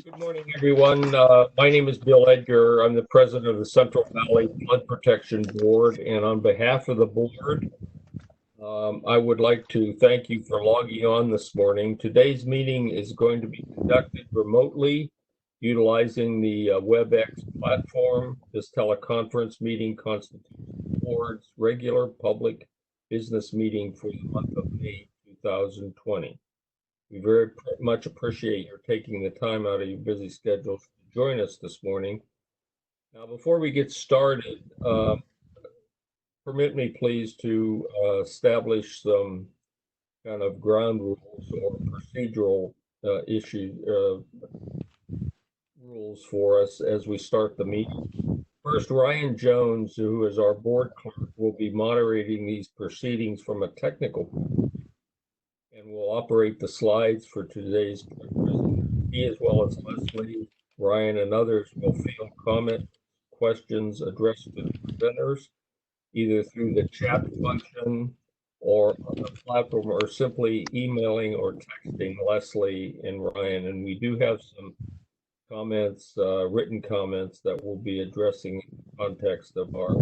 Good morning, everyone. My name is Bill Edgar. I'm the president of the Central Valley Flood Protection Board, and on behalf of the board, I would like to thank you for logging on this morning. Today's meeting is going to be conducted remotely utilizing the WebEx platform. This teleconference meeting constitutes the board's regular public business meeting for the month of May 2020. We very much appreciate your taking the time out of your busy schedules to join us this morning. Now, before we get started, permit me please to establish some kind of ground rules or procedural rules for us as we start the meeting. First, Ryan Jones, who is our board clerk, will be moderating these proceedings from a technical and will operate the slides for today's presentation. He, as well as Leslie, Ryan, and others, will field comment questions addressed to the presenters, either through the chat function or on the platform, or simply emailing or texting Leslie and Ryan. And we do have some comments, written comments, that we'll be addressing in the context of our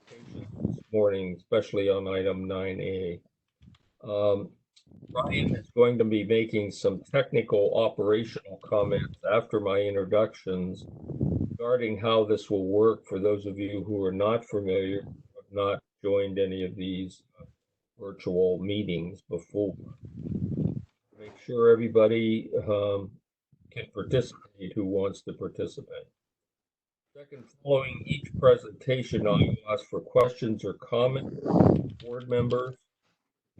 presentation this morning, especially on item 9A. Ryan is going to be making some technical operational comments after my introductions regarding how this will work for those of you who are not familiar, have not joined any of these virtual meetings before. Make sure everybody can participate who wants to participate. Second, following each presentation, I will ask for questions or comments from board members.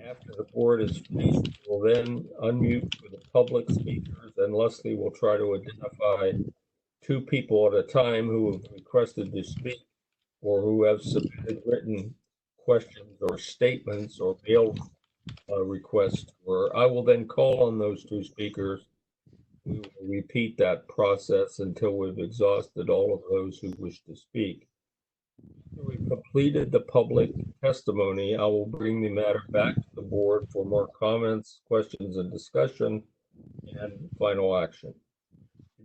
After the board is finished, we'll then unmute for the public speakers, and Leslie will try to identify two people at a time who have requested to speak or who have submitted written questions or statements or mail requests. Or I will then call on those two speakers. We will repeat that process until we've exhausted all of those who wish to speak. After we've completed the public testimony, I will bring the matter back to the board for more comments, questions, and discussion, and final action.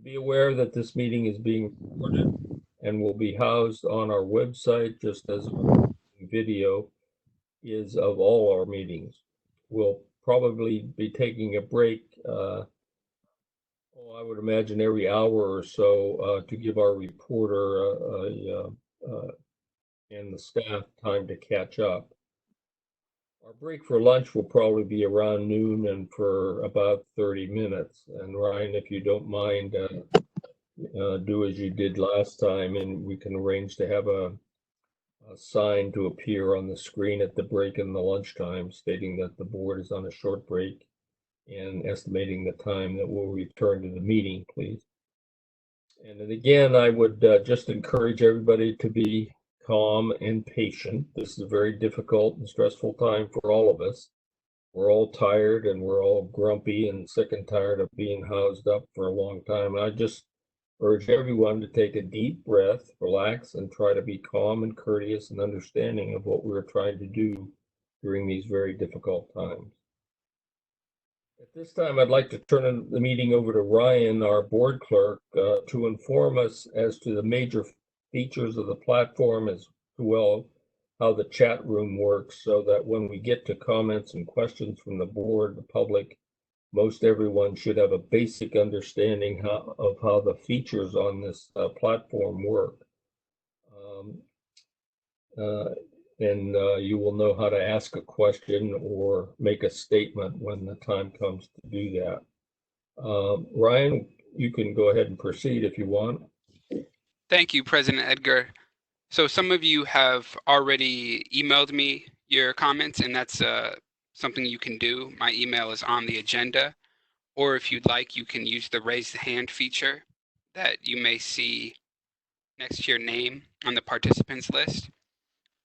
Be aware that this meeting is being recorded and will be housed on our website, just as a video is of all our meetings. We'll probably be taking a break, I would imagine every hour or so, to give our reporter and the staff time to catch up. Our break for lunch will probably be around noon and for about 30 minutes. And Ryan, if you don't mind, do as you did last time, and we can arrange to have a sign to appear on the screen at the break in the lunchtime stating that the board is on a short break and estimating the time that we'll return to the meeting, please. And then again, I would just encourage everybody to be calm and patient. This is a very difficult and stressful time for all of us. We're all tired and we're all grumpy and sick and tired of being housed up for a long time. And I just urge everyone to take a deep breath, relax, and try to be calm and courteous and understanding of what we're trying to do during these very difficult times. At this time, I'd like to turn the meeting over to Ryan, our board clerk, to inform us as to the major features of the platform, as well how the chat room works, so that when we get to comments and questions from the board, the public, most everyone should have a basic understanding of how the features on this platform work. And you will know how to ask a question or make a statement when the time comes to do that. Ryan, you can go ahead and proceed if you want. Thank you, President Edgar. So some of you have already emailed me your comments, and that's something you can do. My email is on the agenda. Or if you'd like, you can use the raise the hand feature that you may see next to your name on the participants list.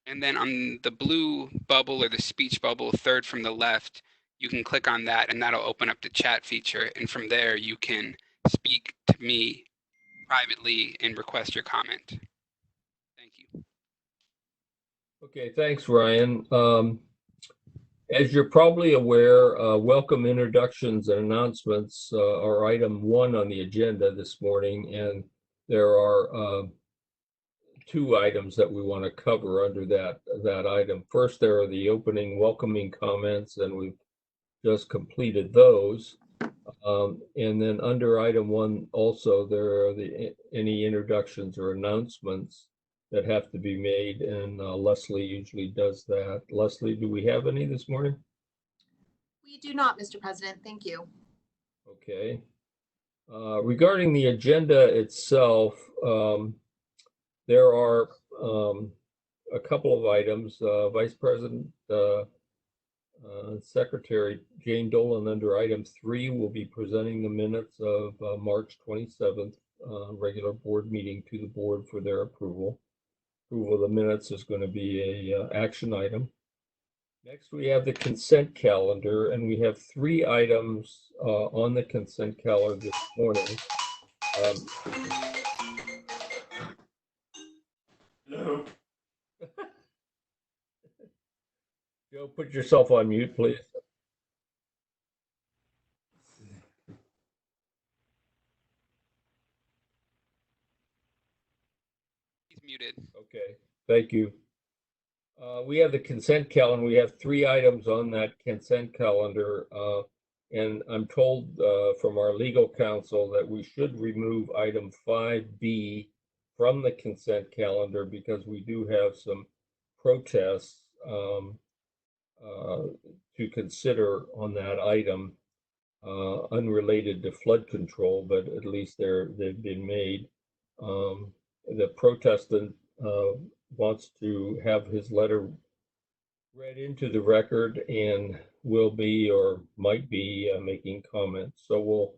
And then on the blue bubble or the speech bubble, third from the left, you can click on that and that'll open up the chat feature. And from there, you can speak to me privately and request your comment. Thank you. Okay, thanks, Ryan. As you're probably aware, welcome introductions and announcements are item 1 on the agenda this morning, and there are 2 items that we want to cover under that item. First, there are the opening welcoming comments, and we've just completed those. And then under item 1 also, there are any introductions or announcements that have to be made, and Leslie usually does that. Leslie, do we have any this morning? We do not, Mr. President. Thank you. Okay. Regarding the agenda itself, there are a couple of items. Vice President Secretary Jane Dolan under item 3 will be presenting the minutes of March 27th regular board meeting to the board for their approval. Approval of the minutes is going to be a action item. Next, we have the consent calendar, and we have 3 items on the consent calendar this morning. Hello. Joe, put yourself on mute, please. He's muted. Okay, thank you. We have the consent calendar. We have 3 items on that consent calendar, and I'm told from our legal counsel that we should remove item 5B from the consent calendar because we do have some protests to consider on that item, unrelated to flood control, but at least they've been made. The protestant wants to have his letter read into the record and will be or might be making comments. So we'll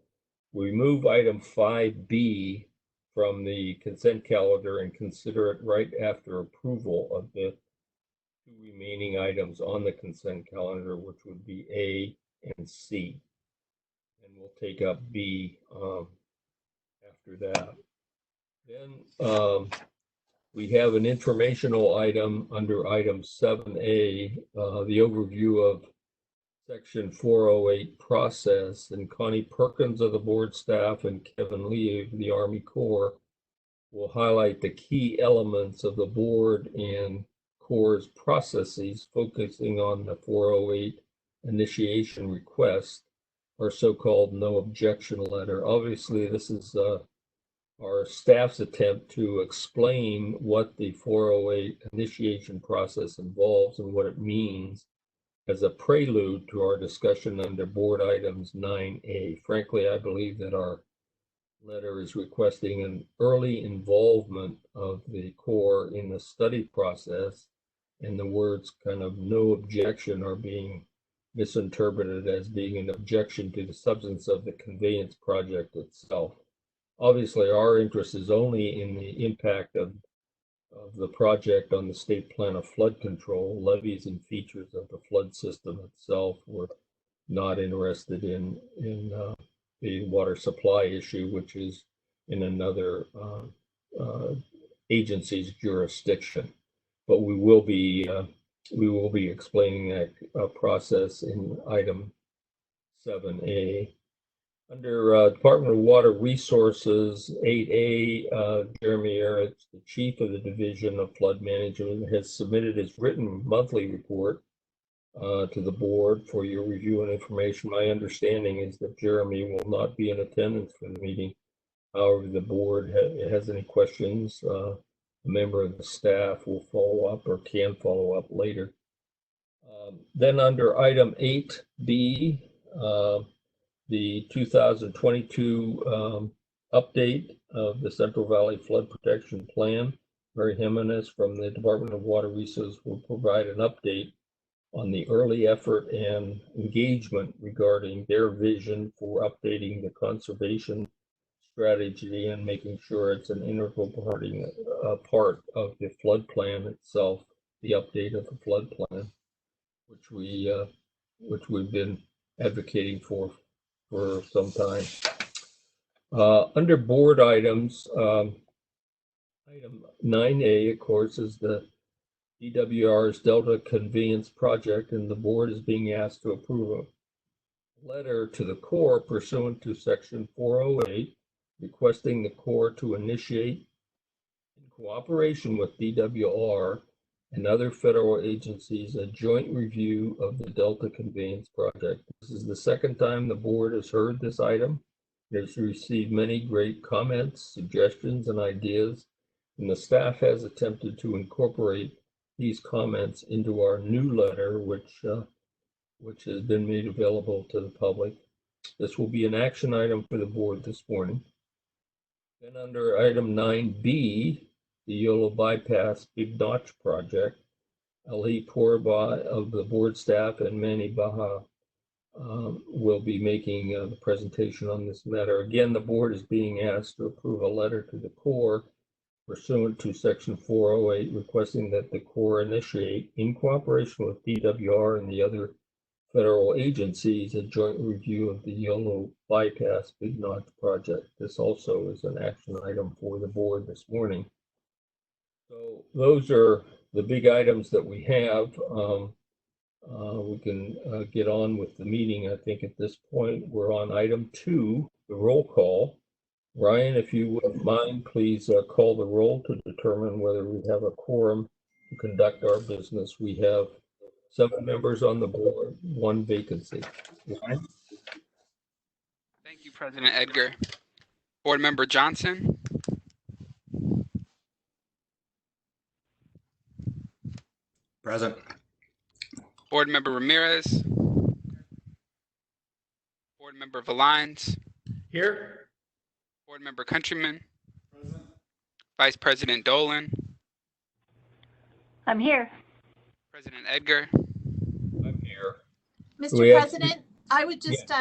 remove item 5B from the consent calendar and consider it right after approval of the 2 remaining items on the consent calendar, which would be A and C. And we'll take up B after that. Then we have an informational item under item 7A, the overview of section 408 process, and Connie Perkins of the board staff and Kevin Lee of the Army Corps will highlight the key elements of the board and Corps' processes, focusing on the 408 initiation request, or so-called no objection letter. Obviously, this is our staff's attempt to explain what the 408 initiation process involves and what it means as a prelude to our discussion under board items 9A. Frankly, I believe that our letter is requesting an early involvement of the Corps in the study process, and the words kind of no objection are being misinterpreted as being an objection to the substance of the conveyance project itself. Obviously, our interest is only in the impact of the project on the state plan of flood control, levees and features of the flood system itself. We're not interested in the water supply issue, which is in another agency's jurisdiction. But we will be explaining that process in item 7A. Under Department of Water Resources, 8A, Jeremy Eretz, the chief of the Division of Flood Management, has submitted his written monthly report to the board for your review and information. My understanding is that Jeremy will not be in attendance for the meeting. However, the board has any questions, a member of the staff will follow up or can follow up later. Then under item 8B, the 2022 update of the Central Valley Flood Protection Plan. Mary Jimenez from the Department of Water Resources will provide an update on the early effort and engagement regarding their vision for updating the conservation strategy and making sure it's an integral part of the flood plan itself, the update of the flood plan, which we've been advocating for some time. Under board items, item 9A, of course, is the DWR's Delta Conveyance Project, and the board is being asked to approve a letter to the Corps pursuant to Section 408, requesting the Corps to initiate, in cooperation with DWR and other federal agencies, a joint review of the Delta Conveyance Project. This is the second time the board has heard this item. It has received many great comments, suggestions, and ideas, and the staff has attempted to incorporate these comments into our new letter, which has been made available to the public. This will be an action item for the board this morning. Then under item 9B, the Yolo Bypass Big Notch Project, Ali Pourba of the board staff and Manny Baha will be making the presentation on this matter. Again, the board is being asked to approve a letter to the Corps pursuant to Section 408, requesting that the Corps initiate, in cooperation with DWR and the other federal agencies, a joint review of the Yolo Bypass Big Notch Project. This also is an action item for the board this morning. So those are the big items that we have. We can get on with the meeting. I think at this point we're on item 2, the roll call. Ryan, if you wouldn't mind, please call the roll to determine whether we have a quorum to conduct our business. We have 7 members on the board, 1 vacancy. Ryan? Thank you, President Edgar. Board Member Johnson. Present. Board Member Ramirez. Board Member Valines. Here. Board Member Countryman. Present. Vice President Dolan. I'm here. President Edgar. I'm here. Mr. President, I would just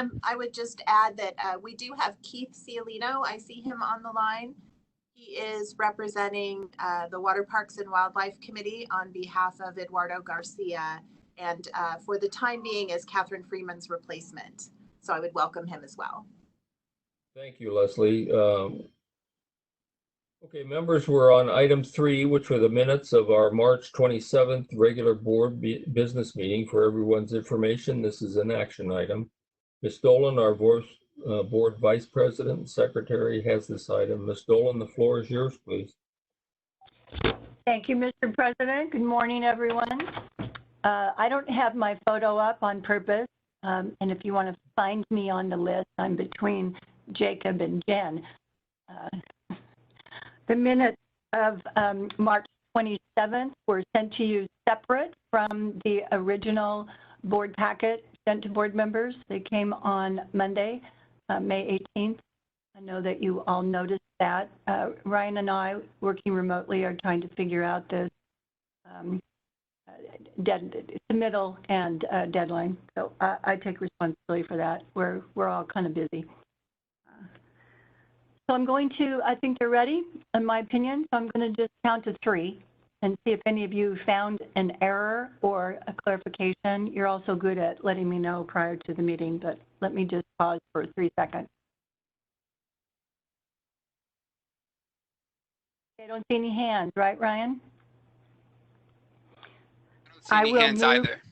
add that we do have Keith Cialino. I see him on the line. He is representing the Water Parks and Wildlife Committee on behalf of Eduardo Garcia, and for the time being is Catherine Freeman's replacement. So I would welcome him as well. Thank you, Leslie. Okay, members, we're on item 3, which were the minutes of our March 27th regular board business meeting. For everyone's information, this is an action item. Ms. Dolan, our board vice president and secretary, has this item. Ms. Dolan, the floor is yours, please. Thank you, Mr. President. Good morning, everyone. I don't have my photo up on purpose, and if you want to find me on the list, I'm between Jacob and Jen. The minutes of March 27th were sent to you separate from the original board packet sent to board members. They came on Monday, May 18th. I know that you all noticed that. Ryan and I, working remotely, are trying to figure out this submittal and deadline. So I take responsibility for that. We're all kind of busy. So I'm going to, I think they're ready, in my opinion. So I'm going to just count to 3 and see if any of you found an error or a clarification. You're also good at letting me know prior to the meeting, but let me just pause for 3 seconds. I don't see any hands, right, Ryan? I don't see any hands either.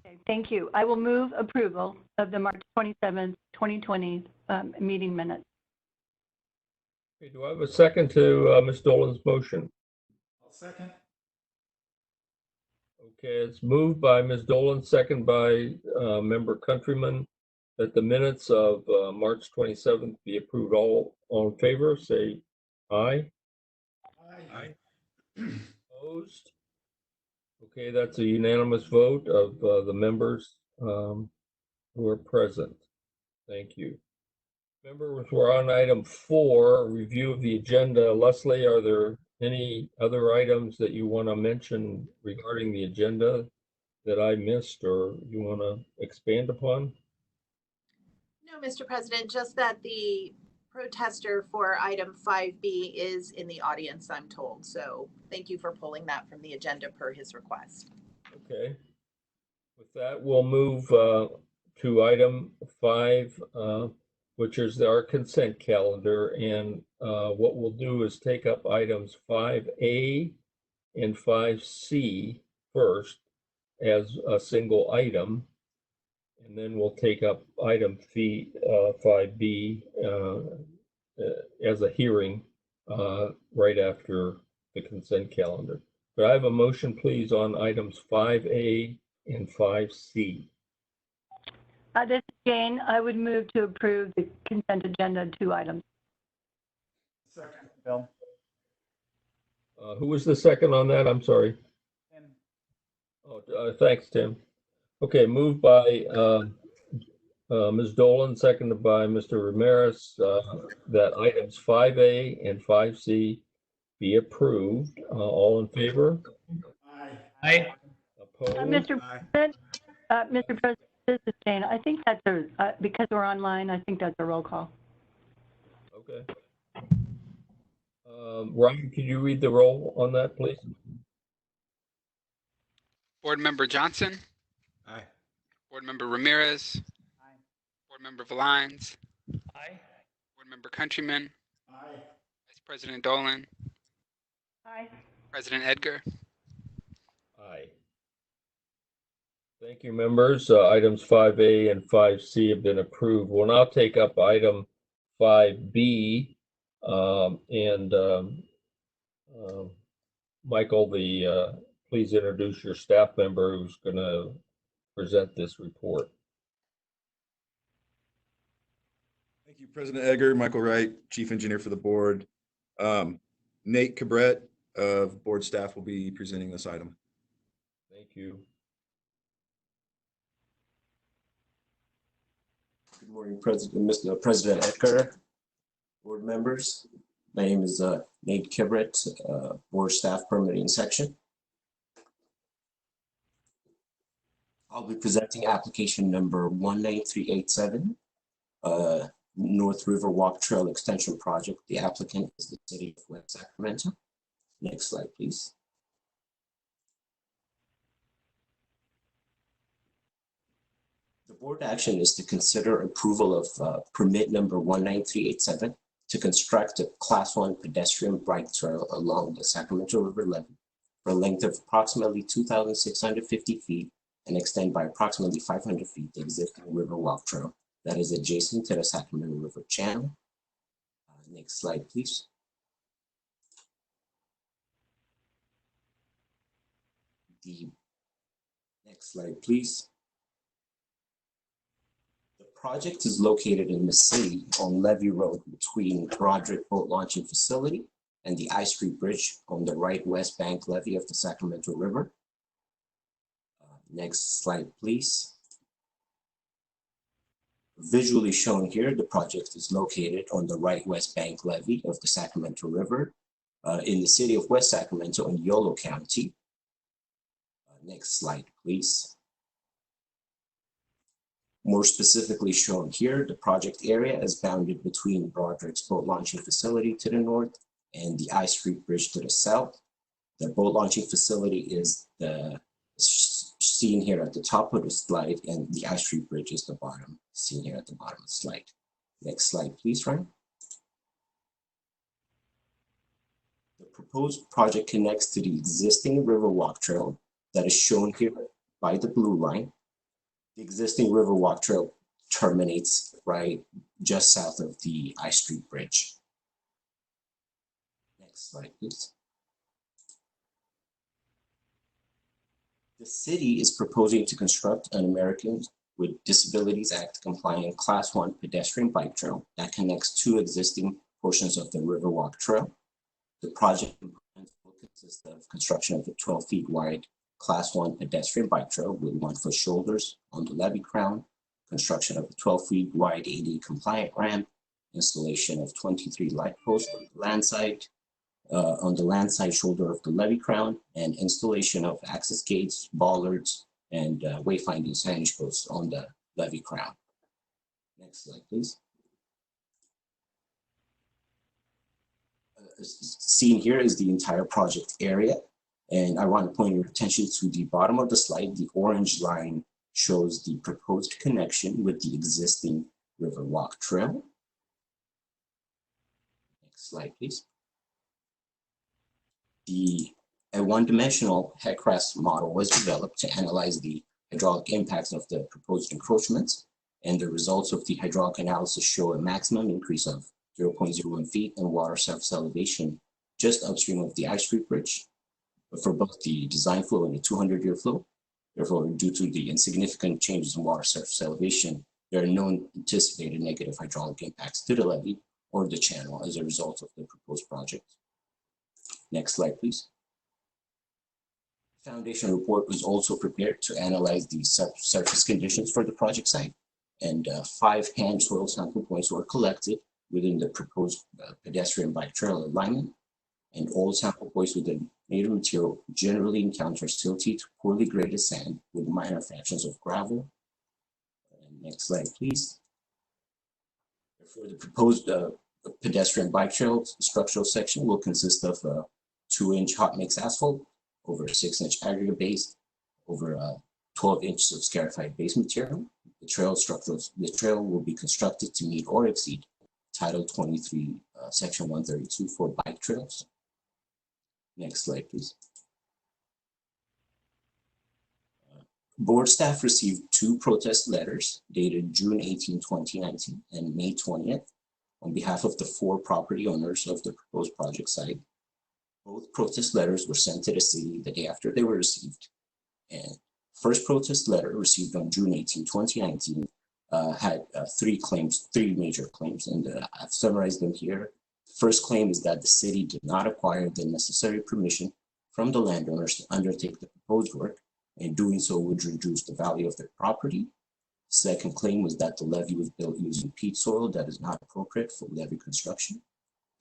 Okay, thank you. I will move approval of the March 27th, 2020 meeting minutes. Okay, do I have a second to Ms. Dolan's motion? I'll second. Okay, it's moved by Ms. Dolan, second by member Countryman, that the minutes of March 27th be approved. All in favor, say aye. Aye. Opposed? Okay, that's a unanimous vote of the members who are present. Thank you. Members, we're on item 4, review of the agenda. Leslie, are there any other items that you want to mention regarding the agenda that I missed or you want to expand upon? No, Mr. President, just that the protester for item 5B is in the audience, I'm told. So thank you for pulling that from the agenda per his request. Okay. With that, we'll move to item 5, which is our consent calendar. And what we'll do is take up items 5A and 5C first as a single item. And then we'll take up item 5B as a hearing right after the consent calendar. Could I have a motion, please, on items 5A and 5C? This is Jane. I would move to approve the consent agenda 2 items. Second, Bill. Who was the second on that? I'm sorry. Tim. Oh, thanks, Tim. Okay, moved by Ms. Dolan, seconded by Mr. Ramirez, that items 5A and 5C be approved. All in favor? Aye. Aye. Opposed? Mr. President, this is Jane. I think that's because we're online, I think that's a roll call. Okay. Ryan, could you read the roll on that, please? Board Member Johnson, Aye. Board Member Ramirez, Aye. Board Member Valines, Aye. Board Member Countryman, Aye. Vice President Dolan, Aye. President Edgar. Aye. Thank you, members. Items 5A and 5C have been approved. We'll now take up item 5B. Michael, please introduce your staff member who's going to present this report. Thank you, President Edgar. Michael Wright, Chief Engineer for the board. Nate Cabret of board staff will be presenting this item. Thank you. Good morning, Mr. President Edgar, board members. My name is Nate Cabret, board staff permitting section. I'll be presenting application number 19387, North River Walk Trail Extension Project. The applicant is the city of West Sacramento. Next slide, please. The board action is to consider approval of permit number 19387 to construct a Class 1 pedestrian bike trail along the Sacramento River levee for a length of approximately 2,650 feet and extend by approximately 500 feet the existing river walk trail that is adjacent to the Sacramento River channel. Next slide, please. The next slide, please. The project is located in the city on Levee Road between Broderick Boat Launching Facility and the I Street Bridge on the right west bank levee of the Sacramento River. Next slide, please. Visually shown here, the project is located on the right west bank levee of the Sacramento River in the city of West Sacramento in Yolo County. Next slide, please. More specifically shown here, the project area is bounded between Broderick's boat launching facility to the north and the I Street Bridge to the south. The boat launching facility is seen here at the top of the slide, and the I Street Bridge is the bottom, seen here at the bottom of the slide. Next slide, please, Ryan. The proposed project connects to the existing Riverwalk Trail that is shown here by the blue line. The existing Riverwalk Trail terminates right just south of the I Street Bridge. Next slide, please. The city is proposing to construct an Americans with Disabilities Act compliant Class 1 pedestrian bike trail that connects two existing portions of the Riverwalk Trail. The project will consist of construction of a 12 feet wide Class 1 pedestrian bike trail with 1 foot shoulders on the levee crown, construction of a 12 feet wide ADA compliant ramp, installation of 23 light posts on the land side shoulder of the levee crown, and installation of access gates, bollards, and wayfinding signage posts on the levee crown. Next slide, please. Seen here is the entire project area. And I want to point your attention to the bottom of the slide. The orange line shows the proposed connection with the existing Riverwalk Trail. Next slide, please. The A one-dimensional headcrest model was developed to analyze the hydraulic impacts of the proposed encroachments, and the results of the hydraulic analysis show a maximum increase of 0.01 feet in water surface elevation just upstream of the ice street bridge for both the design flow and the 200-year flow. Therefore, due to the insignificant changes in water surface elevation, there are no anticipated negative hydraulic impacts to the levee or the channel as a result of the proposed project. Next slide, please. Foundation report was also prepared to analyze the subsurface conditions for the project site, and 5 hand soil sample points were collected within the proposed pedestrian bike trail alignment, and all sample points within native material generally encounter silty to poorly graded sand with minor fractions of gravel. Next slide, please. For the proposed pedestrian bike trail, structural section will consist of 2-inch hot mix asphalt over a 6-inch aggregate base over 12 inches of scarified base material. The trail will be constructed to meet or exceed Title 23, Section 132 for bike trails. Next slide, please. Board staff received 2 protest letters dated June 18, 2019 and May 20th on behalf of the 4 property owners of the proposed project site. Both protest letters were sent to the city the day after they were received. And first protest letter received on June 18, 2019 had 3 major claims, and I've summarized them here. The first claim is that the city did not acquire the necessary permission from the landowners to undertake the proposed work, and doing so would reduce the value of their property. Second claim was that the levee was built using peat soil that is not appropriate for levee construction.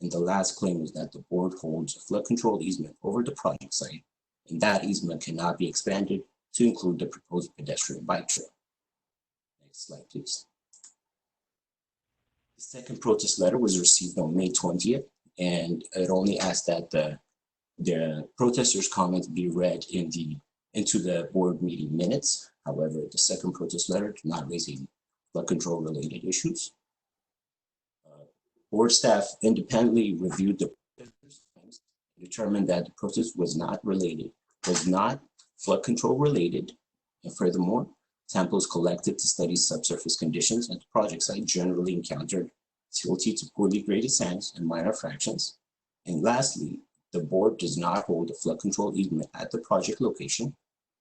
And the last claim is that the board holds a flood control easement over the project site, and that easement cannot be expanded to include the proposed pedestrian bike trail. Next slide, please. The second protest letter was received on May 20th, and it only asked that the protesters' comments be read into the board meeting minutes. However, the second protest letter did not raise any flood control related issues. Board staff independently reviewed the protesters' claims and determined that the protest was not flood control related, and furthermore, samples collected to study subsurface conditions at the project site generally encountered silty to poorly graded sands and minor fractions. And lastly, the board does not hold a flood control easement at the project location,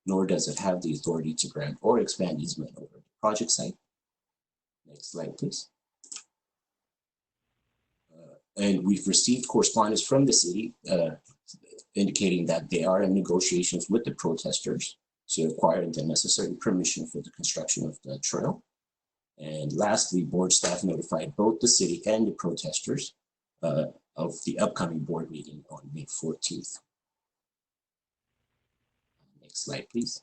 nor does it have the authority to grant or expand easement over the project site. Next slide, please. And we've received correspondence from the city indicating that they are in negotiations with the protesters to acquire the necessary permission for the construction of the trail. And lastly, board staff notified both the city and the protesters of the upcoming board meeting on May 14th. Next slide, please.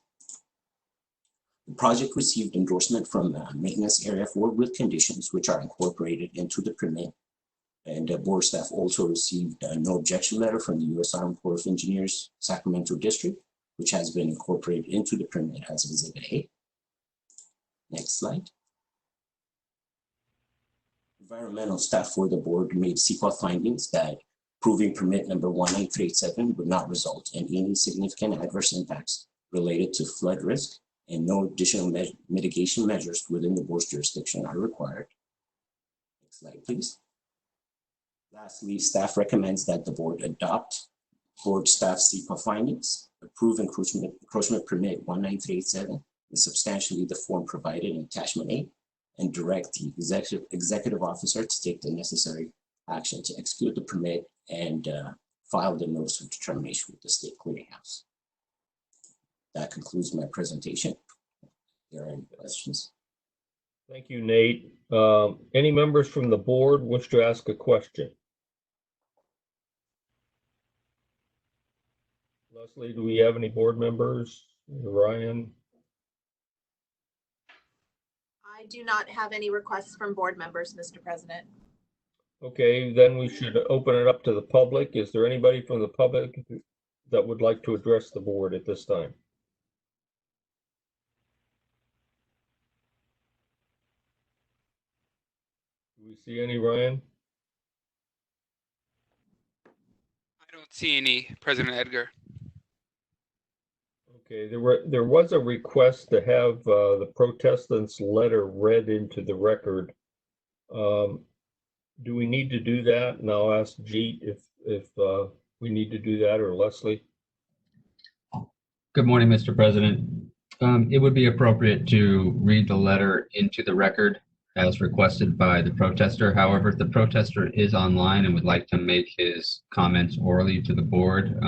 The project received endorsement from Maintenance Area 4 with conditions which are incorporated into the permit. And the board staff also received a no objection letter from the U.S. Army Corps of Engineers Sacramento District, which has been incorporated into the permit as Exhibit A. Next slide. Environmental staff for the board made CPA findings that proving permit number 19387 would not result in any significant adverse impacts related to flood risk, and no additional mitigation measures within the board's jurisdiction are required. Next slide, please. Lastly, staff recommends that the board adopt board staff CPA findings, approve encroachment permit 19387 in substantially the form provided in attachment A, and direct the executive officer to take the necessary action to execute the permit and file the notice of determination with the state clearinghouse. That concludes my presentation. If there are any questions? Thank you, Nate. Any members from the board wish to ask a question? Leslie, do we have any board members? Ryan? I do not have any requests from board members, Mr. President. Okay, then we should open it up to the public. Is there anybody from the public that would like to address the board at this time? Do we see any, Ryan? I don't see any, President Edgar. Okay, there was a request to have the protestants' letter read into the record. Do we need to do that? And I'll ask Jeet if we need to do that, or Leslie. Good morning, Mr. President. It would be appropriate to read the letter into the record as requested by the protester. However, if the protester is online and would like to make his comments orally to the board,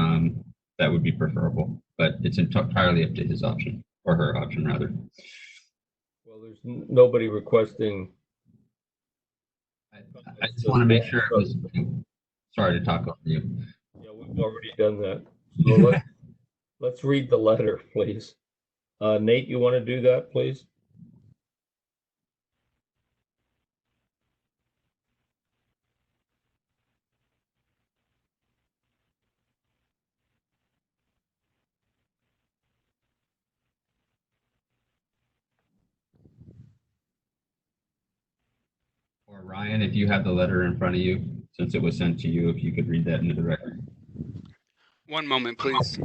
that would be preferable, but it's entirely up to his option, or her option rather. Well, there's nobody requesting. I just want to make sure it was, sorry to talk over you. Yeah, we've already done that. So let's read the letter, please. Nate, you want to do that, please? Or Ryan, if you have the letter in front of you, since it was sent to you, if you could read that into the record. One moment, please.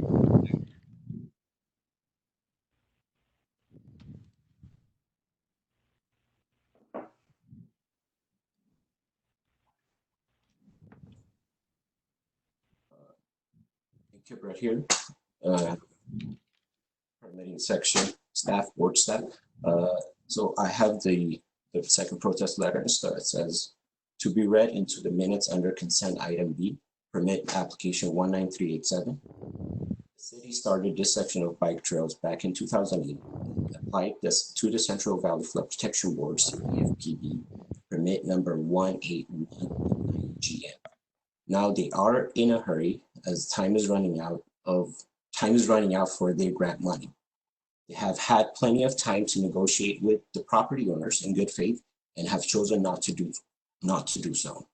Right here, permitting section, board staff. So I have the second protest letter. So it says, to be read into the minutes under consent item B, permit application 19387. The city started this section of bike trails back in 2008 and applied this to the Central Valley Flood Protection Board, CVFPB, permit number 1819GM. Now they are in a hurry as time is running out for their grant money. They have had plenty of time to negotiate with the property owners in good faith and have chosen not to do so.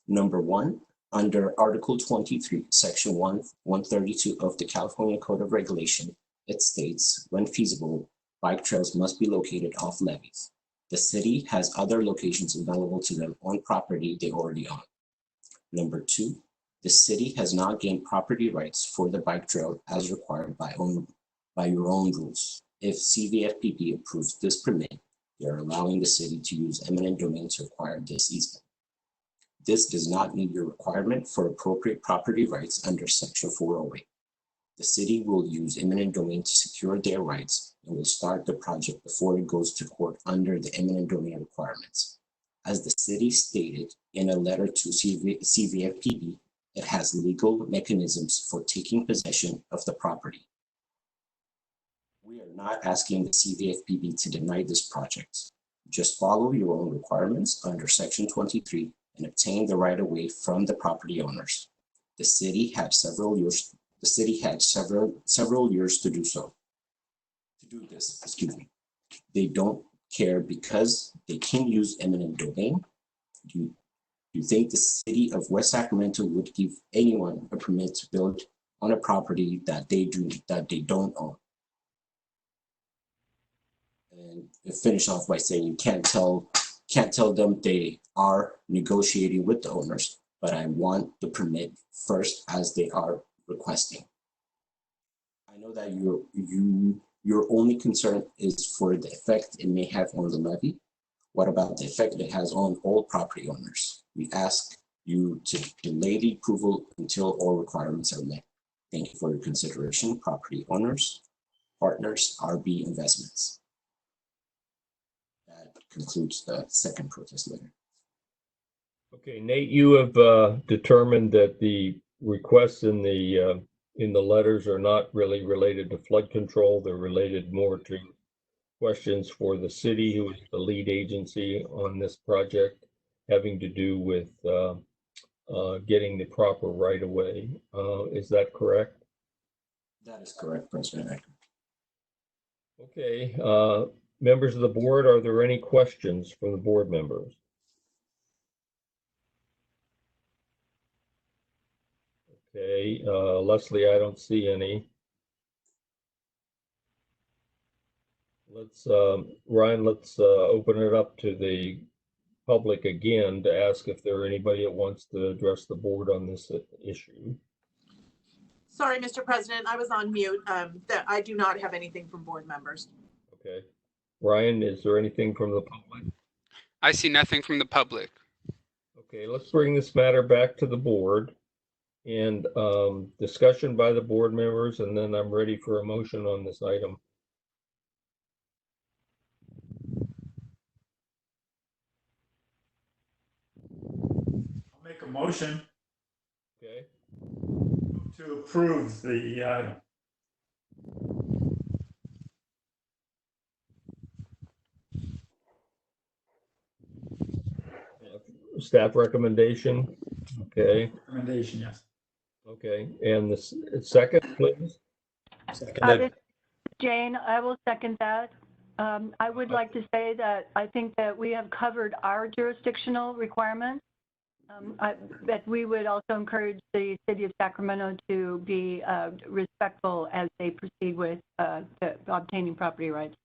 Number one, under Article 23, Section 132 of the California Code of Regulation, it states, when feasible, bike trails must be located off levees. The city has other locations available to them on property they already own. Number two, the city has not gained property rights for the bike trail as required by your own rules. If CVFPB approves this permit, they are allowing the city to use eminent domain to acquire this easement. This does not meet your requirement for appropriate property rights under Section 408. The city will use eminent domain to secure their rights and will start the project before it goes to court under the eminent domain requirements. As the city stated in a letter to CVFPB, it has legal mechanisms for taking possession of the property. We are not asking the CVFPB to deny this project. Just follow your own requirements under Section 23 and obtain the right of way from the property owners. The city had several years to do so. To do this, excuse me. They don't care because they can use eminent domain. Do you think the city of West Sacramento would give anyone a permit to build on a property that they don't own? And finish off by saying you can't tell them they are negotiating with the owners, but I want the permit first as they are requesting. I know that your only concern is for the effect it may have on the levy. What about the effect it has on all property owners? We ask you to delay the approval until all requirements are met. Thank you for your consideration, property owners, partners, RB Investments. That concludes the second protest letter. Okay, Nate, you have determined that the requests in the letters are not really related to flood control. They're related more to questions for the city, who is the lead agency on this project, having to do with getting the proper right of way. Is that correct? That is correct, President. Okay, members of the board, are there any questions from the board members? Okay, Leslie, I don't see any. Ryan, let's open it up to the public again to ask if there are anybody that wants to address the board on this issue. Sorry, Mr. President, I was on mute. That I do not have anything from board members. Okay. Ryan, is there anything from the public? I see nothing from the public. Okay, let's bring this matter back to the board and discussion by the board members, and then I'm ready for a motion on this item. I'll make a motion Okay, to approve the staff recommendation. Okay, recommendation, yes. okay, and this second, please. Seconded. Jane, I will second that. I would like to say that I think that we have covered our jurisdictional requirements. That we would also encourage the city of Sacramento to be respectful as they proceed with obtaining property rights.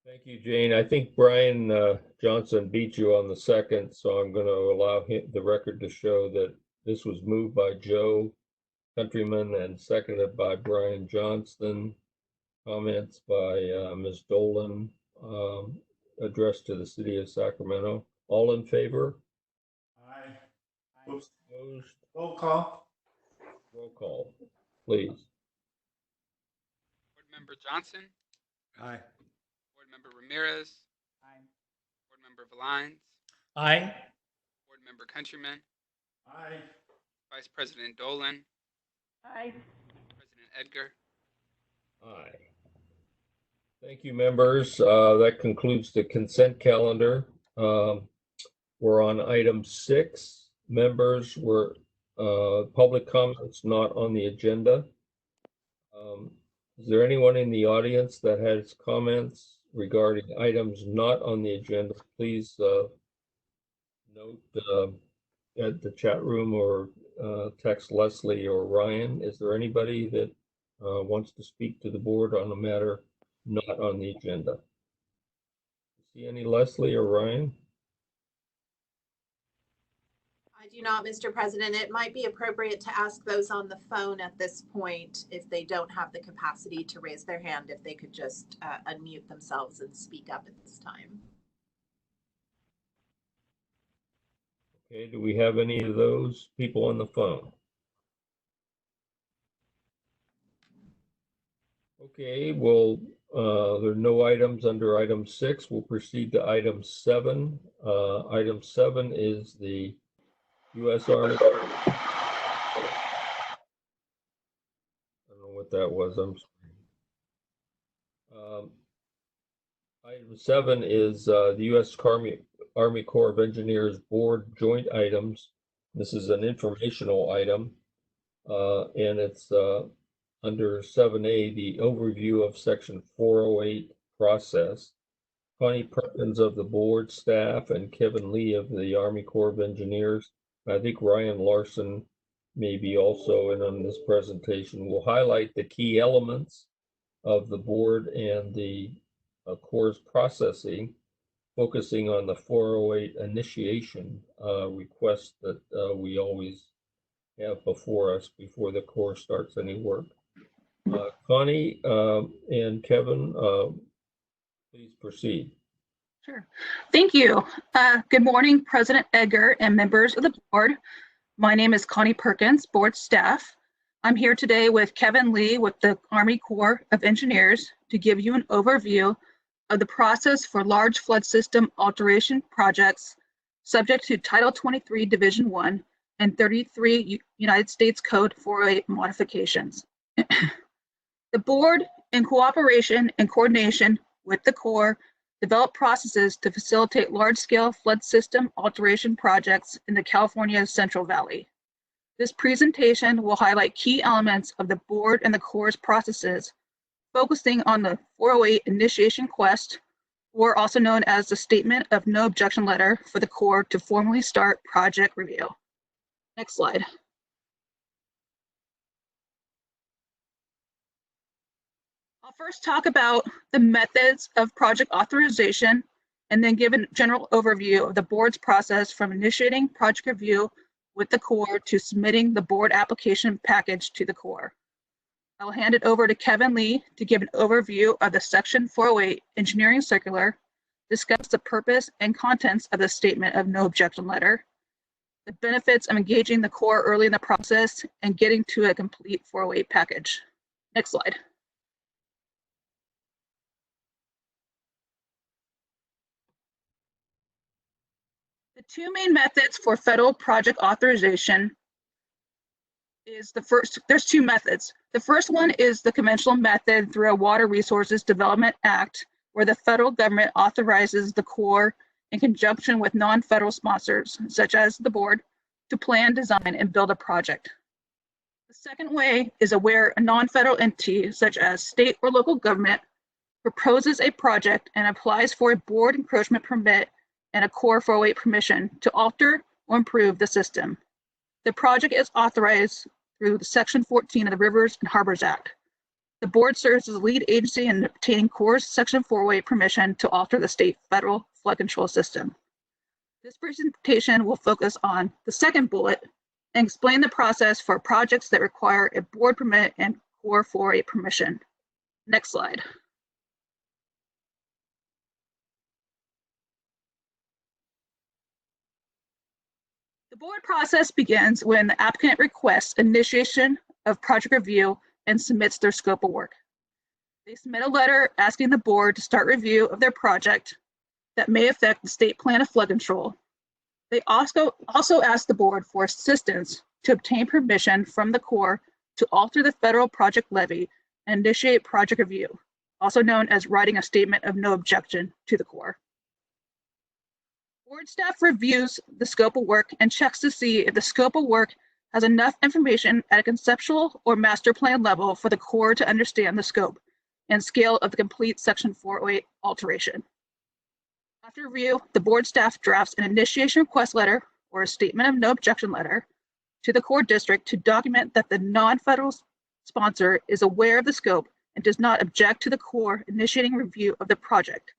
Thank you, Jane. I think Brian Johnson beat you on the second, so I'm going to allow the record to show that this was moved by Joe Countryman and seconded by Brian Johnston. Comments by Ms. Dolan addressed to the city of Sacramento. All in favor? Aye. Opposed? Roll call. Roll call, please. Board Member Johnson, Aye. Board Member Ramirez, Aye. Board Member Valines, Aye. Board Member Countryman, Aye. Vice President Dolan, Aye. President Edgar. Aye. Thank you, members. That concludes the consent calendar. We're on item 6. Members were public comments not on the agenda. Is there anyone in the audience that has comments regarding items not on the agenda? Please note at the chat room or text Leslie or Ryan. Is there anybody that wants to speak to the board on a matter not on the agenda? See any Leslie or Ryan? I do not, Mr. President. It might be appropriate to ask those on the phone at this point if they don't have the capacity to raise their hand, if they could just unmute themselves and speak up at this time. Okay, do we have any of those people on the phone? Okay, well, there are no items under item 6. We'll proceed to item 7. Item 7 is the U.S. Army. I don't know what that was. I'm sorry. Item 7 is the U.S. Army Corps of Engineers Board joint items. This is an informational item, and it's under 7A, the overview of section 408 process. Connie Perkins of the board staff and Kevin Lee of the Army Corps of Engineers. I think Ryan Larson may be also in on this presentation. Will highlight the key elements of the board and the Corps processing, focusing on the 408 initiation request that we always have before us before the Corps starts any work. Connie and Kevin, please proceed. Sure. Thank you. Good morning, President Edgar and members of the board. My name is Connie Perkins, board staff. I'm here today with Kevin Lee with the Army Corps of Engineers to give you an overview of the process for large flood system alteration projects subject to Title 23 Division 1 and 33 United States Code 408 modifications. The board, in cooperation and coordination with the Corps, develop processes to facilitate large-scale flood system alteration projects in the California Central Valley. This presentation will highlight key elements of the board and the Corps' processes, focusing on the 408 initiation quest, or also known as the Statement of No Objection Letter for the Corps to formally start project review. Next slide. I'll first talk about the methods of project authorization and then give a general overview of the board's process from initiating project review with the Corps to submitting the board application package to the Corps. I will hand it over to Kevin Lee to give an overview of the Section 408 Engineering Circular, discuss the purpose and contents of the Statement of No Objection Letter, the benefits of engaging the Corps early in the process, and getting to a complete 408 package. Next slide. The two main methods for federal project authorization is there's two methods. The first one is the conventional method through a Water Resources Development Act, where the federal government authorizes the Corps in conjunction with non-federal sponsors, such as the board, to plan, design, and build a project. The second way is where a non-federal entity, such as state or local government, proposes a project and applies for a board encroachment permit and a Corps 408 permission to alter or improve the system. The project is authorized through Section 14 of the Rivers and Harbors Act. The board serves as the lead agency in obtaining Corps Section 408 permission to alter the state federal flood control system. This presentation will focus on the second bullet and explain the process for projects that require a board permit and Corps 408 permission. Next slide. The board process begins when the applicant requests initiation of project review and submits their scope of work. They submit a letter asking the board to start review of their project that may affect the state plan of flood control. They also ask the board for assistance to obtain permission from the Corps to alter the federal project levy and initiate project review, also known as writing a statement of no objection to the Corps. Board staff reviews the scope of work and checks to see if the scope of work has enough information at a conceptual or master plan level for the Corps to understand the scope and scale of the complete Section 408 alteration. After review, the board staff drafts an initiation request letter or a statement of no objection letter to the Corps district to document that the non-federal sponsor is aware of the scope and does not object to the Corps initiating review of the project.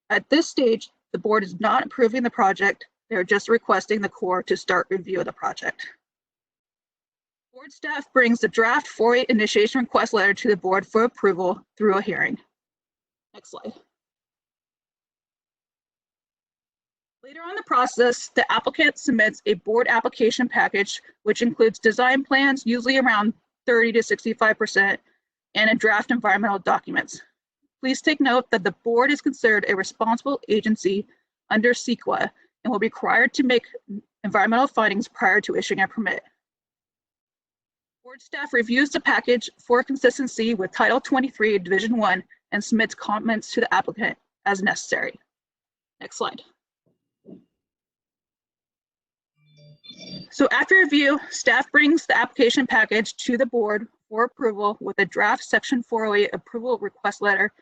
At this stage, the board is not approving the project. They are just requesting the Corps to start review of the project. Board staff brings the draft 408 initiation request letter to the board for approval through a hearing. Next slide. Later on in the process, the applicant submits a board application package, which includes design plans, usually around 30 to 65%, and a draft environmental documents. Please take note that the board is considered a responsible agency under CEQA and will be required to make environmental findings prior to issuing a permit. Board staff reviews the package for consistency with Title 23, Division 1, and submits comments to the applicant as necessary. Next slide. So after review, staff brings the application package to the board for approval with a draft Section 408 approval request letter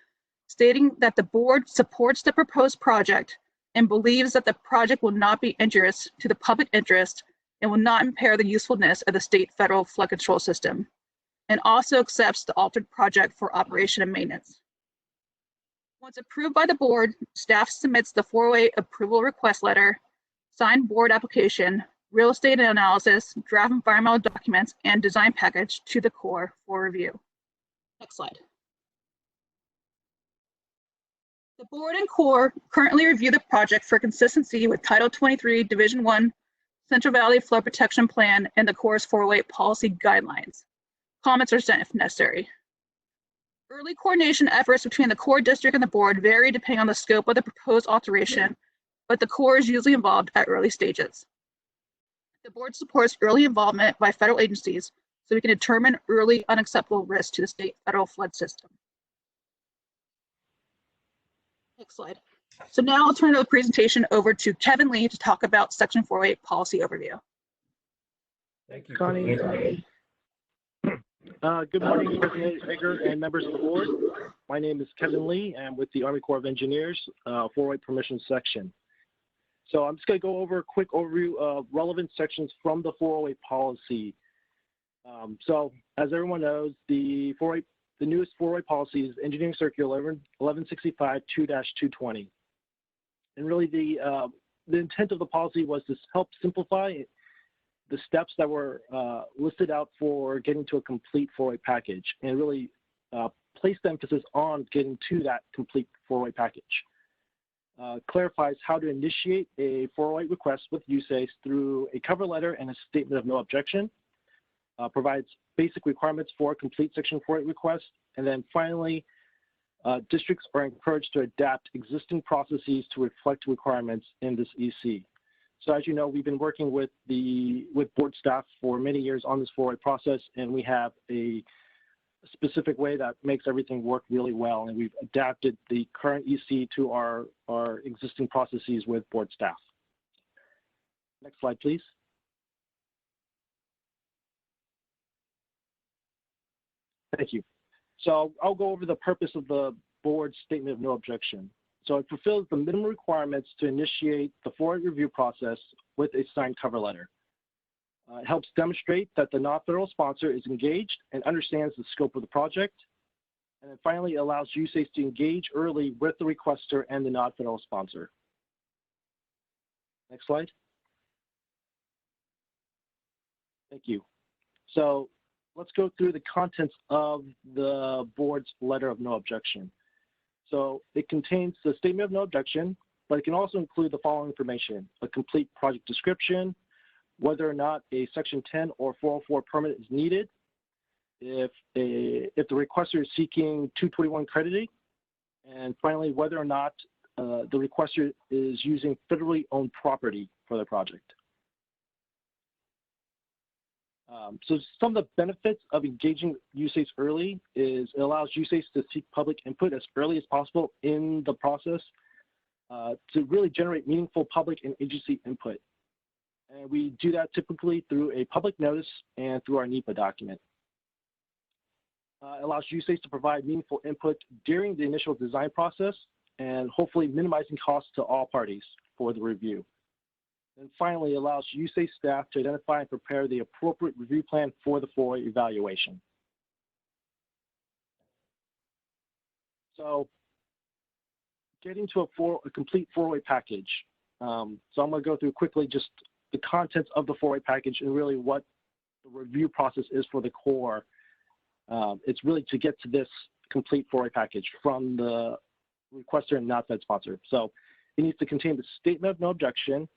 stating that the board supports the proposed project and believes that the project will not be injurious to the public interest and will not impair the usefulness of the state federal flood control system, and also accepts the altered project for operation and maintenance. Once approved by the board, staff submits the 408 approval request letter, signed board application, real estate analysis, draft environmental documents, and design package to the Corps for review. Next slide. The board and Corps currently review the project for consistency with Title 23, Division 1, Central Valley Flood Protection Plan, and the Corps' 408 policy guidelines. Comments are sent if necessary. Early coordination efforts between the Corps district and the board vary depending on the scope of the proposed alteration, but the Corps is usually involved at early stages. The board supports early involvement by federal agencies so we can determine early unacceptable risks to the state federal flood system. Next slide. So now I'll turn the presentation over to Kevin Lee to talk about Section 408 policy overview. Thank you, Connie. Good morning, President Edgar and members of the board. My name is Kevin Lee. I'm with the Army Corps of Engineers, 408 Permission Section. So I'm just going to go over a quick overview of relevant sections from the 408 policy. So as everyone knows, the newest 408 policy is Engineering Circular 1165-2-220. And really the intent of the policy was to help simplify the steps that were listed out for getting to a complete 4-way package, and really place the emphasis on getting to that complete 4-way package. Clarifies how to initiate a 408 request with USACE through a cover letter and a statement of no objection. Provides basic requirements for a complete Section 408 request. And then finally, districts are encouraged to adapt existing processes to reflect requirements in this EC. So as you know, we've been working with board staff for many years on this 408 process, and we have a specific way that makes everything work really well. And we've adapted the current EC to our existing processes with board staff. Next slide, please. Thank you. So I'll go over the purpose of the board's statement of no objection. So it fulfills the minimum requirements to initiate the 408 review process with a signed cover letter. It helps demonstrate that the non-federal sponsor is engaged and understands the scope of the project. And then finally, it allows USACE to engage early with the requester and the non-federal sponsor. Next slide. Thank you. So let's go through the contents of the board's letter of no objection. So it contains the statement of no objection, but it can also include the following information: a complete project description, whether or not a Section 10 or 404 permit is needed, if the requester is seeking 221 crediting, and finally, whether or not the requester is using federally owned property for the project. So some of the benefits of engaging USACE early is it allows USACE to seek public input as early as possible in the process to really generate meaningful public and agency input. And we do that typically through a public notice and through our NEPA document. It allows USACE to provide meaningful input during the initial design process and hopefully minimizing costs to all parties for the review. And finally, it allows USACE staff to identify and prepare the appropriate review plan for the 408 evaluation. So getting to a complete 408 package. So I'm going to go through quickly just the contents of the 408 package and really what the review process is for the Corps. It's really to get to this complete 408 package from the requester and not Fed sponsor. So it needs to contain the statement of no objection,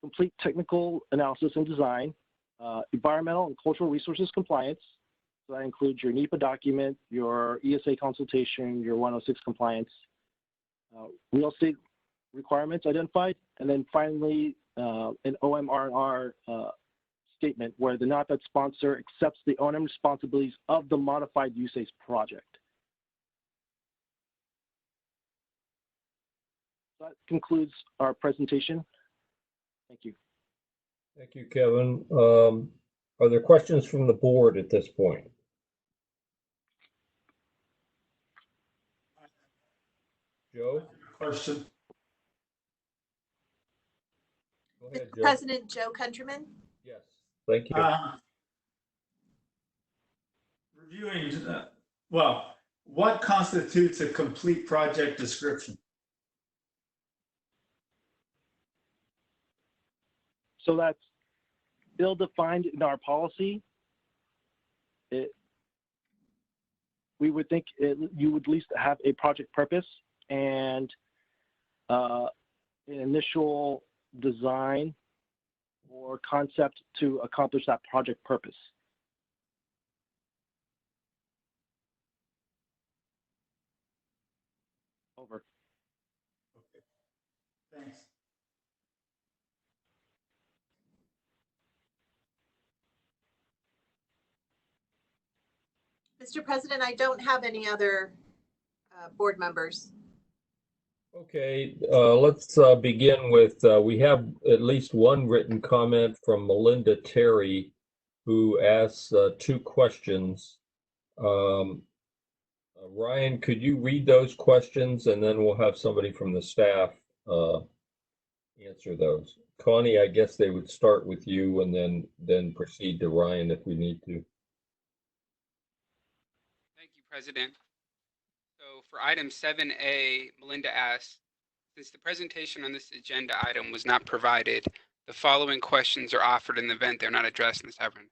complete technical analysis and design, environmental and cultural resources compliance. So that includes your NEPA document, your ESA consultation, your 106 compliance, real estate requirements identified, and then finally an OMR&R statement where the not-Fed sponsor accepts the O&M responsibilities of the modified USACE project. That concludes our presentation. Thank you. Thank you, Kevin. Are there questions from the board at this point? Joe? Question. Go ahead, Mr. Joe. President, Joe Countryman. Yes, thank you. Reviewing, well, what constitutes a complete project description? So that's ill-defined in our policy. We would think you would at least have a project purpose and an initial design or concept to accomplish that project purpose. Over. Okay. Thanks. Mr. President, I don't have any other board members. Okay, let's begin with, we have at least one written comment from Melinda Terry, who asks 2 questions. Ryan, could you read those questions, and then we'll have somebody from the staff answer those. Connie, I guess they would start with you and then proceed to Ryan if we need to. Thank you, President. So for item 7A, Melinda asks, since the presentation on this agenda item was not provided, The following questions are offered in the event they're not addressed in this item.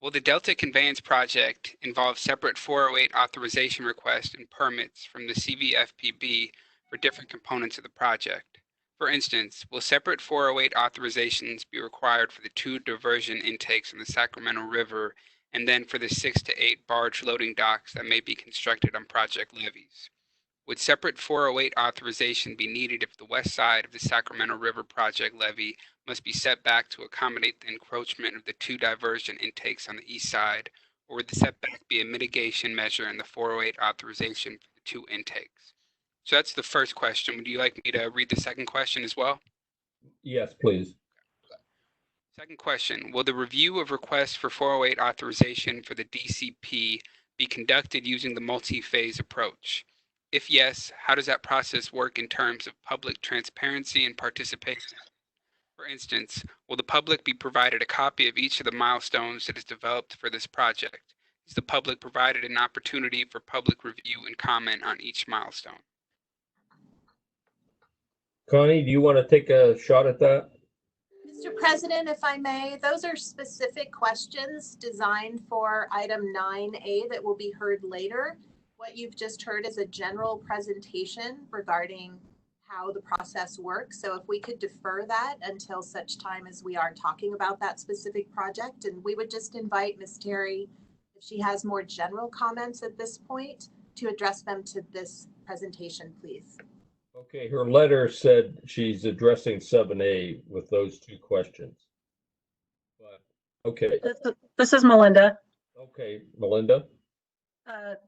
Will the Delta Conveyance Project involve separate 408 authorization requests and permits from the CVFPB for different components of the project? For instance, will separate 408 authorizations be required for the 2 diversion intakes in the Sacramento River and then for the 6 to 8 barge loading docks that may be constructed on project levees? Would separate 408 authorization be needed if the west side of the Sacramento River project levee must be set back to accommodate the encroachment of the 2 diversion intakes on the east side, or would the setback be a mitigation measure in the 408 authorization for the 2 intakes? So that's the first question. Would you like me to read the second question as well? Yes, please. Second question, will the review of requests for 408 authorization for the DCP be conducted using the multi-phase approach? If yes, how does that process work in terms of public transparency and participation? For instance, will the public be provided a copy of each of the milestones that is developed for this project? Is the public provided an opportunity for public review and comment on each milestone? Connie, do you want to take a shot at that? Mr. President, if I may, those are specific questions designed for item 9A that will be heard later. What you've just heard is a general presentation regarding how the process works. So if we could defer that until such time as we are talking about that specific project, and we would just invite Ms. Terry, if she has more general comments at this point, to address them to this presentation, please. Okay, her letter said she's addressing 7A with those 2 questions. But, okay. This is Melinda. Okay, Melinda.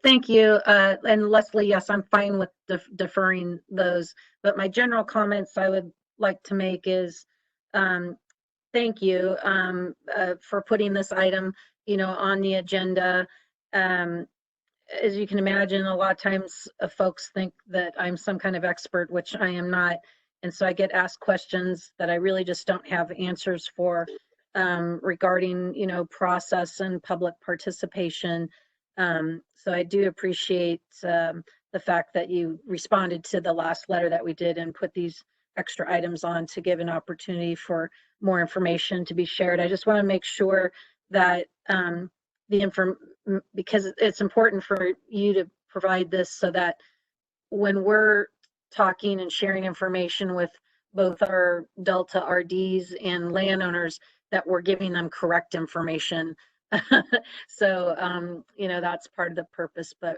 Thank you. And Leslie, yes, I'm fine with deferring those. But my general comments I would like to make is thank you for putting this item, on the agenda. As you can imagine, a lot of times folks think that I'm some kind of expert, which I am not. And so I get asked questions that I really just don't have answers for regarding, process and public participation. So I do appreciate the fact that you responded to the last letter that we did and put these extra items on to give an opportunity for more information to be shared. I just want to make sure that because it's important for you to provide this so that when we're talking and sharing information with both our Delta RDs and landowners, that we're giving them correct information. So, that's part of the purpose, but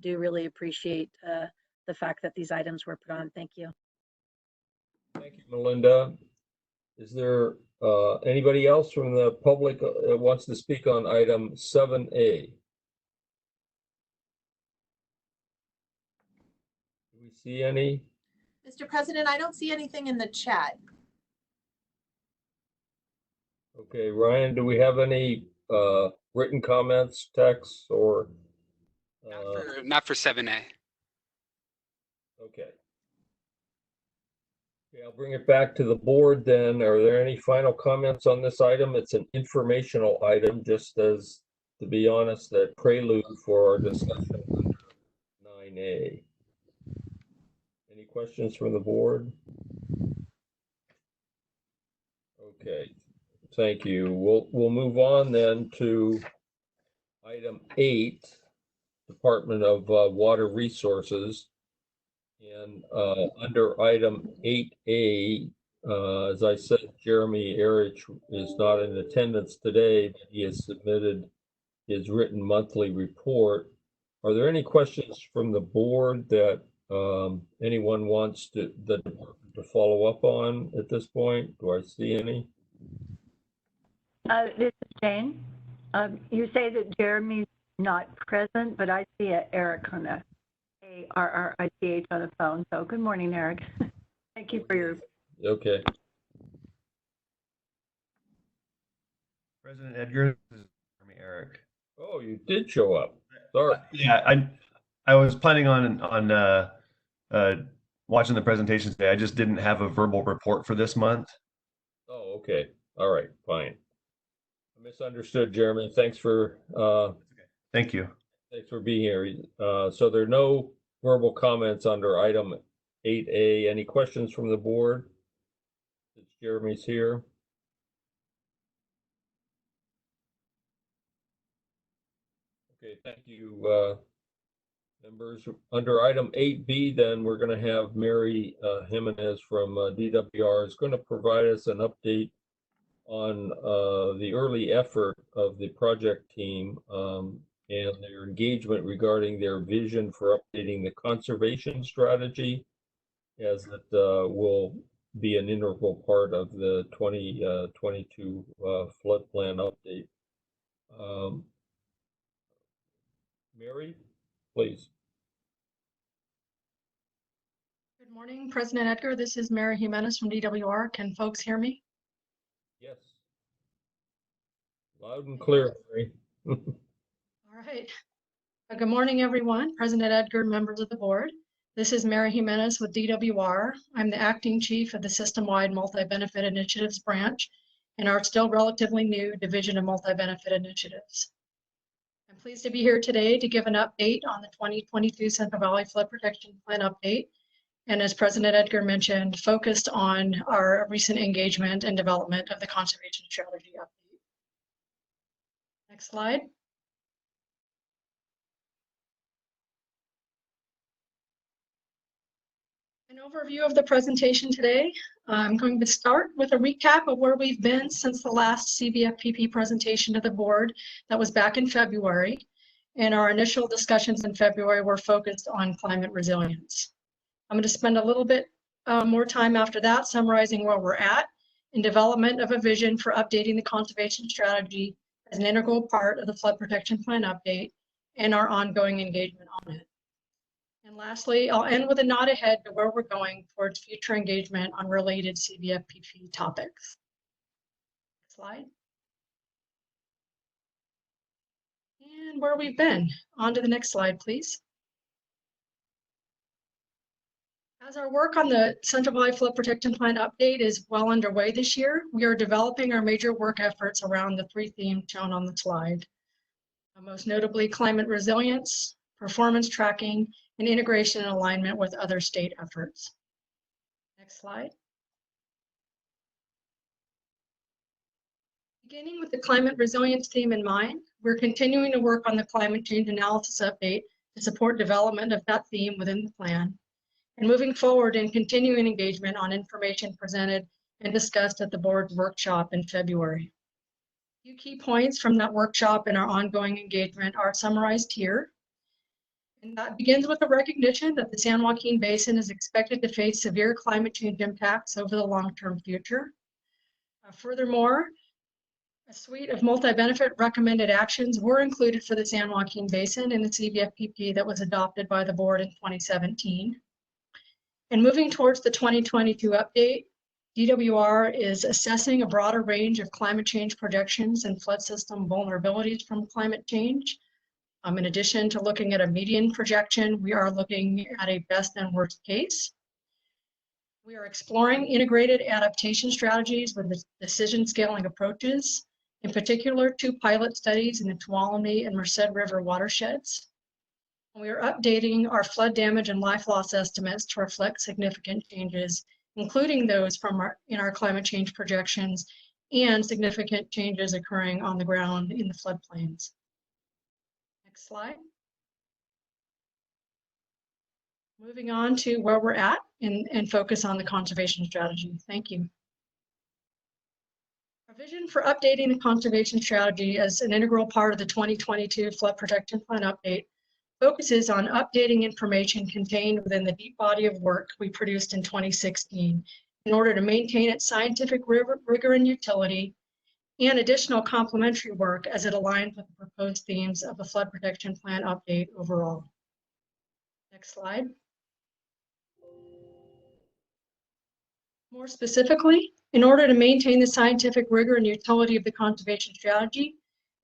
do really appreciate the fact that these items were put on. Thank you. Thank you, Melinda. Is there anybody else from the public that wants to speak on item 7A? Do we see any? Mr. President, I don't see anything in the chat. Okay, Ryan, do we have any written comments, texts, or? Not for 7A. Okay. Okay, I'll bring it back to the board then. Are there any final comments on this item? It's an informational item, just as, to be honest, a prelude for our discussion under 9A. Any questions from the board? Okay, thank you. We'll move on then to item 8, Department of Water Resources. And under item 8A, as I said, Jeremy Erich is not in attendance today, but he has submitted his written monthly report. Are there any questions from the board that anyone wants the department to follow up on at this point? Do I see any? This is Jane. You say that Jeremy's not present, but I see Eric on the ARRICH on the phone. So good morning, Eric. Thank you for your. Okay. President Edgar, this is Jeremy Eric. Oh, you did show up. Sorry. Yeah, I was planning on watching the presentation today. I just didn't have a verbal report for this month. Oh, okay. All right, fine. I misunderstood, Jeremy. Thanks for Thank you. Thanks for being here. So there are no verbal comments under item 8A. Any questions from the board? Since Jeremy's here. Okay, thank you, members. Under item 8B, then we're going to have Mary Jimenez from DWR is going to provide us an update on the early effort of the project team and their engagement regarding their vision for updating the conservation strategy, as it will be an integral part of the 2022 flood plan update. Mary, please. Good morning, President Edgar. This is Mary Jimenez from DWR. Can folks hear me? Yes. Loud and clear, Mary. All right. Good morning, everyone. President Edgar, members of the board. This is Mary Jimenez with DWR. I'm the acting chief of the System-Wide Multi-Benefit Initiatives branch in our still relatively new Division of Multi-Benefit Initiatives. I'm pleased to be here today to give an update on the 2022 Central Valley Flood Protection Plan update. And as President Edgar mentioned, focused on our recent engagement and development of the conservation strategy update. Next slide. An overview of the presentation today. I'm going to start with a recap of where we've been since the last CVFPB presentation to the board that was back in February. And our initial discussions in February were focused on climate resilience. I'm going to spend a little bit more time after that summarizing where we're at in development of a vision for updating the conservation strategy as an integral part of the flood protection plan update and our ongoing engagement on it. And lastly, I'll end with a nod ahead to where we're going towards future engagement on related CVFPB topics. Next slide. And where we've been. On to the next slide, please. As our work on the Central Valley Flood Protection Plan update is well underway this year, we are developing our major work efforts around the three themes shown on the slide. Most notably, climate resilience, performance tracking, and integration and alignment with other state efforts. Next slide. Beginning with the climate resilience theme in mind, we're continuing to work on the climate change analysis update to support development of that theme within the plan, and moving forward in continuing engagement on information presented and discussed at the board workshop in February. A few key points from that workshop and our ongoing engagement are summarized here. And that begins with the recognition that the San Joaquin Basin is expected to face severe climate change impacts over the long-term future. Furthermore, a suite of multi-benefit recommended actions were included for the San Joaquin Basin in the CVFPB that was adopted by the board in 2017. And moving towards the 2022 update, DWR is assessing a broader range of climate change projections and flood system vulnerabilities from climate change. In addition to looking at a median projection, we are looking at a best and worst case. We are exploring integrated adaptation strategies with decision scaling approaches, in particular 2 pilot studies in the Tuolumne and Merced River watersheds. We are updating our flood damage and life loss estimates to reflect significant changes, including those in our climate change projections and significant changes occurring on the ground in the floodplains. Next slide. Moving on to where we're at and focus on the conservation strategy. Thank you. Our vision for updating the conservation strategy as an integral part of the 2022 Flood Protection Plan update focuses on updating information contained within the deep body of work we produced in 2016 in order to maintain its scientific rigor and utility, and additional complementary work as it aligns with the proposed themes of the Flood Protection Plan update overall. Next slide. More specifically, in order to maintain the scientific rigor and utility of the conservation strategy,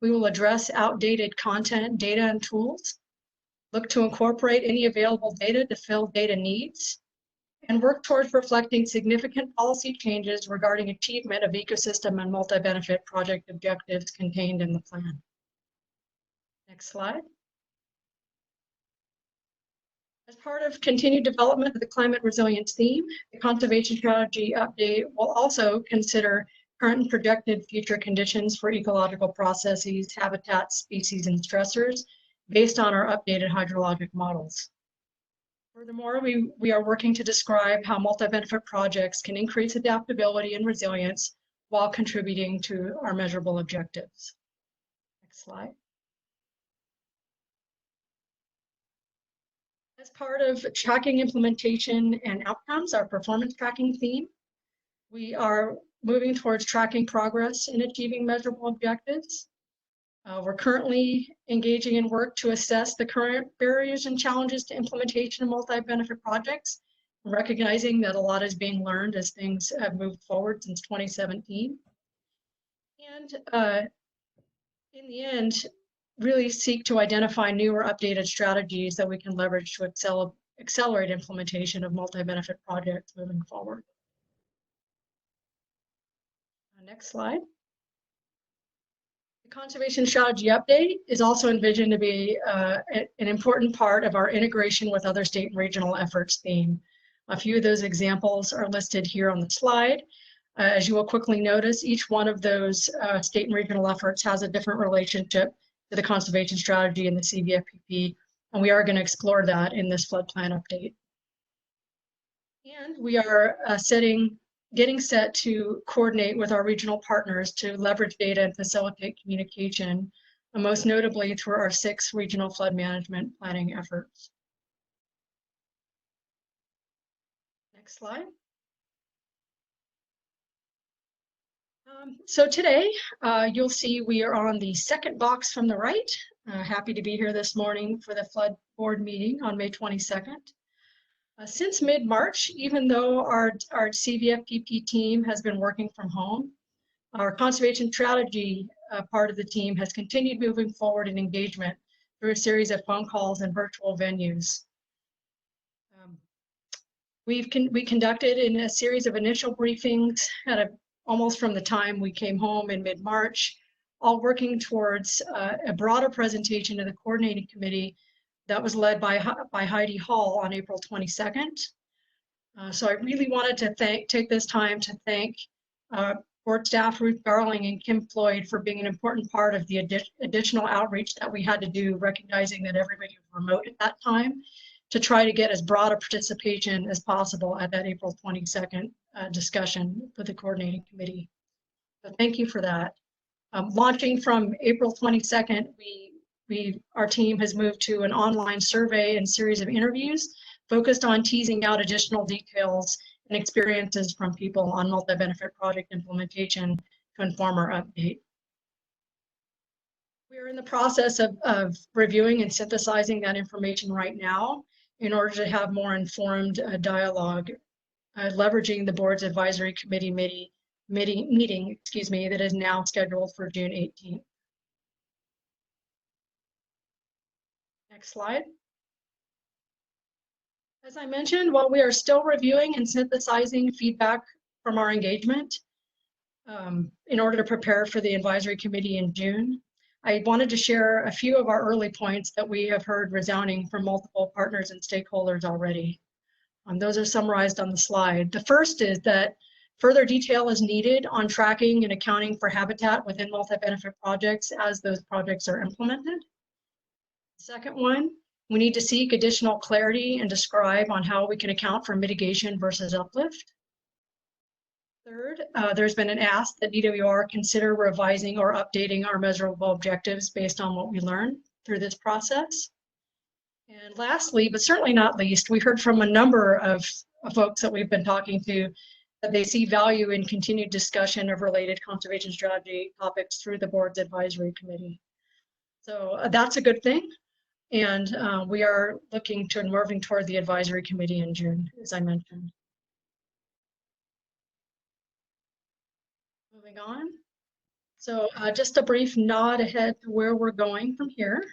we will address outdated content, data, and tools, look to incorporate any available data to fill data needs, and work towards reflecting significant policy changes regarding achievement of ecosystem and multi-benefit project objectives contained in the plan. Next slide. As part of continued development of the climate resilience theme, the conservation strategy update will also consider current and projected future conditions for ecological processes, habitats, species, and stressors, based on our updated hydrologic models. Furthermore, we are working to describe how multi-benefit projects can increase adaptability and resilience while contributing to our measurable objectives. Next slide. As part of tracking implementation and outcomes, our performance tracking theme, we are moving towards tracking progress in achieving measurable objectives. We're currently engaging in work to assess the current barriers and challenges to implementation of multi-benefit projects, recognizing that a lot is being learned as things have moved forward since 2017. And in the end, really seek to identify new or updated strategies that we can leverage to accelerate implementation of multi-benefit projects moving forward. Next slide. The conservation strategy update is also envisioned to be an important part of our integration with other state and regional efforts theme. A few of those examples are listed here on the slide. As you will quickly notice, each one of those state and regional efforts has a different relationship to the conservation strategy and the CVFPB, and we are going to explore that in this flood plan update. And we are getting set to coordinate with our regional partners to leverage data and facilitate communication, and most notably through our 6 regional flood management planning efforts. Next slide. So today, you'll see we are on the second box from the right. Happy to be here this morning for the flood board meeting on May 22nd. Since mid-March, even though our CVFPB team has been working from home, our conservation strategy part of the team has continued moving forward in engagement through a series of phone calls and virtual venues. We conducted in a series of initial briefings almost from the time we came home in mid-March, all working towards a broader presentation to the coordinating committee that was led by Heidi Hall on April 22nd. So I really wanted to take this time to thank board staff Ruth Garling and Kim Floyd for being an important part of the additional outreach that we had to do, recognizing that everybody was remote at that time, to try to get as broad a participation as possible at that April 22nd discussion with the coordinating committee. So thank you for that. Launching from April 22nd, our team has moved to an online survey and series of interviews focused on teasing out additional details and experiences from people on multi-benefit project implementation to inform our update. We're in the process of reviewing and synthesizing that information right now in order to have more informed dialogue, leveraging the board's advisory committee meeting, that is now scheduled for June 18th. Next slide. As I mentioned, while we are still reviewing and synthesizing feedback from our engagement in order to prepare for the advisory committee in June, I wanted to share a few of our early points that we have heard resounding from multiple partners and stakeholders already. Those are summarized on the slide. The first is that further detail is needed on tracking and accounting for habitat within multi-benefit projects as those projects are implemented. Second one, we need to seek additional clarity and describe on how we can account for mitigation versus uplift. Third, there's been an ask that DWR consider revising or updating our measurable objectives based on what we learned through this process. And lastly, but certainly not least, we heard from a number of folks that we've been talking to that they see value in continued discussion of related conservation strategy topics through the board's advisory committee. So that's a good thing. And we are looking to and moving toward the advisory committee in June, as I mentioned. Moving on. So just a brief nod ahead to where we're going from here.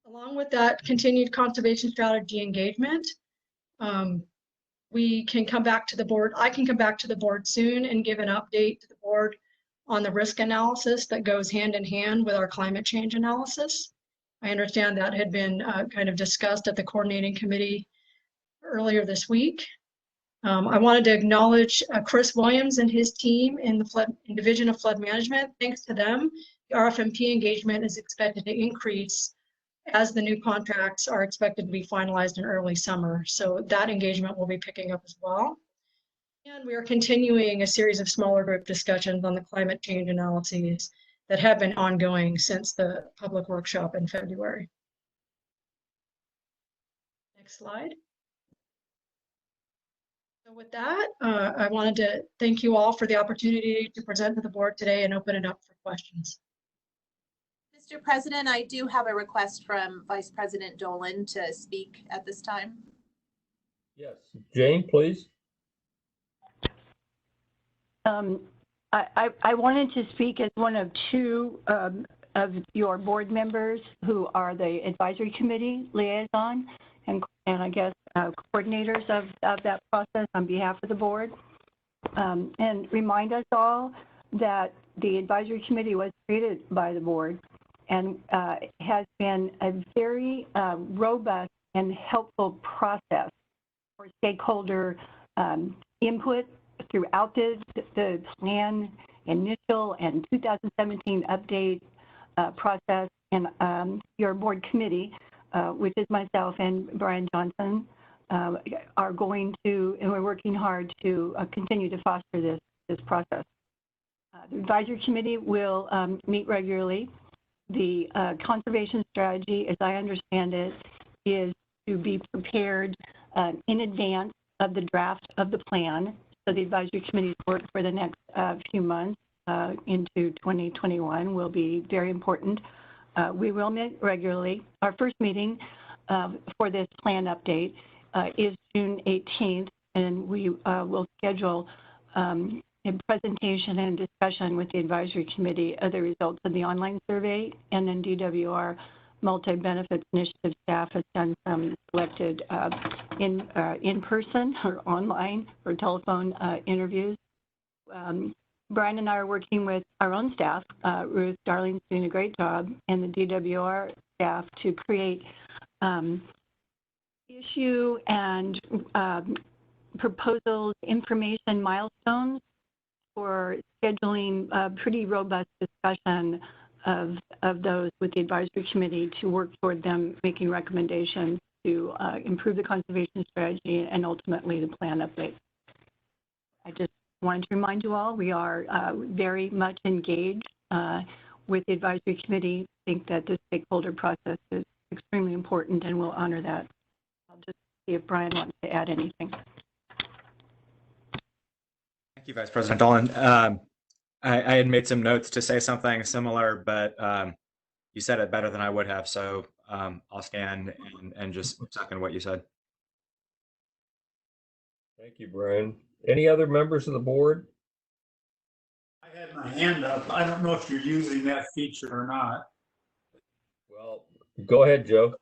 Along with that continued conservation strategy engagement, we can come back to the board. I can come back to the board soon and give an update to the board on the risk analysis that goes hand in hand with our climate change analysis. I understand that had been kind of discussed at the coordinating committee earlier this week. I wanted to acknowledge Chris Williams and his team in the Division of Flood Management. Thanks to them, the RFMP engagement is expected to increase as the new contracts are expected to be finalized in early summer. So that engagement will be picking up as well. And we are continuing a series of smaller group discussions on the climate change analyses that have been ongoing since the public workshop in February. Next slide. So with that, I wanted to thank you all for the opportunity to present to the board today and open it up for questions. Mr. President, I do have a request from Vice President Dolan to speak at this time. Yes, Jane, please. I wanted to speak as one of two of your board members who are the advisory committee liaison and I guess coordinators of that process on behalf of the board, and remind us all that the advisory committee was created by the board and has been a very robust and helpful process for stakeholder input throughout the plan initial and 2017 update process. And your board committee, which is myself and Brian Johnson, are going to, and we're working hard to continue to foster this process. The advisory committee will meet regularly. The conservation strategy, as I understand it, is to be prepared in advance of the draft of the plan. So the advisory committee's work for the next few months into 2021 will be very important. We will meet regularly. Our first meeting for this plan update is June 18th, and we will schedule a presentation and discussion with the advisory committee of the results of the online survey, and then DWR multi-benefits initiative staff has done some selected in person or online or telephone interviews. Brian and I are working with our own staff. Ruth Darling's doing a great job, and the DWR staff to create issue and proposals, information milestones for scheduling a pretty robust discussion of those with the advisory committee to work toward them making recommendations to improve the conservation strategy and ultimately the plan update. I just wanted to remind you all, we are very much engaged with the advisory committee. I think that the stakeholder process is extremely important and we'll honor that. I'll just see if Brian wants to add anything. Thank you, Vice President Dolan. I had made some notes to say something similar, but you said it better than I would have, so I'll stand and just second what you said. Thank you, Brian. Any other members of the board? I had my hand up. I don't know if you're using that feature or not. Well, go ahead, Joe.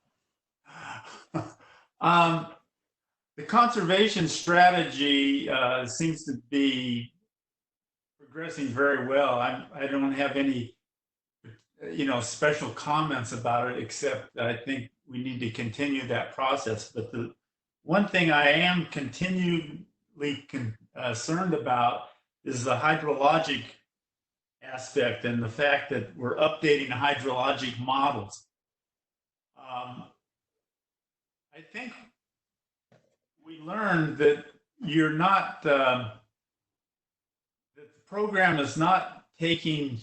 The conservation strategy seems to be progressing very well. I don't have any, special comments about it, except I think we need to continue that process. But the one thing I am continually concerned about is the hydrologic aspect and the fact that we're updating hydrologic models. I think we learned that you're not, that the program is not taking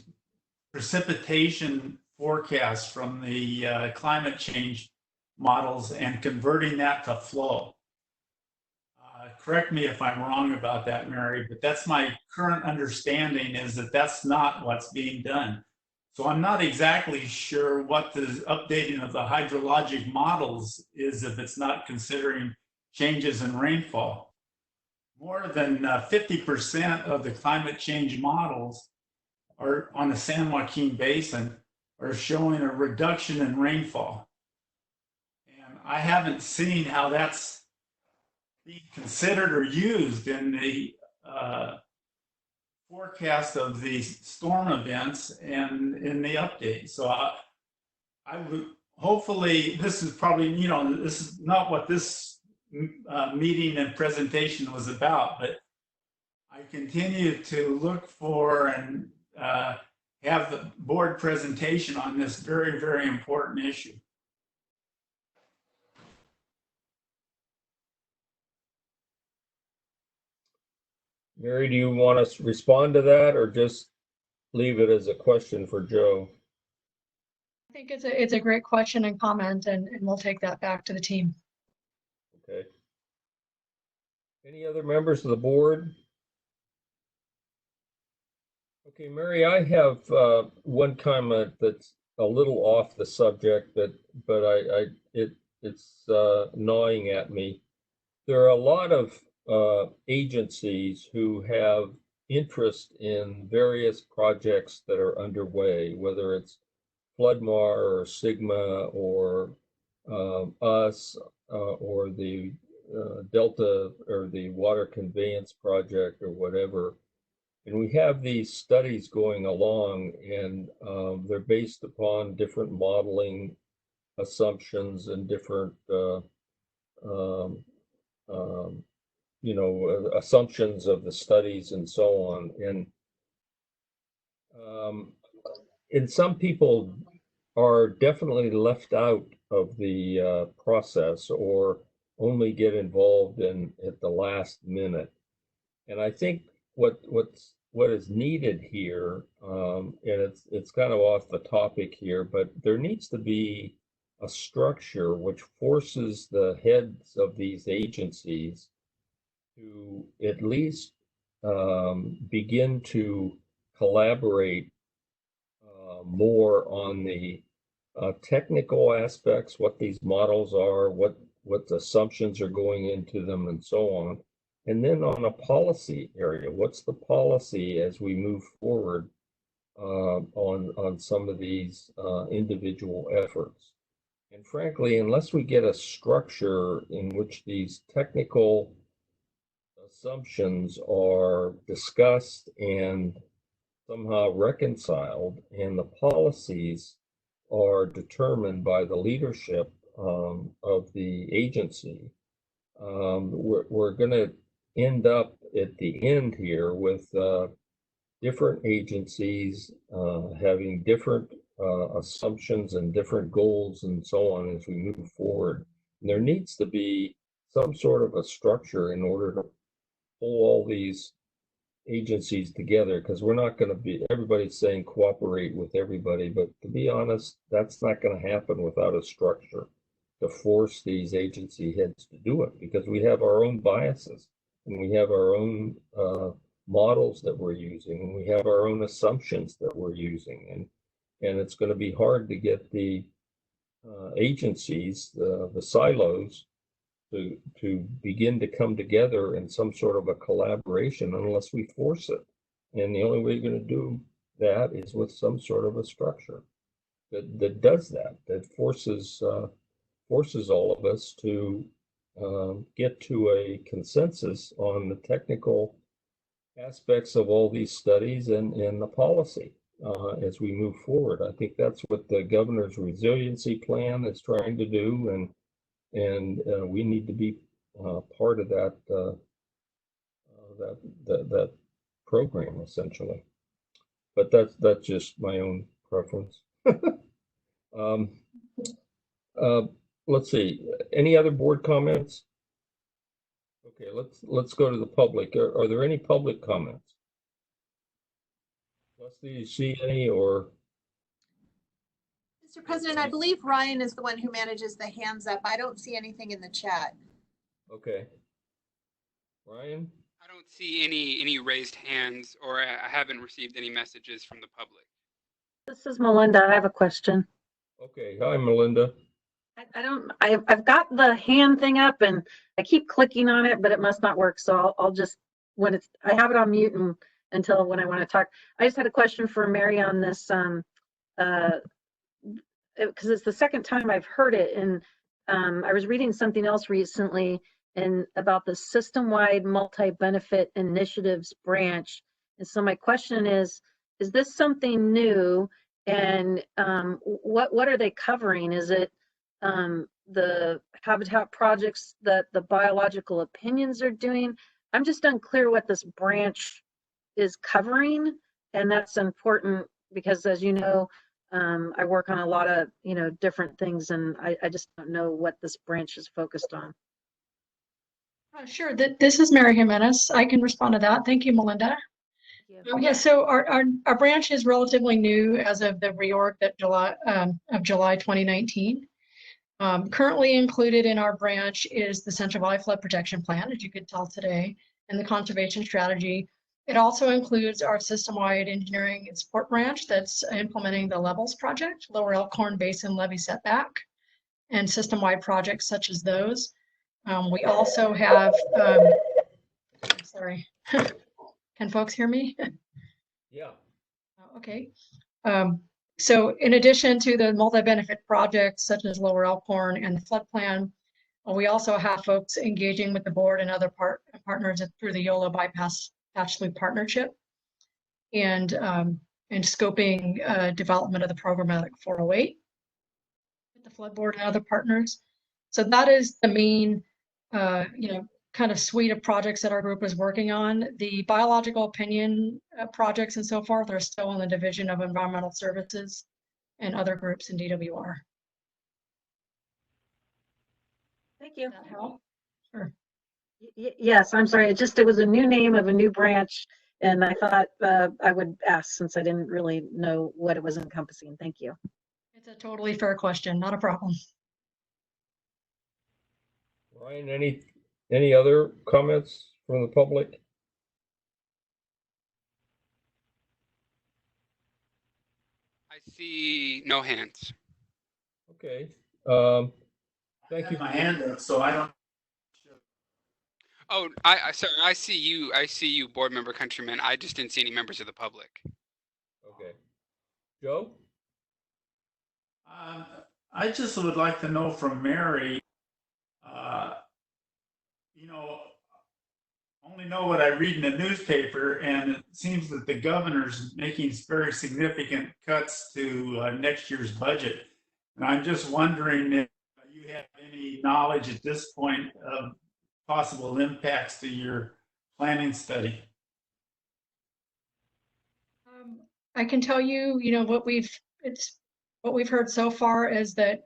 precipitation forecasts from the climate change models and converting that to flow. Correct me if I'm wrong about that, Mary, but that's my current understanding, is that that's not what's being done. So I'm not exactly sure what the updating of the hydrologic models is if it's not considering changes in rainfall. More than 50% of the climate change models are on the San Joaquin Basin are showing a reduction in rainfall. And I haven't seen how that's being considered or used in the forecast of the storm events and in the update. So I would hopefully, this is probably, this is not what this meeting and presentation was about, but I continue to look for and have the board presentation on this very, very important issue. Mary, do you want us to respond to that or just leave it as a question for Joe? I think it's a great question and comment, and we'll take that back to the team. Okay. Any other members of the board? Okay, Mary, I have one comment that's a little off the subject, but it's gnawing at me. There are a lot of agencies who have interest in various projects that are underway, whether it's Floodmar or Sigma or us or the Delta or the Water Conveyance Project or whatever. And we have these studies going along, and they're based upon different modeling assumptions and different assumptions of the studies and so on. And some people are definitely left out of the process or only get involved at the last minute. And I think what is needed here, and it's kind of off the topic here, but there needs to be a structure which forces the heads of these agencies to at least begin to collaborate more on the technical aspects, what these models are, what the assumptions are going into them, and so on. And then on a policy area, what's the policy as we move forward on some of these individual efforts? And frankly, unless we get a structure in which these technical assumptions are discussed and somehow reconciled, and the policies are determined by the leadership of the agency, we're going to end up at the end here with different agencies having different assumptions and different goals and so on as we move forward. And there needs to be some sort of a structure in order to pull all these agencies together, because we're not going to be, everybody's saying cooperate with everybody, but to be honest, that's not going to happen without a structure to force these agency heads to do it, because we have our own biases and we have our own models that we're using, and we have our own assumptions that we're using, and it's going to be hard to get the agencies, the silos, to begin to come together in some sort of a collaboration unless we force it. And the only way you're going to do that is with some sort of a structure that does that forces all of us to get to a consensus on the technical aspects of all these studies and the policy as we move forward. I think that's what the governor's resiliency plan is trying to do, and we need to be part of that that program essentially. But that's just my own preference. Let's see. Any other board comments? Okay, let's go to the public. Are there any public comments? Leslie, do you see any or? Mr. President, I believe Ryan is the one who manages the hands up. I don't see anything in the chat. Okay. Ryan? I don't see any raised hands, or I haven't received any messages from the public. This is Melinda. I have a question. Okay. Hi, Melinda. I've got the hand thing up and I keep clicking on it, but it must not work. So I'll just, I have it on mute until when I want to talk. I just had a question for Mary on this, because it's the second time I've heard it. And I was reading something else recently about the system-wide multi-benefit initiatives branch. And so my question is this something new? And what are they covering? Is it the habitat projects that the biological opinions are doing. I'm just unclear what this branch is covering, and that's important because, as you know, I work on a lot of different things, and I just don't know what this branch is focused on. Sure. This is Mary Jimenez. I can respond to that. Thank you, Melinda. Yeah, so our branch is relatively new as of the reorg that July 2019. Currently included in our branch is the Central Valley Flood Protection Plan, as you could tell today, and the conservation strategy. It also includes our system-wide engineering and support branch that's implementing the Levels project, Lower Elkhorn Basin Levee Setback, and system-wide projects such as those. We also have, sorry, can folks hear me? Yeah. Okay. So in addition to the multi-benefit projects such as Lower Elkhorn and the flood plan, we also have folks engaging with the board and other partners through the YOLO Bypass Patch Loop Partnership and scoping development of the programmatic 408 with the flood board and other partners. So that is the main, kind of suite of projects that our group is working on. The biological opinion projects and so forth are still in the Division of Environmental Services and other groups in DWR. Thank you. Does that help? Sure. Yes, I'm sorry. It was a new name of a new branch, and I thought I would ask since I didn't really know what it was encompassing. Thank you. It's a totally fair question. Not a problem. Ryan, any other comments from the public? I see no hands. Okay. Thank you. My hand up, so I don't. Oh, sorry. I see you, board member Countryman. I just didn't see any members of the public. Okay. Joe? I just would like to know from Mary, only know what I read in the newspaper, and it seems that the governor's making very significant cuts to next year's budget. And I'm just wondering if you have any knowledge at this point of possible impacts to your planning study. I can tell you, what we've heard so far is that,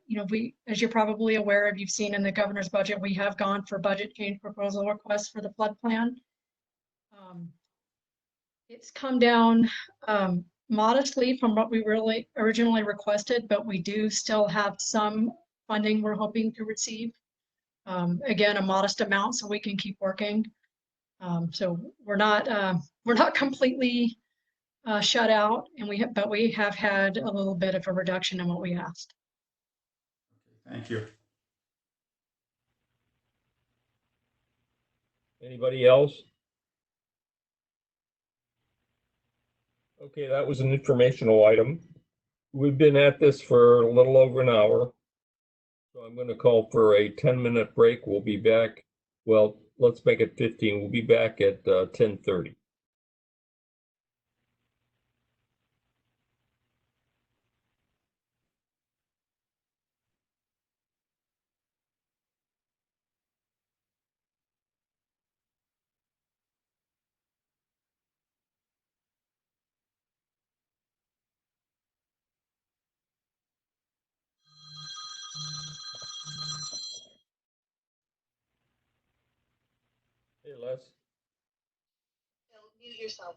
as you're probably aware of, you've seen in the governor's budget, we have gone for budget change proposal requests for the flood plan. It's come down modestly from what we really originally requested, but we do still have some funding we're hoping to receive. Again, a modest amount so we can keep working. So we're not completely shut out, but we have had a little bit of a reduction in what we asked. Thank you. Anybody else? Okay, that was an informational item. We've been at this for a little over an hour. So I'm going to call for a 10-minute break. We'll be back. Well, let's make it 15. We'll be back at 10:30. Hey, Les. Mute yourself.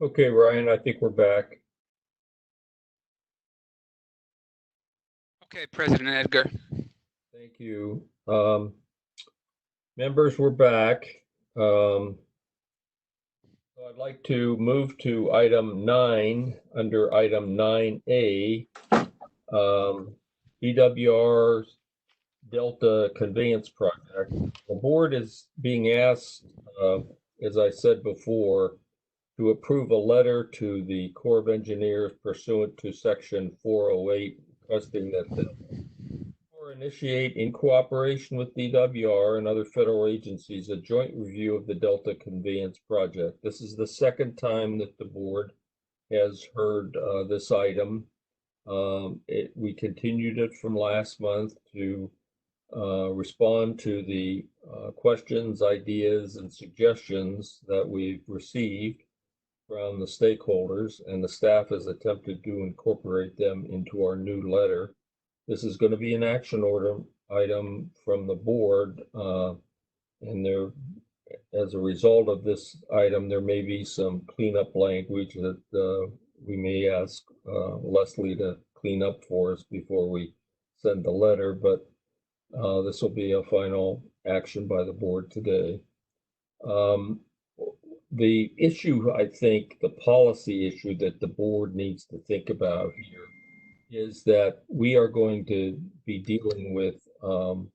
Okay, Ryan, I think we're back. Okay, President Edgar. Thank you. Members, we're back. So I'd like to move to item 9 under item 9A, EWR Delta Conveyance Project. The board is being asked, as I said before, to approve a letter to the Corps of Engineers pursuant to section 408, requesting that the Corps initiate, in cooperation with DWR and other federal agencies, a joint review of the Delta Conveyance Project. This is the second time that the board has heard this item. We continued it from last month to respond to the questions, ideas, and suggestions that we've received from the stakeholders, and the staff has attempted to incorporate them into our new letter. This is going to be an action order item from the board, and there, as a result of this item, there may be some cleanup language that we may ask Leslie to clean up for us before we send the letter, but this will be a final action by the board today. The issue, I think, the policy issue that the board needs to think about here is that we are going to be dealing with a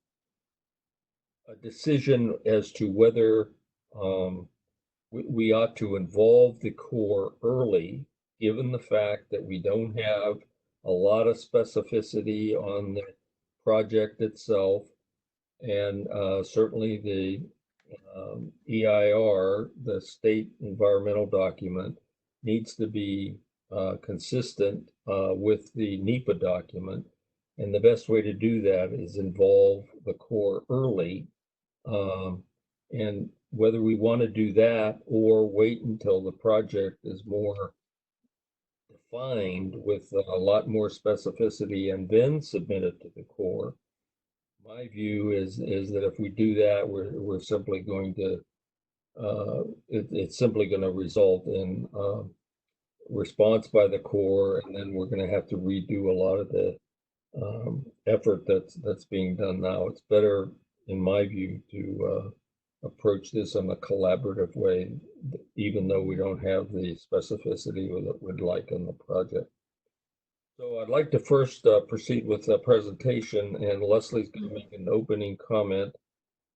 decision as to whether we ought to involve the Corps early, given the fact that we don't have a lot of specificity on the project itself, and certainly the EIR, the state environmental document, needs to be consistent with the NEPA document. And the best way to do that is involve the Corps early. And whether we want to do that or wait until the project is more defined with a lot more specificity and then submit it to the Corps. My view is that if we do that, we're simply going to it's simply going to result in response by the Corps, and then we're going to have to redo a lot of the effort that's being done now. It's better, in my view, to approach this in a collaborative way, even though we don't have the specificity that we'd like on the project. So I'd like to first proceed with the presentation, and Leslie's going to make an opening comment,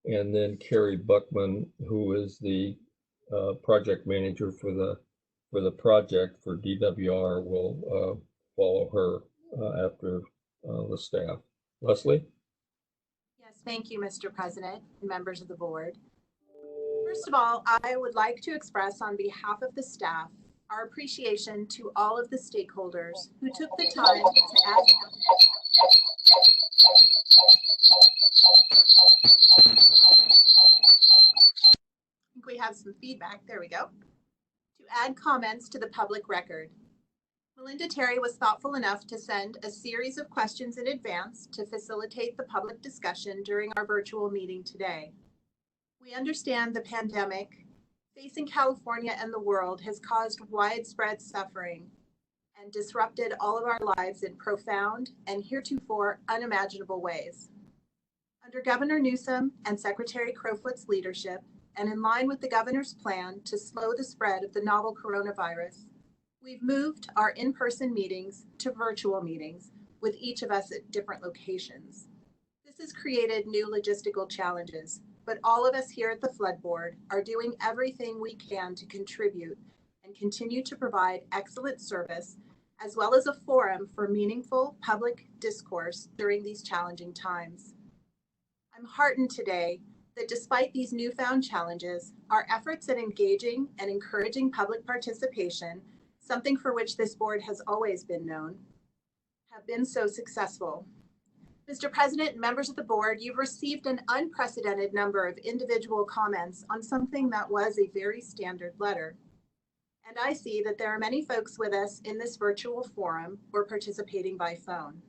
and then Carrie Buckman, who is the project manager for the project for DWR, will follow her after the staff. Leslie? Yes, thank you, Mr. President and members of the board. First of all, I would like to express on behalf of the staff our appreciation to all of the stakeholders who took the time to add. I think we have some feedback. There we go. To add comments to the public record. Melinda Terry was thoughtful enough to send a series of questions in advance to facilitate the public discussion during our virtual meeting today. We understand the pandemic facing California and the world has caused widespread suffering and disrupted all of our lives in profound and heretofore unimaginable ways. Under Governor Newsom and Secretary Crowfoot's leadership, and in line with the governor's plan to slow the spread of the novel coronavirus, we've moved our in-person meetings to virtual meetings with each of us at different locations. This has created new logistical challenges, but all of us here at the Flood Board are doing everything we can to contribute and continue to provide excellent service, as well as a forum for meaningful public discourse during these challenging times. I'm heartened today that despite these newfound challenges, our efforts at engaging and encouraging public participation, something for which this board has always been known, have been so successful. Mr. President and members of the board, you've received an unprecedented number of individual comments on something that was a very standard letter. And I see that there are many folks with us in this virtual forum or participating by phone.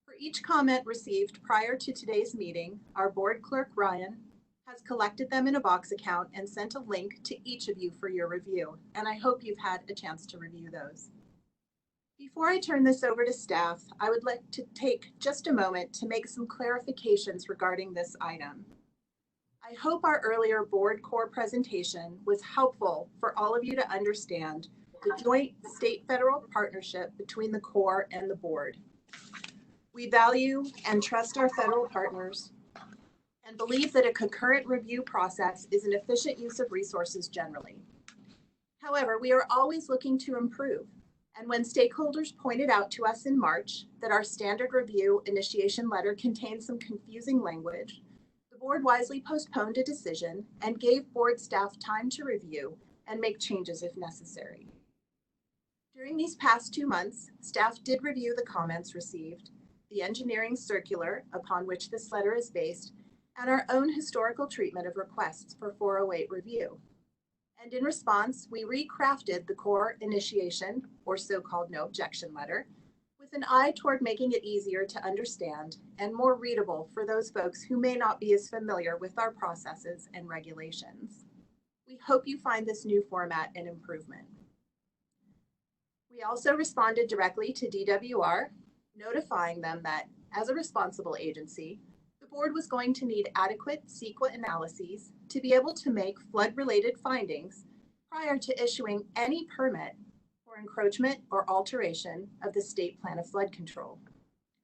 For each comment received prior to today's meeting, our board clerk, Ryan, has collected them in a box account and sent a link to each of you for your review, and I hope you've had a chance to review those. Before I turn this over to staff, I would like to take just a moment to make some clarifications regarding this item. I hope our earlier board core presentation was helpful for all of you to understand the joint state-federal partnership between the Corps and the board. We value and trust our federal partners and believe that a concurrent review process is an efficient use of resources generally. However, we are always looking to improve. And when stakeholders pointed out to us in March that our standard review initiation letter contained some confusing language, the board wisely postponed a decision and gave board staff time to review and make changes if necessary. During these past 2 months, staff did review the comments received, the engineering circular upon which this letter is based, and our own historical treatment of requests for 408 review. And in response, we recrafted the core initiation, or so-called no objection letter, with an eye toward making it easier to understand and more readable for those folks who may not be as familiar with our processes and regulations. We hope you find this new format an improvement. We also responded directly to DWR, notifying them that, as a responsible agency, the board was going to need adequate CEQA analyses to be able to make flood-related findings prior to issuing any permit for encroachment or alteration of the state plan of flood control.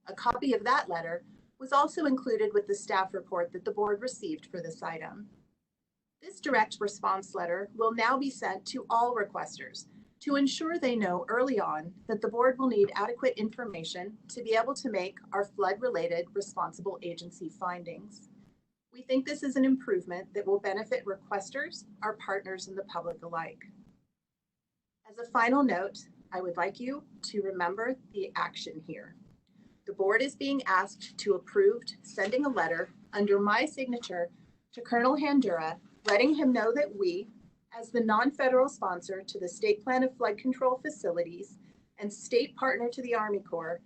A copy of that letter was also included with the staff report that the board received for this item. This direct response letter will now be sent to all requesters to ensure they know early on that the board will need adequate information to be able to make our flood-related responsible agency findings. We think this is an improvement that will benefit requesters, our partners, and the public alike. As a final note, I would like you to remember the action here. The board is being asked to approve sending a letter under my signature to Colonel Handura, letting him know that we, as the non-federal sponsor to the State Plan of Flood Control Facilities and state partner to the Army Corps,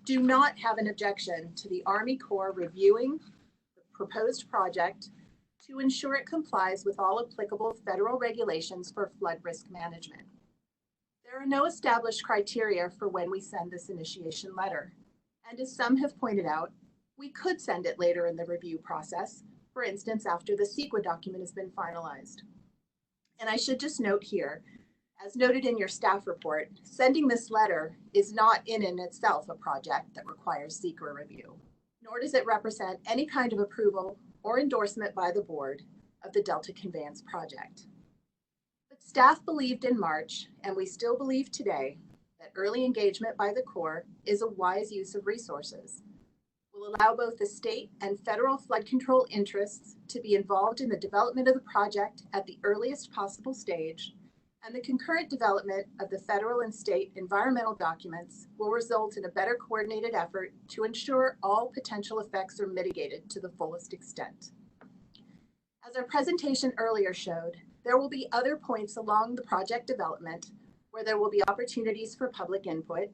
do not have an objection to the Army Corps reviewing the proposed project to ensure it complies with all applicable federal regulations for flood risk management. There are no established criteria for when we send this initiation letter, and as some have pointed out, we could send it later in the review process, for instance, after the CEQA document has been finalized. And I should just note here, as noted in your staff report, sending this letter is not in and itself a project that requires CEQA review, nor does it represent any kind of approval or endorsement by the board of the Delta Conveyance project. But staff believed in March, and we still believe today, that early engagement by the Corps is a wise use of resources. Will allow both the state and federal flood control interests to be involved in the development of the project at the earliest possible stage, and the concurrent development of the federal and state environmental documents will result in a better coordinated effort to ensure all potential effects are mitigated to the fullest extent. As our presentation earlier showed, there will be other points along the project development where there will be opportunities for public input,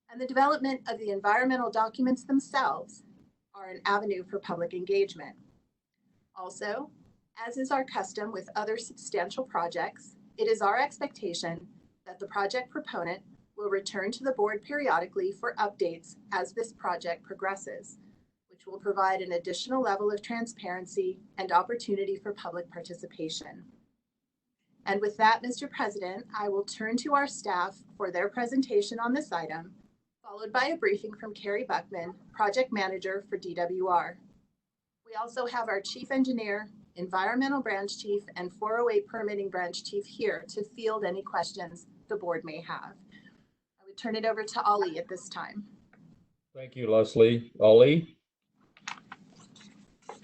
and the development of the environmental documents themselves are an avenue for public engagement. Also, as is our custom with other substantial projects, it is our expectation that the project proponent will return to the board periodically for updates as this project progresses, which will provide an additional level of transparency and opportunity for public participation. And with that, Mr. President, I will turn to our staff for their presentation on this item, followed by a briefing from Carrie Buckman, Project Manager for DWR. We also have our Chief Engineer, Environmental Branch Chief, and 408 Permitting Branch Chief here to field any questions the board may have. I would turn it over to Ali at this time. Thank you, Leslie. Ali?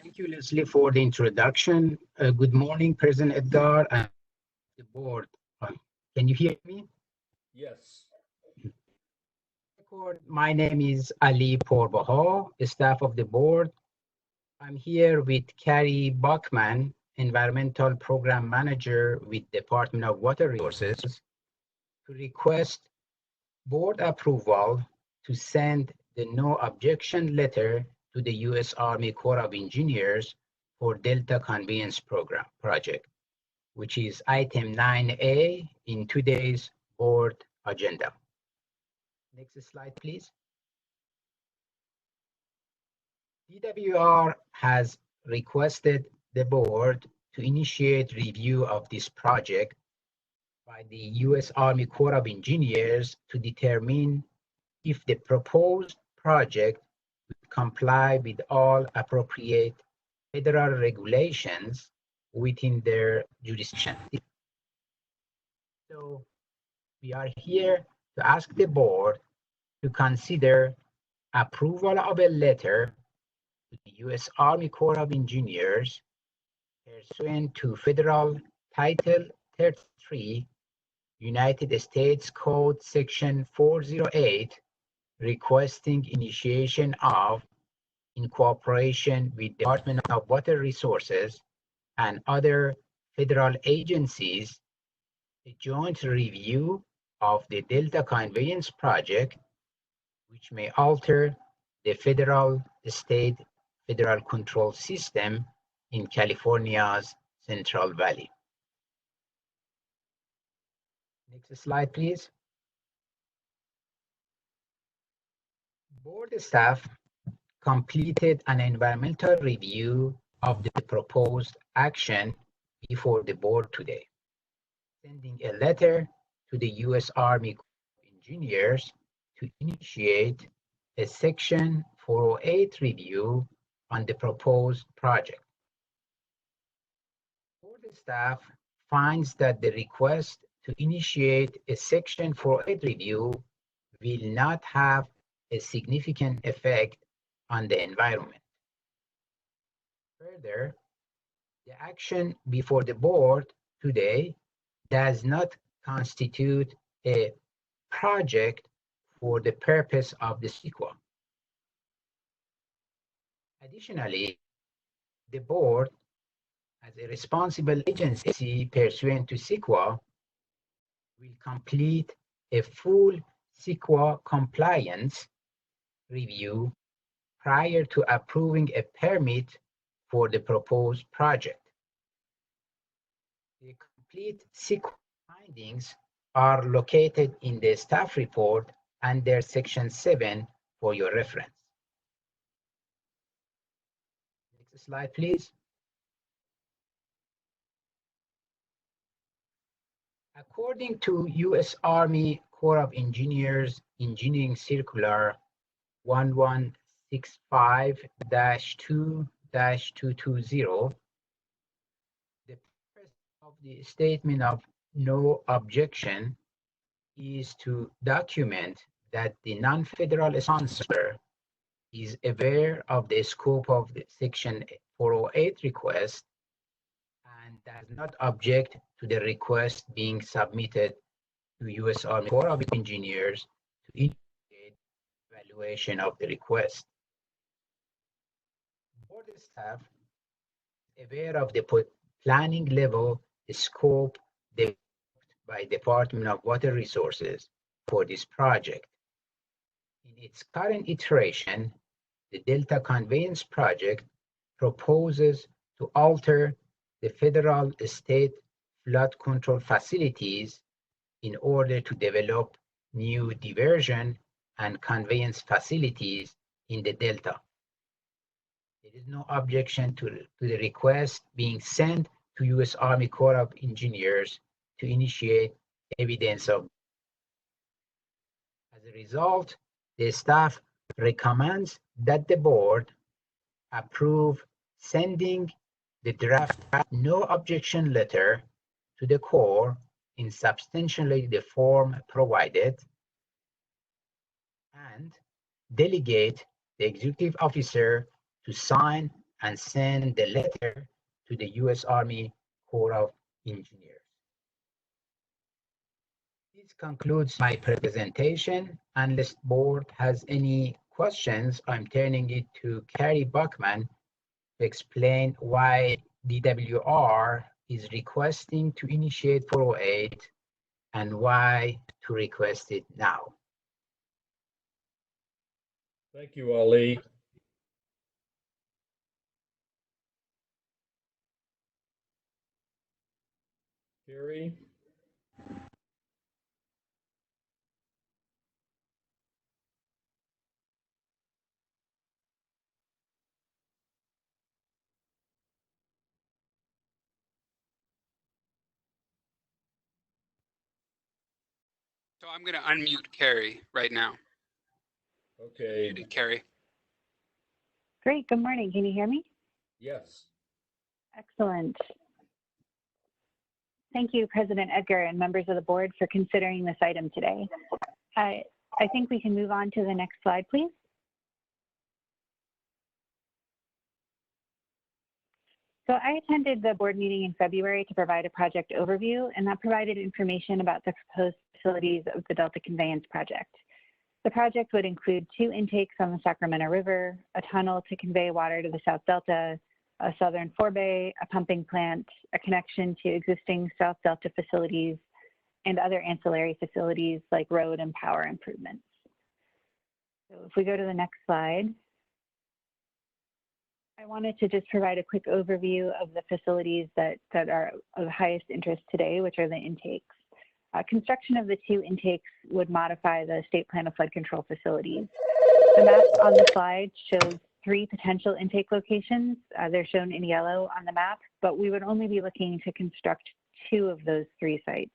Thank you, Leslie, for the introduction. Good morning, President Edgar and the board. Can you hear me? Yes. My name is Ali Porbaha, the staff of the board. I'm here with Carrie Buckman, Environmental Program Manager with Department of Water Resources, to request board approval to send the no objection letter to the U.S. Army Corps of Engineers for Delta Conveyance Program project, which is item 9A in today's board agenda. Next slide, please. DWR has requested the board to initiate review of this project by the U.S. Army Corps of Engineers to determine if the proposed project would comply with all appropriate federal regulations within their jurisdiction. So we are here to ask the board to consider approval of a letter to the U.S. Army Corps of Engineers pursuant to Federal Title 33, United States Code Section 408, requesting initiation of, in cooperation with Department of Water Resources and other federal agencies, a joint review of the Delta Conveyance Project, which may alter the state federal control system in California's Central Valley. Next slide, please. Board staff completed an environmental review of the proposed action before the board today, sending a letter to the U.S. Army Engineers to initiate a Section 408 review on the proposed project. Board staff finds that the request to initiate a Section 408 review will not have a significant effect on the environment. Further, the action before the board today does not constitute a project for the purpose of the CEQA. Additionally, the board, as a responsible agency pursuant to CEQA, will complete a full CEQA compliance review prior to approving a permit for the proposed project. The complete CEQA findings are located in the staff report under Section 7 for your reference. Next slide, please. According to U.S. Army Corps of Engineers Engineering Circular 1165-2-220, the purpose of the statement of no objection is to document that the non-federal sponsor is aware of the scope of the Section 408 request and does not object to the request being submitted to U.S. Army Corps of Engineers to initiate evaluation of the request. Board staff is aware of the planning level scope developed by Department of Water Resources for this project. In its current iteration, the Delta Conveyance Project proposes to alter the federal state flood control facilities in order to develop new diversion and conveyance facilities in the Delta. There is no objection to the request being sent to U.S. Army Corps of Engineers to initiate evidence of. As a result, the staff recommends that the board approve sending the draft no objection letter to the Corps in substantially the form provided and delegate the executive officer to sign and send the letter to the U.S. Army Corps of Engineers. This concludes my presentation. Unless the board has any questions, I'm turning it to Carrie Buckman to explain why DWR is requesting to initiate 408 and why to request it now. Thank you, Ali. Carrie? So I'm going to unmute Carrie right now. Okay. Muted Carrie. Great. Good morning. Can you hear me? Yes. Excellent. Thank you, President Edgar and members of the board for considering this item today. I think we can move on to the next slide, please. So I attended the board meeting in February to provide a project overview, and that provided information about the proposed facilities of the Delta Conveyance Project. The project would include 2 intakes on the Sacramento River, a tunnel to convey water to the South Delta, a southern forebay, a pumping plant, a connection to existing South Delta facilities, and other ancillary facilities like road and power improvements. So if we go to the next slide, I wanted to just provide a quick overview of the facilities that are of highest interest today, which are the intakes. Construction of the 2 intakes would modify the state plan of flood control facilities. The map on the slide shows 3 potential intake locations. They're shown in yellow on the map, but we would only be looking to construct 2 of those 3 sites.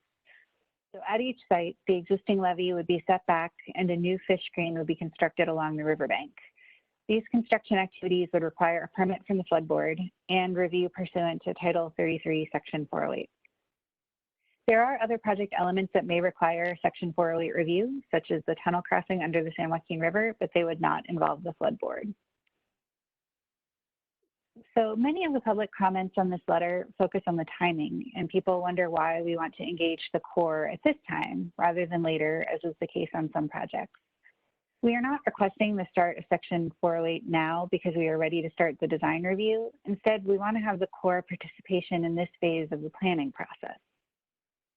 So at each site, the existing levee would be set back and a new fish screen would be constructed along the riverbank. These construction activities would require a permit from the flood board and review pursuant to Title 33, Section 408. There are other project elements that may require Section 408 review, such as the tunnel crossing under the San Joaquin River, but they would not involve the flood board. So many of the public comments on this letter focus on the timing, and people wonder why we want to engage the Corps at this time rather than later, as is the case on some projects. We are not requesting the start of Section 408 now because we are ready to start the design review. Instead, we want to have the Corps participation in this phase of the planning process.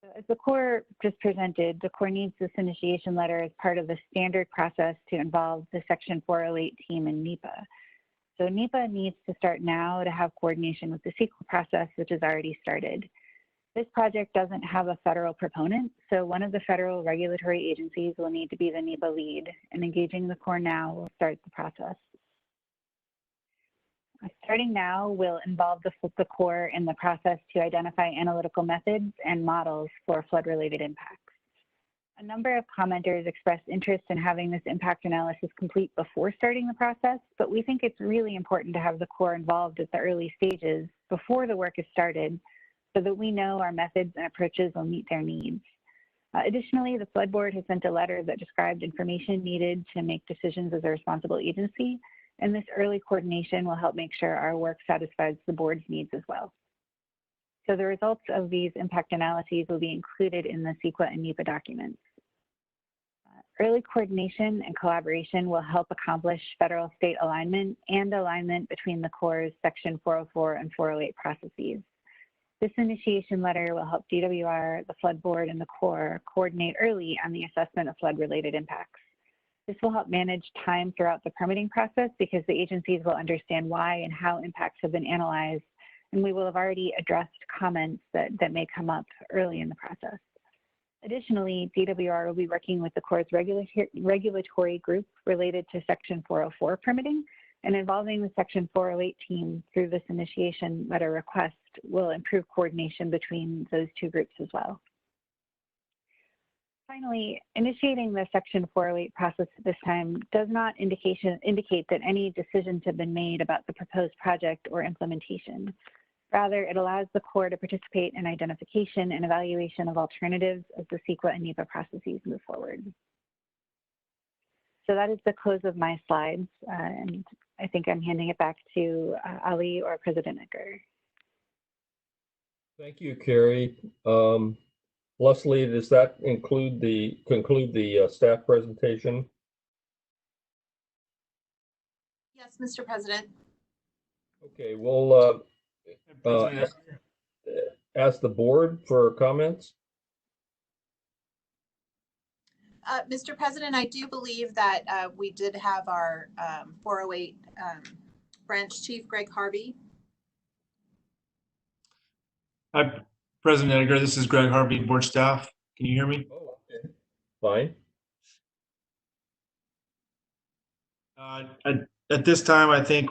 So as the Corps just presented, the Corps needs this initiation letter as part of the standard process to involve the Section 408 team in NEPA. So NEPA needs to start now to have coordination with the CEQA process, which has already started. This project doesn't have a federal proponent, so one of the federal regulatory agencies will need to be the NEPA lead, and engaging the Corps now will start the process. Starting now will involve the Corps in the process to identify analytical methods and models for flood-related impacts. A number of commenters expressed interest in having this impact analysis complete before starting the process, but we think it's really important to have the Corps involved at the early stages before the work is started, so that we know our methods and approaches will meet their needs. Additionally, the Flood Board has sent a letter that described information needed to make decisions as a responsible agency, and this early coordination will help make sure our work satisfies the board's needs as well. So the results of these impact analyses will be included in the CEQA and NEPA documents. Early coordination and collaboration will help accomplish federal-state alignment and alignment between the Corps' Section 404 and 408 processes. This initiation letter will help DWR, the Flood Board, and the Corps coordinate early on the assessment of flood-related impacts. This will help manage time throughout the permitting process because the agencies will understand why and how impacts have been analyzed, and we will have already addressed comments that may come up early in the process. Additionally, DWR will be working with the Corps' regulatory group related to Section 404 permitting, and involving the Section 408 team through this initiation letter request will improve coordination between those 2 groups as well. Finally, initiating the Section 408 process at this time does not indicate that any decisions have been made about the proposed project or implementation. Rather, it allows the Corps to participate in identification and evaluation of alternatives as the CEQA and NEPA processes move forward. So that is the close of my slides, and I think I'm handing it back to Ali or President Edgar. Thank you, Carrie. Leslie, does that conclude the staff presentation? Yes, Mr. President. Okay, we'll ask the board for comments. Mr. President, I do believe that we did have our 408 branch chief, Greg Harvey. I President Edgar, this is Greg Harvey, board staff. Can you hear me? Oh, okay. Fine. At this time, I think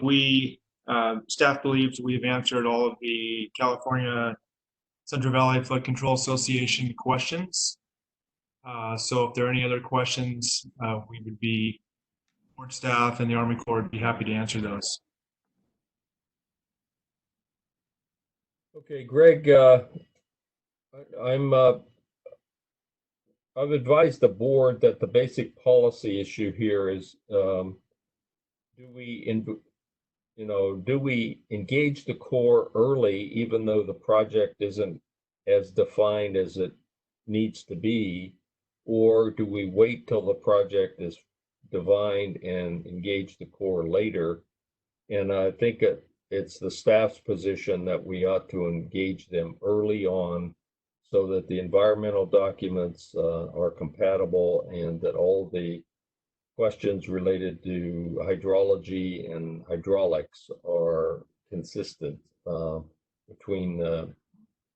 staff believes we've answered all of the California Central Valley Flood Control Association questions. So if there are any other questions, board staff and the Army Corps would be happy to answer those. Okay, Greg, I've advised the board that the basic policy issue here is, do we engage the Corps early, even though the project isn't as defined as it needs to be, or do we wait till the project is defined and engage the Corps later? And I think it's the staff's position that we ought to engage them early on so that the environmental documents are compatible and that all the questions related to hydrology and hydraulics are consistent between the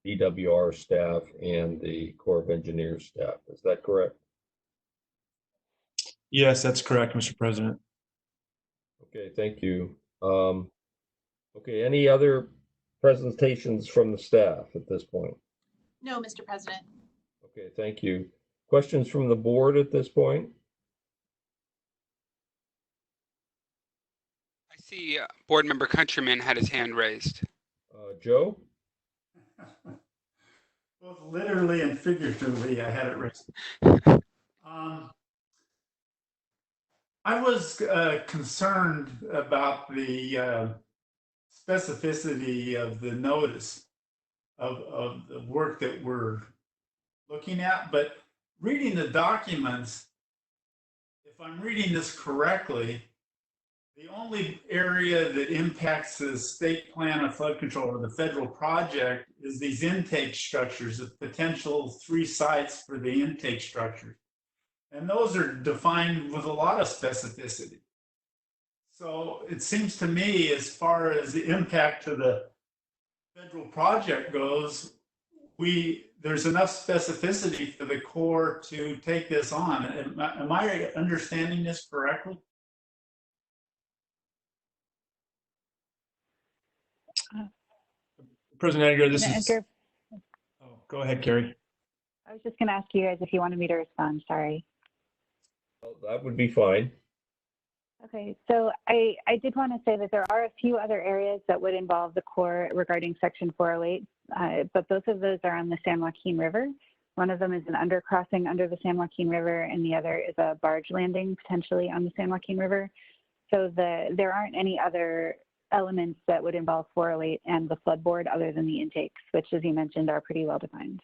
DWR staff and the Corps of Engineers staff. Is that correct? Yes, that's correct, Mr. President. Okay, thank you. Okay, any other presentations from the staff at this point? No, Mr. President. Okay, thank you. Questions from the board at this point? I see board member Countryman had his hand raised. Joe? Both literally and figuratively, I had it raised. I was concerned about the specificity of the notice of the work that we're looking at, but reading the documents, if I'm reading this correctly, the only area that impacts the state plan of flood control or the federal project is these intake structures, the potential 3 sites for the intake structures. And those are defined with a lot of specificity. So it seems to me, as far as the impact to the federal project goes, there's enough specificity for the Corps to take this on. Am I understanding this correctly? President Edgar, Oh, go ahead, Carrie. I was just going to ask you guys if you wanted me to respond. Sorry. Well, that would be fine. Okay, so I did want to say that there are a few other areas that would involve the Corps regarding Section 408, but both of those are on the San Joaquin River. One of them is an undercrossing under the San Joaquin River, and the other is a barge landing potentially on the San Joaquin River. So there aren't any other elements that would involve 408 and the flood board other than the intakes, which, as you mentioned, are pretty well defined.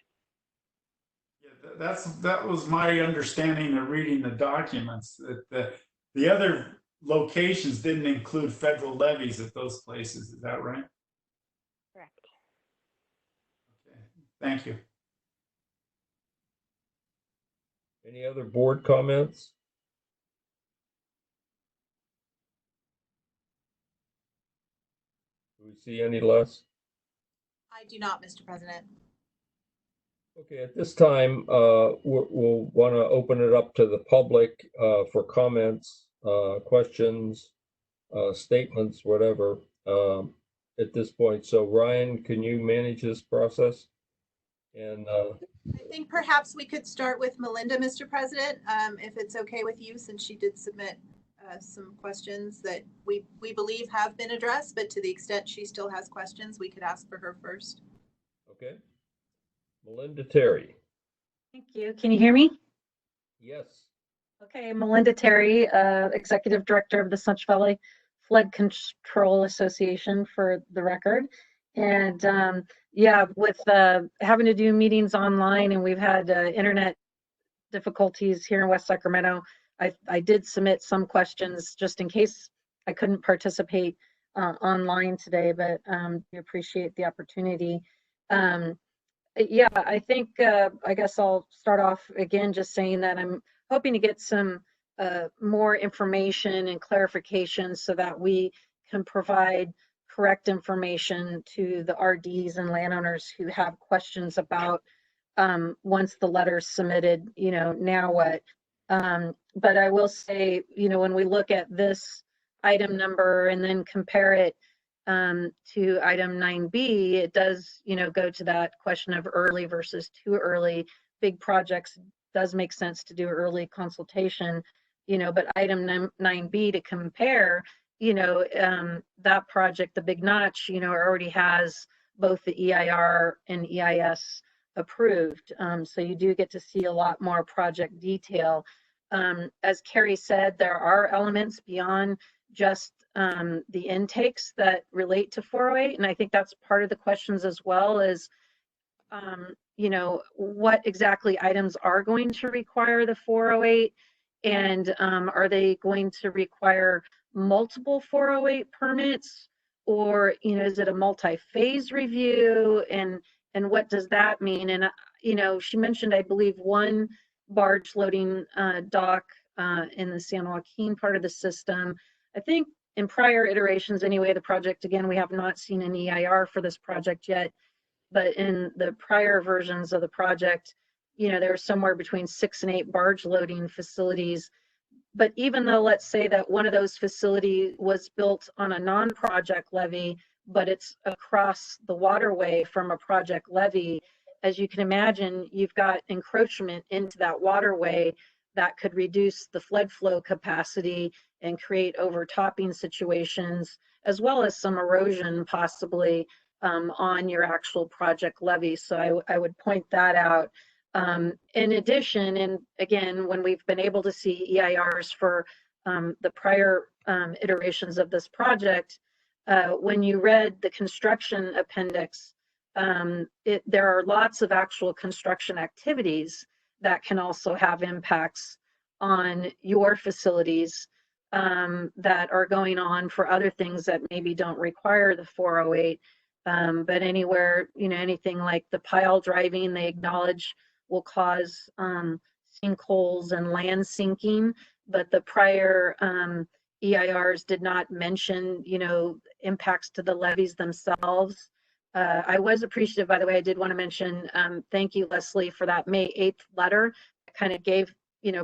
Yeah, that was my understanding of reading the documents, that the other locations didn't include federal levies at those places. Is that right? Correct. Okay, thank you. Any other board comments? Do we see any less? I do not, Mr. President. Okay, at this time, we'll want to open it up to the public for comments, questions, statements, whatever, at this point. So Ryan, can you manage this process? And I think perhaps we could start with Melinda, Mr. President, if it's okay with you, since she did submit some questions that we believe have been addressed, but to the extent she still has questions, we could ask for her first. Okay. Melinda Terry. Thank you. Can you hear me? Yes. Okay, Melinda Terry, Executive Director of the Central Valley Flood Control Association, for the record. And yeah, with having to do meetings online, and we've had internet difficulties here in West Sacramento, I did submit some questions just in case I couldn't participate online today, but we appreciate the opportunity. Yeah, I think, I guess I'll start off again just saying that I'm hoping to get some more information and clarification so that we can provide correct information to the RDs and landowners who have questions about once the letter's submitted, now what? But I will say, when we look at this item number and then compare it to item 9B, it does, go to that question of early versus too early. Big projects does make sense to do early consultation, but item 9B to compare, that project, the Big Notch, already has both the EIR and EIS approved. So you do get to see a lot more project detail. As Carrie said, there are elements beyond just the intakes that relate to 408. And I think that's part of the questions as well is, what exactly items are going to require the 408? And are they going to require multiple 408 permits? Or, is it a multi-phase review? And what does that mean? And, she mentioned, I believe, one barge loading dock in the San Joaquin part of the system. I think in prior iterations anyway, the project, again, we have not seen an EIR for this project yet, but in the prior versions of the project, there were somewhere between 6 and 8 barge loading facilities. But even though, let's say that one of those facilities was built on a non-project levee, but it's across the waterway from a project levee, as you can imagine, you've got encroachment into that waterway that could reduce the flood flow capacity and create overtopping situations, as well as some erosion possibly on your actual project levee. So I would point that out. In addition, and again, when we've been able to see EIRs for the prior iterations of this project, when you read the construction appendix, there are lots of actual construction activities that can also have impacts on your facilities that are going on for other things that maybe don't require the 408. But anywhere, anything like the pile driving, they acknowledge will cause sinkholes and land sinking, but the prior EIRs did not mention, impacts to the levees themselves. I was appreciative, by the way, I did want to mention, thank you, Leslie, for that May 8th letter. It kind of gave,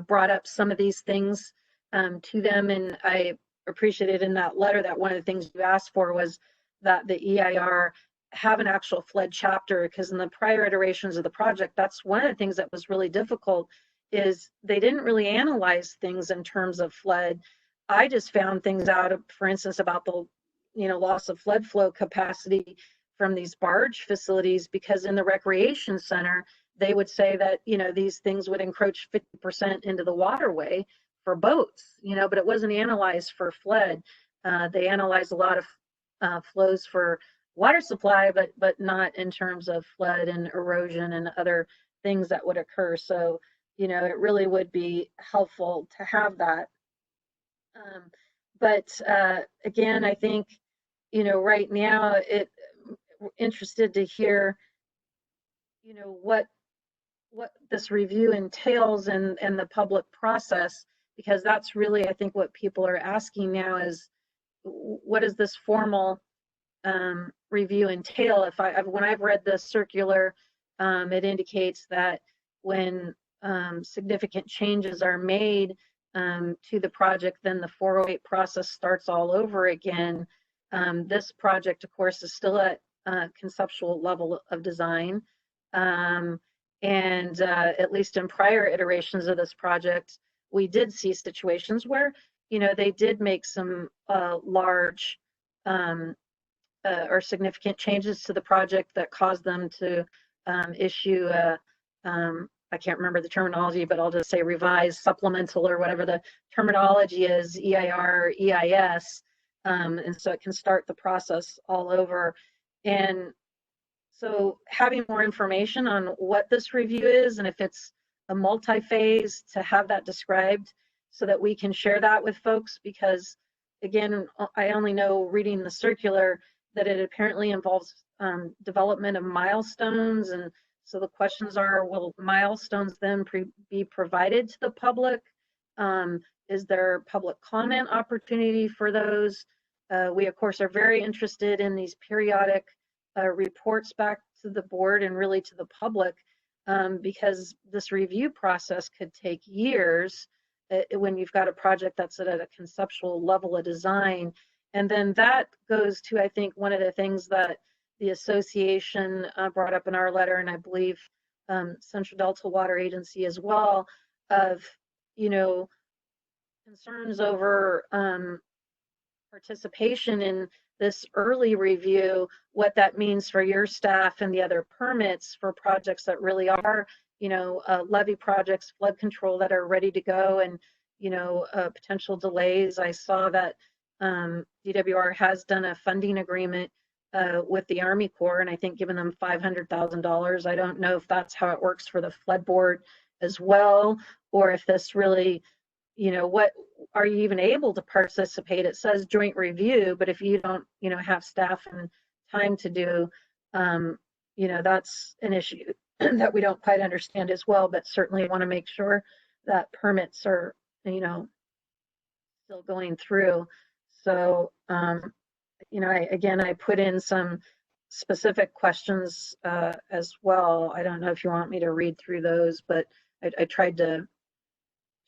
brought up some of these things to them. And I appreciated in that letter that one of the things you asked for was that the EIR have an actual flood chapter, because in the prior iterations of the project, that's one of the things that was really difficult is they didn't really analyze things in terms of flood. I just found things out, for instance, about the loss of flood flow capacity from these barge facilities, because in the recreation center, they would say that, these things would encroach 50% into the waterway for boats, but it wasn't analyzed for flood. They analyzed a lot of flows for water supply, but not in terms of flood and erosion and other things that would occur. So, it really would be helpful to have that. But again, I think, right now, interested to hear, what this review entails and the public process, because that's really, I think, what people are asking now is, what does this formal review entail? When I've read the circular, it indicates that when significant changes are made to the project, then the 408 process starts all over again. This project, of course, is still at conceptual level of design. And at least in prior iterations of this project, we did see situations where, they did make some large or significant changes to the project that caused them to issue I can't remember the terminology, but I'll just say revised, supplemental, or whatever the terminology is, EIR, EIS. And so it can start the process all over. And so having more information on what this review is, and if it's a multi-phase, to have that described so that we can share that with folks, because again, I only know reading the circular that it apparently involves development of milestones. And so the questions are, will milestones then be provided to the public? Is there public comment opportunity for those? We, of course, are very interested in these periodic reports back to the board and really to the public, because this review process could take years when you've got a project that's at a conceptual level of design. And then that goes to, I think, one of the things that the association brought up in our letter, and I believe Central Delta Water Agency as well, of, you know, concerns over participation in this early review, what that means for your staff and the other permits for projects that really are, you know, levee projects, flood control that are ready to go, and, you know, potential delays. I saw that DWR has done a funding agreement with the Army Corps, and I think given them $500,000. I don't know if that's how it works for the flood board as well, or if this really, you know, what are you even able to participate? It says joint review, but if you don't, you know, have staff and time to do, you know, that's an issue that we don't quite understand as well, but certainly want to make sure that permits are, you know, still going through. So, you know, I put in some specific questions as well. I don't know if you want me to read through those, but I tried to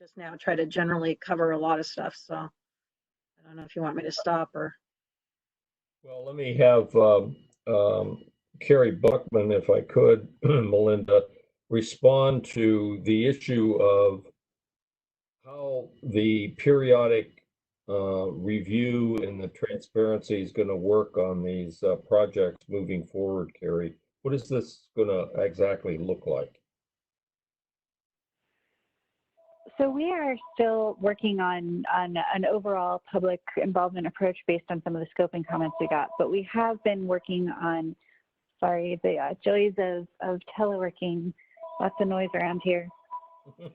just now try to generally cover a lot of stuff. So I don't know if you want me to stop or. Well, let me have Carrie Buckman, if I could, Melinda, respond to the issue of how the periodic review and the transparency is going to work on these projects moving forward, Carrie. What is this going to exactly look like? So we are still working on an overall public involvement approach based on some of the scoping comments we got, but we have been working on, sorry, the joys of teleworking, lots of noise around here. Of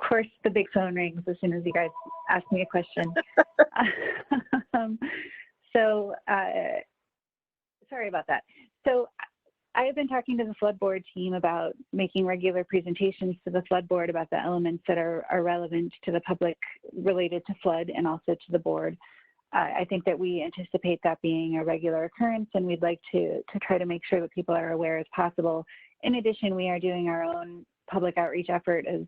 course, the big phone rings as soon as you guys ask me a question. Sorry about that. So I have been talking to the flood board team about making regular presentations to the flood board about the elements that are relevant to the public related to flood and also to the board. I think that we anticipate that being a regular occurrence, and we'd like to try to make sure that people are aware as possible. In addition, we are doing our own public outreach effort as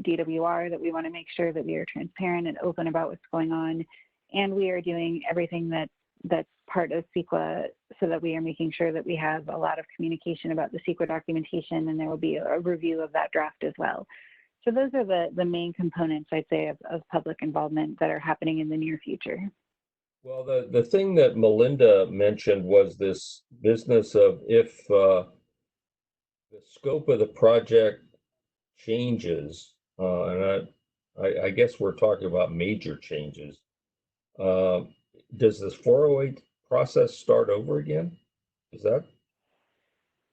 DWR, that we want to make sure that we are transparent and open about what's going on. And we are doing everything that's part of CEQA, so that we are making sure that we have a lot of communication about the CEQA documentation, and there will be a review of that draft as well. So those are the main components, I'd say, of public involvement that are happening in the near future. Well, the thing that Melinda mentioned was this business of if the scope of the project changes, and I guess we're talking about major changes. Does this 408 process start over again? Is that?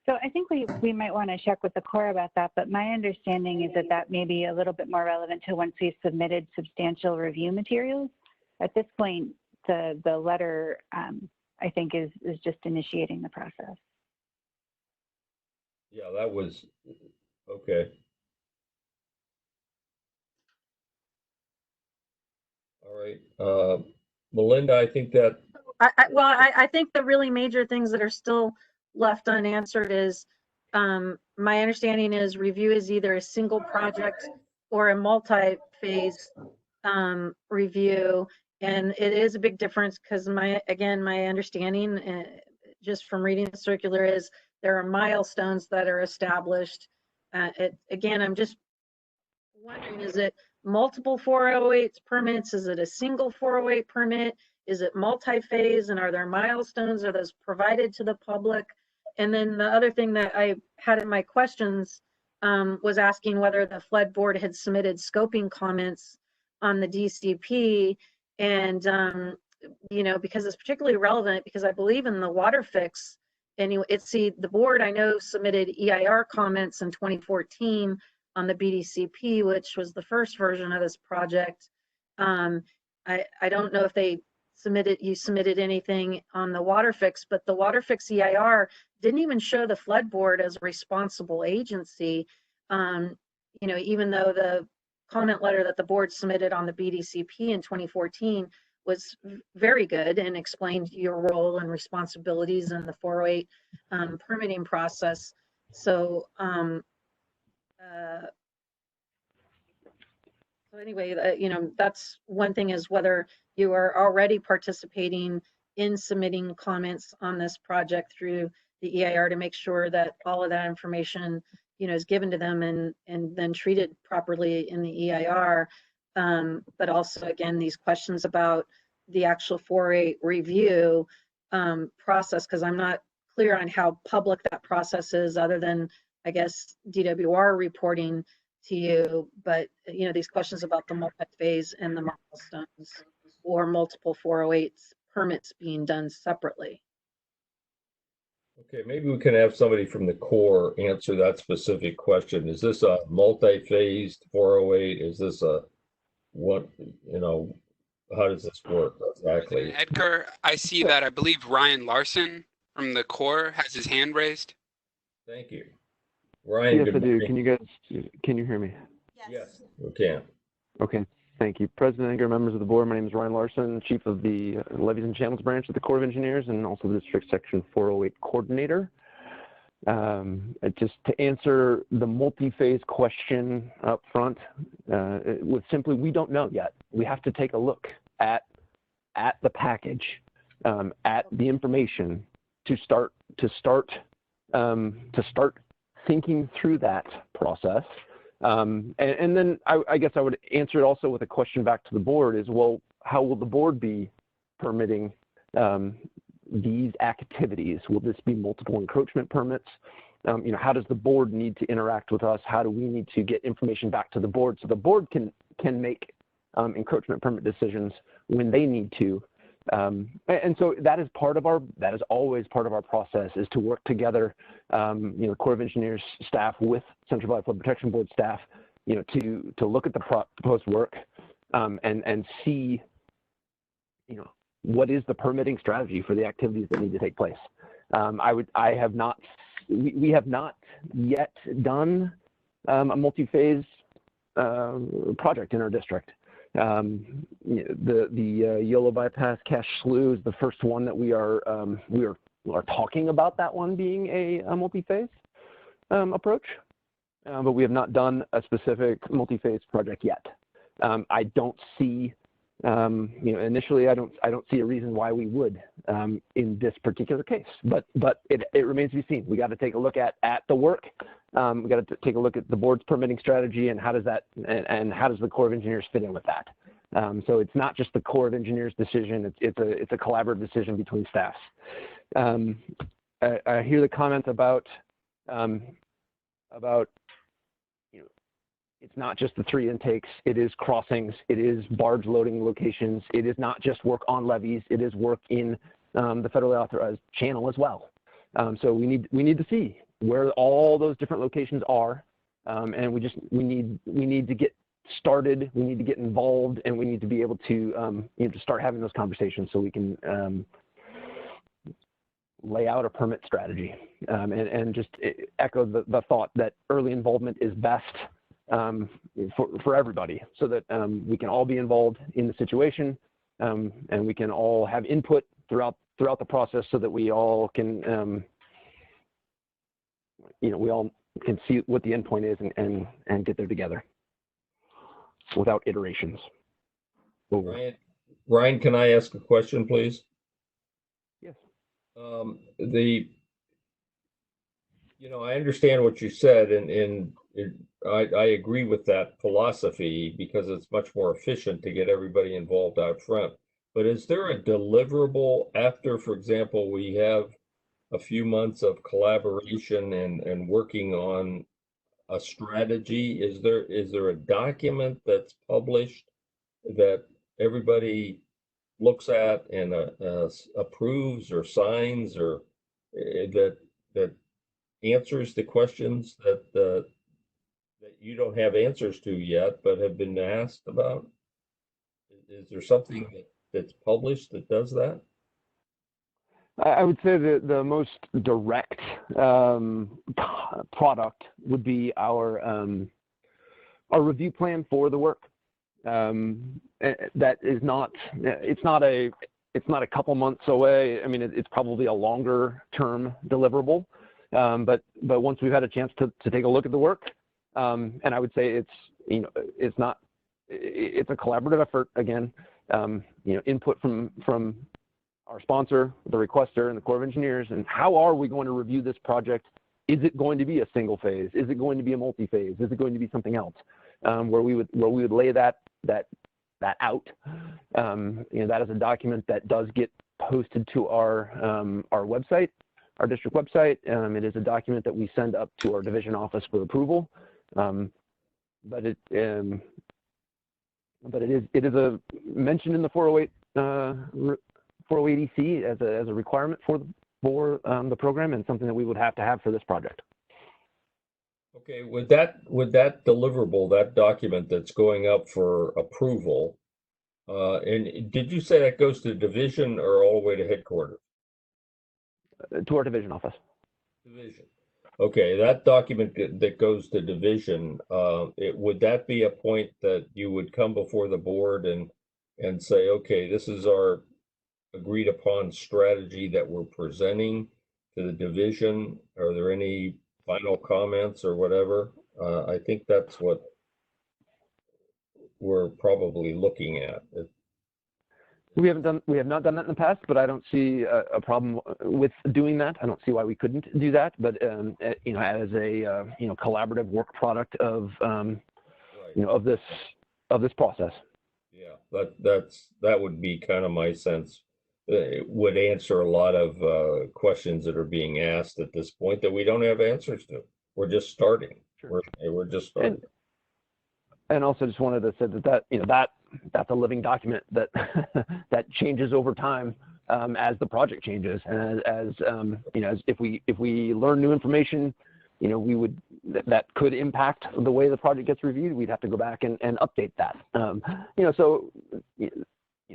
So I think we might want to check with the Corps about that, but my understanding is that may be a little bit more relevant to once we've submitted substantial review materials. At this point, the letter, I think, is just initiating the process. Yeah, that was, okay. All right. Melinda, I think that. I think the really major things that are still left unanswered is, my understanding is review is either a single project or a multi-phase review. And it is a big difference because my understanding, just from reading the circular, is there are milestones that are established. Again, I'm just wondering, is it multiple 408 permits? Is it a single 408 permit? Is it multi-phase? And are there milestones? Are those provided to the public? And then the other thing that I had in my questions was asking whether the flood board had submitted scoping comments on the DCP. And, you know, because it's particularly relevant, because I believe in the water fix. Anyway, the board, I know, submitted EIR comments in 2014 on the BDCP, which was the first version of this project. I don't know if you submitted anything on the water fix, but the water fix EIR didn't even show the flood board as a responsible agency. You know, even though the comment letter that the board submitted on the BDCP in 2014 was very good and explained your role and responsibilities in the 408 permitting process. So, so anyway, you know, that's one thing, is whether you are already participating in submitting comments on this project through the EIR to make sure that all of that information, you know, is given to them and then treated properly in the EIR. But also, again, these questions about the actual 408 review process, because I'm not clear on how public that process is, other than, I guess, DWR reporting to you. But, you know, these questions about the multi-phase and the milestones, or multiple 408 permits being done separately. Okay, maybe we can have somebody from the Corps answer that specific question. Is this a multi-phased 408? Is this a, what, you know, how does this work exactly? Edgar, I see that I believe Ryan Larson from the Corps has his hand raised. Thank you. Ryan, Yes, good I do. morning. Can you guys, can you hear me? Yes, we can. Okay, thank you. President Edgar, members of the board, my name is Ryan Larson, Chief of the Levees and Channels Branch of the Corps of Engineers, and also the District Section 408 Coordinator. Just to answer the multi-phase question up front, it was simply, we don't know yet. We have to take a look at the package, at the information to start thinking through that process. And then I guess I would answer it also with a question back to the board is, well, how will the board be permitting these activities? Will this be multiple encroachment permits? You know, how does the board need to interact with us? How do we need to get information back to the board so the board can make encroachment permit decisions when they need to? And so that is always part of our process, is to work together, you know, Corps of Engineers staff with Central Valley Flood Protection Board staff, you know, to look at the proposed work and see, you know, what is the permitting strategy for the activities that need to take place. We have not yet done a multi-phase project in our district. The Yolo Bypass Cache Slough is the first one that we are talking about, that one being a multi-phase approach, but we have not done a specific multi-phase project yet. I don't see, you know, initially I don't see a reason why we would in this particular case, but it remains to be seen. We got to take a look at the work. We got to take a look at the board's permitting strategy, and how does that and how does the Corps of Engineers fit in with that. So it's not just the Corps of Engineers decision. It's a collaborative decision between staffs. I hear the comment about you know, it's not just the 3 intakes. It is crossings. It is barge loading locations. It is not just work on levees. It is work in the federally authorized channel as well. So we need to see where all those different locations are, and we need to get started. We need to get involved, and we need to be able to you know, to start having those conversations so we can lay out a permit strategy, and just echo the thought that early involvement is best for everybody, so that we can all be involved in the situation, and we can all have input throughout the process, so that we all can you know, we all can see what the end point is and get there together without iterations. Ryan, can I ask a question, please? Yes. You know, I understand what you said, and I agree with that philosophy, because it's much more efficient to get everybody involved out front. But is there a deliverable after, for example, we have a few months of collaboration and working on a strategy? Is there a document that's published that everybody looks at and approves or signs, or that answers the questions that you don't have answers to yet but have been asked about? Is there something that's published that does that? I would say that the most direct product would be our review plan for the work. that is not, it's not a couple months away. I mean, it's probably a longer term deliverable. But once we've had a chance to take a look at the work, and I would say it's a collaborative effort again, input from our sponsor, the requester, and the Corps of Engineers, and how are we going to review this project? Is it going to be a single phase? Is it going to be a multi-phase? Is it going to be something else? Where we would lay that out. That is a document that does get posted to our website, our district website. It is a document that we send up to our division office for approval. But it is a mentioned in the 408 EC as a requirement for the program, and something that we would have to have for this project. Okay, with that deliverable, that document that's going up for approval, and did you say that goes to division or all the way to headquarters? To our division office. Division. Okay, that document that goes to division, would that be a point that you would come before the board and say, okay, this is our agreed upon strategy that we're presenting to the division? Are there any final comments or whatever? I think that's what we're probably looking at. We have not done that in the past, but I don't see a problem with doing that. I don't see why we couldn't do that. But as a collaborative work product of of this process. Yeah, that would be kind of my sense. It would answer a lot of questions that are being asked at this point that we don't have answers to. We're just starting. Sure. We're just starting. And also just wanted to say that's a living document that that changes over time as the project changes, and as if we learn new information, that could impact the way the project gets reviewed. We'd have to go back and update that.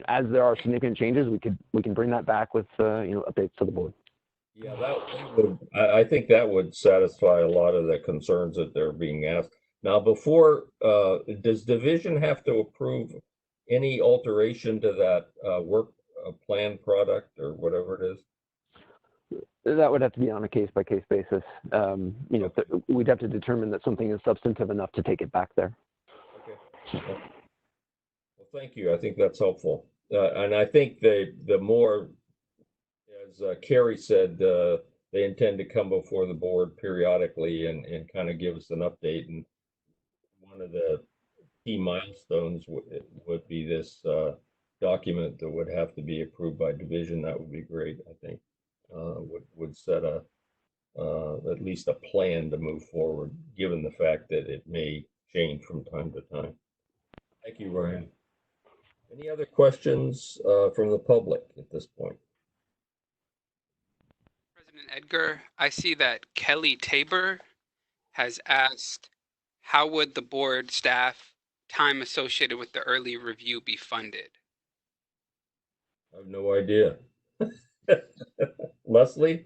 As there are significant changes, we can bring that back with updates to the board. Yeah, I think that would satisfy a lot of the concerns that they're being asked. Now, before, does division have to approve any alteration to that work plan product or whatever it is? That would have to be on a case-by-case basis. We'd have to determine that something is substantive enough to take it back there. Okay. Well, thank you. I think that's helpful. And I think the more, as Carrie said, they intend to come before the board periodically and kind of give us an update. And one of the key milestones would be this document that would have to be approved by division. That would be great, I think. Would set at least a plan to move forward, given the fact that it may change from time to time. Thank you, Ryan. Any other questions from the public at this point? President Edgar, I see that Kelly Tabor has asked, how would the board staff time associated with the early review be funded? I have no idea. Leslie?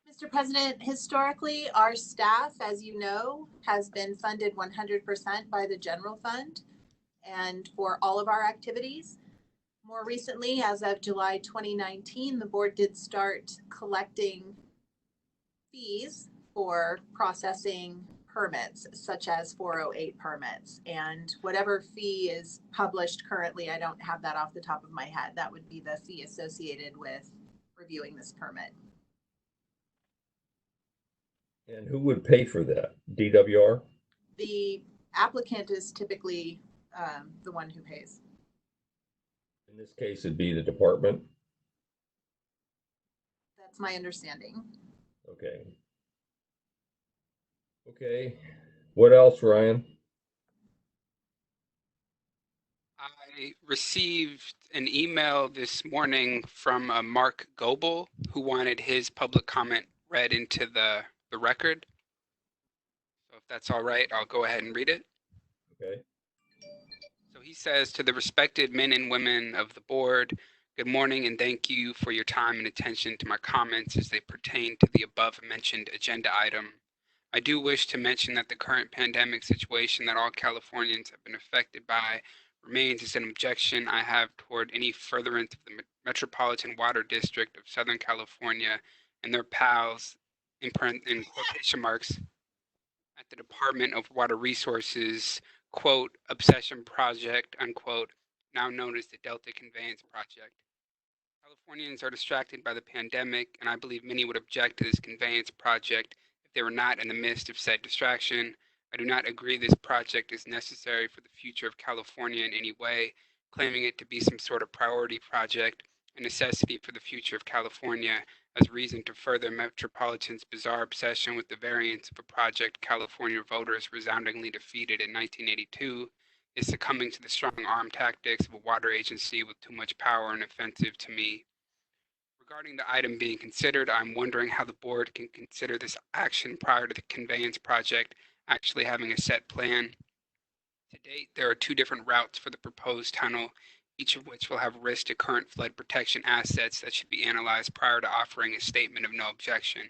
Mr. President, historically, our staff, as you know, has been funded 100% by the general fund and for all of our activities. More recently, as of July 2019, the board did start collecting fees for processing permits, such as 408 permits. And whatever fee is published currently, I don't have that off the top of my head. That would be the fee associated with reviewing this permit. And who would pay for that? DWR? The applicant is typically the one who pays. In this case, it'd be the department? That's my understanding. Okay. Okay. What else, Ryan? I received an email this morning from Mark Goebel, who wanted his public comment read into the record. So if that's all right, I'll go ahead and read it. Okay. So he says, to the respected men and women of the board, good morning and thank you for your time and attention to my comments as they pertain to the above mentioned agenda item. I do wish to mention that the current pandemic situation that all Californians have been affected by remains as an objection I have toward any furtherance of the Metropolitan Water District of Southern California and their pals, in quotation marks, at the Department of Water Resources, quote, obsession project, unquote, now known as the Delta Conveyance Project. Californians are distracted by the pandemic, and I believe many would object to this conveyance project if they were not in the midst of said distraction. I do not agree this project is necessary for the future of California in any way, claiming it to be some sort of priority project, a necessity for the future of California, as reason to further Metropolitan's bizarre obsession with the variance of a project California voters resoundingly defeated in 1982 is succumbing to the strong arm tactics of a water agency with too much power and offensive to me. Regarding the item being considered, I'm wondering how the board can consider this action prior to the conveyance project actually having a set plan. To date, there are two different routes for the proposed tunnel, each of which will have risk to current flood protection assets that should be analyzed prior to offering a statement of no objection.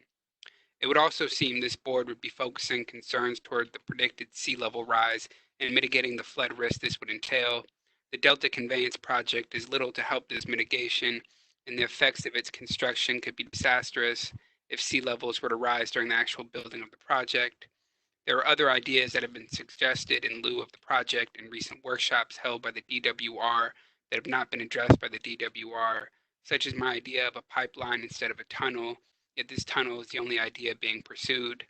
It would also seem this board would be focusing concerns toward the predicted sea level rise and mitigating the flood risk this would entail. The Delta Conveyance Project is little to help this mitigation, and the effects of its construction could be disastrous if sea levels were to rise during the actual building of the project. There are other ideas that have been suggested in lieu of the project in recent workshops held by the DWR that have not been addressed by the DWR, such as my idea of a pipeline instead of a tunnel, yet this tunnel is the only idea being pursued.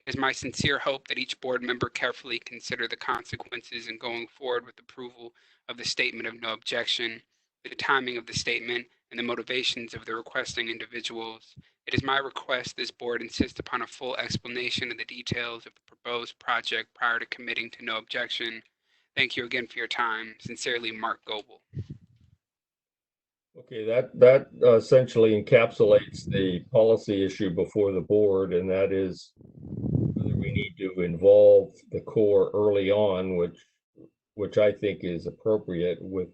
It is my sincere hope that each board member carefully consider the consequences in going forward with approval of the statement of no objection, the timing of the statement, and the motivations of the requesting individuals. It is my request this board insist upon a full explanation of the details of the proposed project prior to committing to no objection. Thank you again for your time. Sincerely, Mark Goebel. Okay, that essentially encapsulates the policy issue before the board, and that is whether we need to involve the Corps early on, which I think is appropriate with,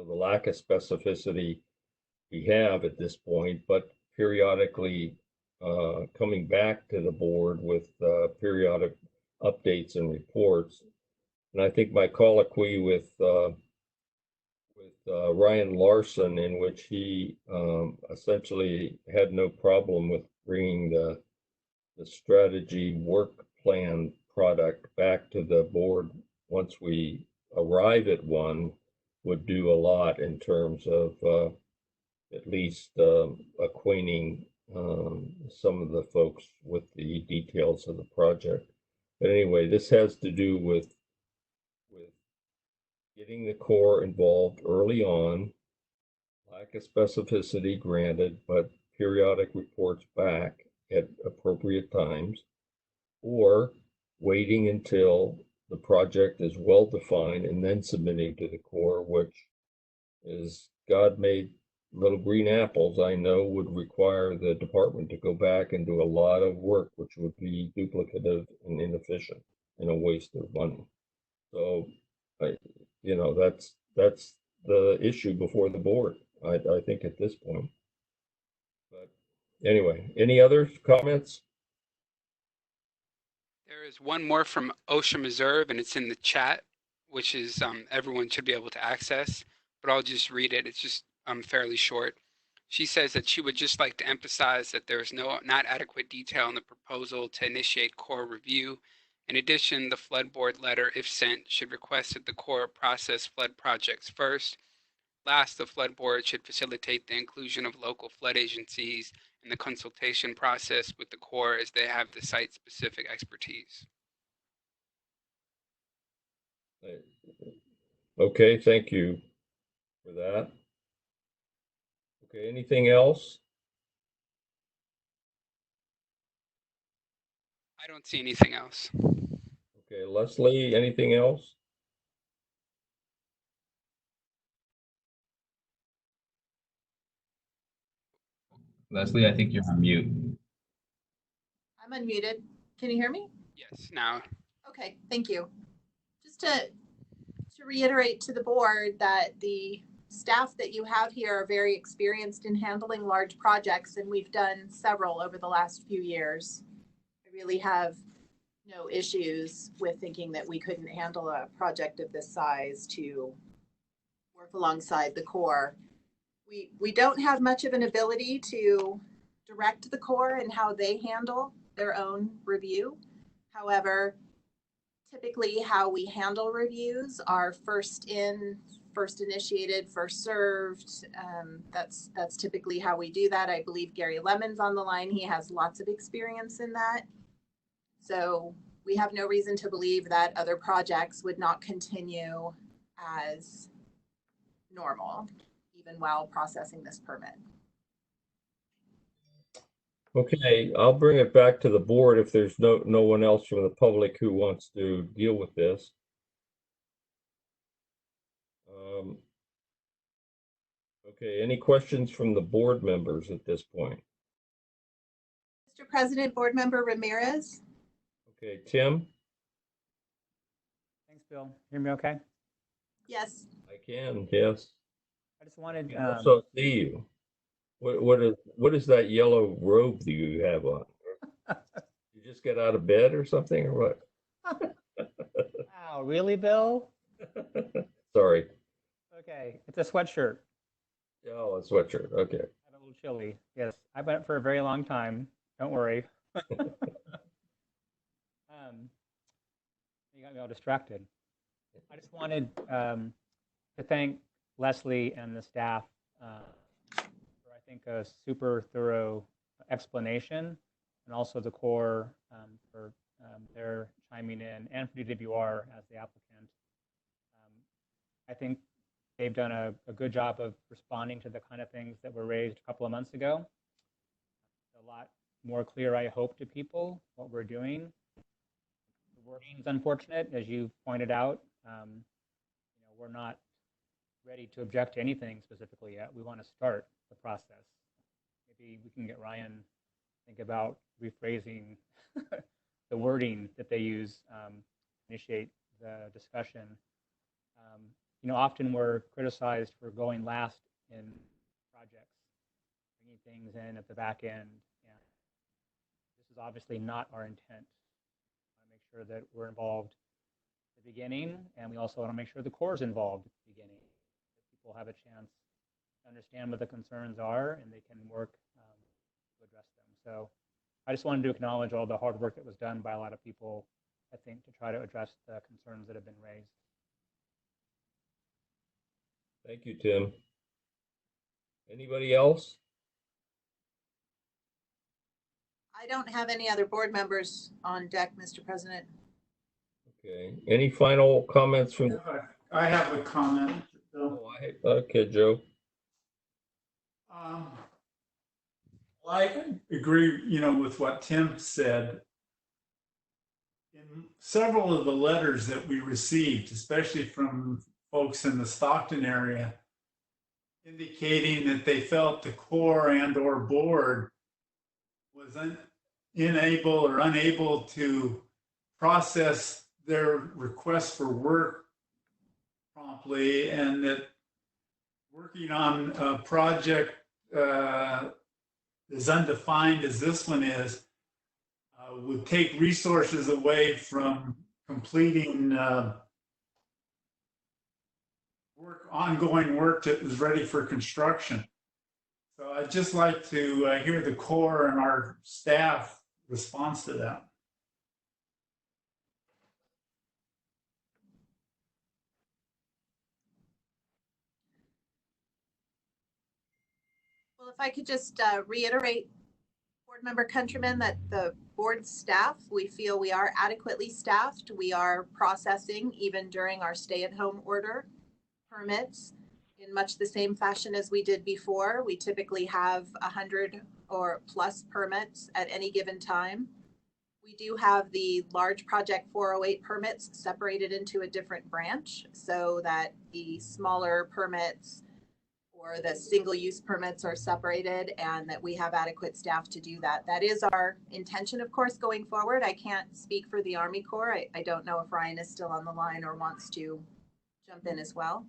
the lack of specificity we have at this point, but periodically coming back to the board with periodic updates and reports. And I think my colloquy with Ryan Larson, in which he essentially had no problem with bringing the strategy work plan product back to the board once we arrive at one, would do a lot in terms of at least acquainting some of the folks with the details of the project. But anyway, this has to do with getting the Corps involved early on, lack of specificity granted, but periodic reports back at appropriate times, or waiting until the project is well defined and then submitting to the Corps, which is God made little green apples, I know would require the department to go back and do a lot of work, which would be duplicative and inefficient and a waste of money. So, that's the issue before the board, I think at this point. But anyway, any other comments? There is one more from OSHA Reserve, and it's in the chat, which is everyone should be able to access, but I'll just read it. It's just fairly short. She says that she would just like to emphasize that there is not adequate detail in the proposal to initiate Corps review. In addition, the flood board letter, if sent, should request that the Corps process flood projects first. Last, the flood board should facilitate the inclusion of local flood agencies in the consultation process with the Corps, as they have the site-specific expertise. Okay, thank you for that. Okay, anything else? I don't see anything else. Okay, Leslie, anything else? Leslie, I think you're on mute. I'm unmuted. Can you hear me? Yes, now. Okay, thank you. Just to reiterate to the board that the staff that you have here are very experienced in handling large projects, and we've done several over the last few years. I really have no issues with thinking that we couldn't handle a project of this size to work alongside the Corps. We don't have much of an ability to direct the Corps and how they handle their own review. However, typically how we handle reviews are first in, first initiated, first served. That's typically how we do that. I believe Gary Lemon's on the line. He has lots of experience in that. So we have no reason to believe that other projects would not continue as normal, even while processing this permit. Okay, I'll bring it back to the board if there's no one else from the public who wants to deal with this. Okay, any questions from the board members at this point? Mr. President, Board Member Ramirez. Okay, Tim? Thanks, Bill. Hear me okay? Yes. I can, yes. I just wanted. I also see you. What is that yellow robe that you have on? You just get out of bed or something, or what? Wow, really, Bill? Sorry. Okay, it's a sweatshirt. Oh, a sweatshirt. Okay. I'm a little chilly. Yes, I've been up for a very long time. Don't worry. You got me all distracted. I just wanted to thank Leslie and the staff for, I think, a super thorough explanation, and also the Corps for their chiming in, and for DWR as the applicant. I think they've done a good job of responding to the kind of things that were raised a couple of months ago. A lot more clear, I hope, to people what we're doing. The wording is unfortunate, as you pointed out. We're not ready to object to anything specifically yet. We want to start the process. Maybe we can get Ryan to think about rephrasing the wording that they use, initiate the discussion. Often we're criticized for going last in projects, bringing things in at the back end. And this is obviously not our intent. We want to make sure that we're involved at the beginning, and we also want to make sure the Corps is involved at the beginning. That people have a chance to understand what the concerns are, and they can work to address them. So I just wanted to acknowledge all the hard work that was done by a lot of people, I think, to try to address the concerns that have been raised. Thank you, Tim. Anybody else? I don't have any other board members on deck, Mr. President. Okay. Any final comments from? I have a comment. Okay, Joe. I agree, with what Tim said. In several of the letters that we received, especially from folks in the Stockton area, indicating that they felt the Corps and/or board was unable to process their request for work promptly, and that working on a project as undefined as this one is would take resources away from completing ongoing work that was ready for construction. So I'd just like to hear the Corps and our staff response to that. Well, if I could just reiterate, Board Member Countryman, that the board staff, we feel we are adequately staffed. We are processing, even during our stay-at-home order, permits in much the same fashion as we did before. We typically have 100 or plus permits at any given time. We do have the large project 408 permits separated into a different branch so that the smaller permits or the single-use permits are separated, and that we have adequate staff to do that. That is our intention, of course, going forward. I can't speak for the Army Corps. I don't know if Ryan is still on the line or wants to jump in as well.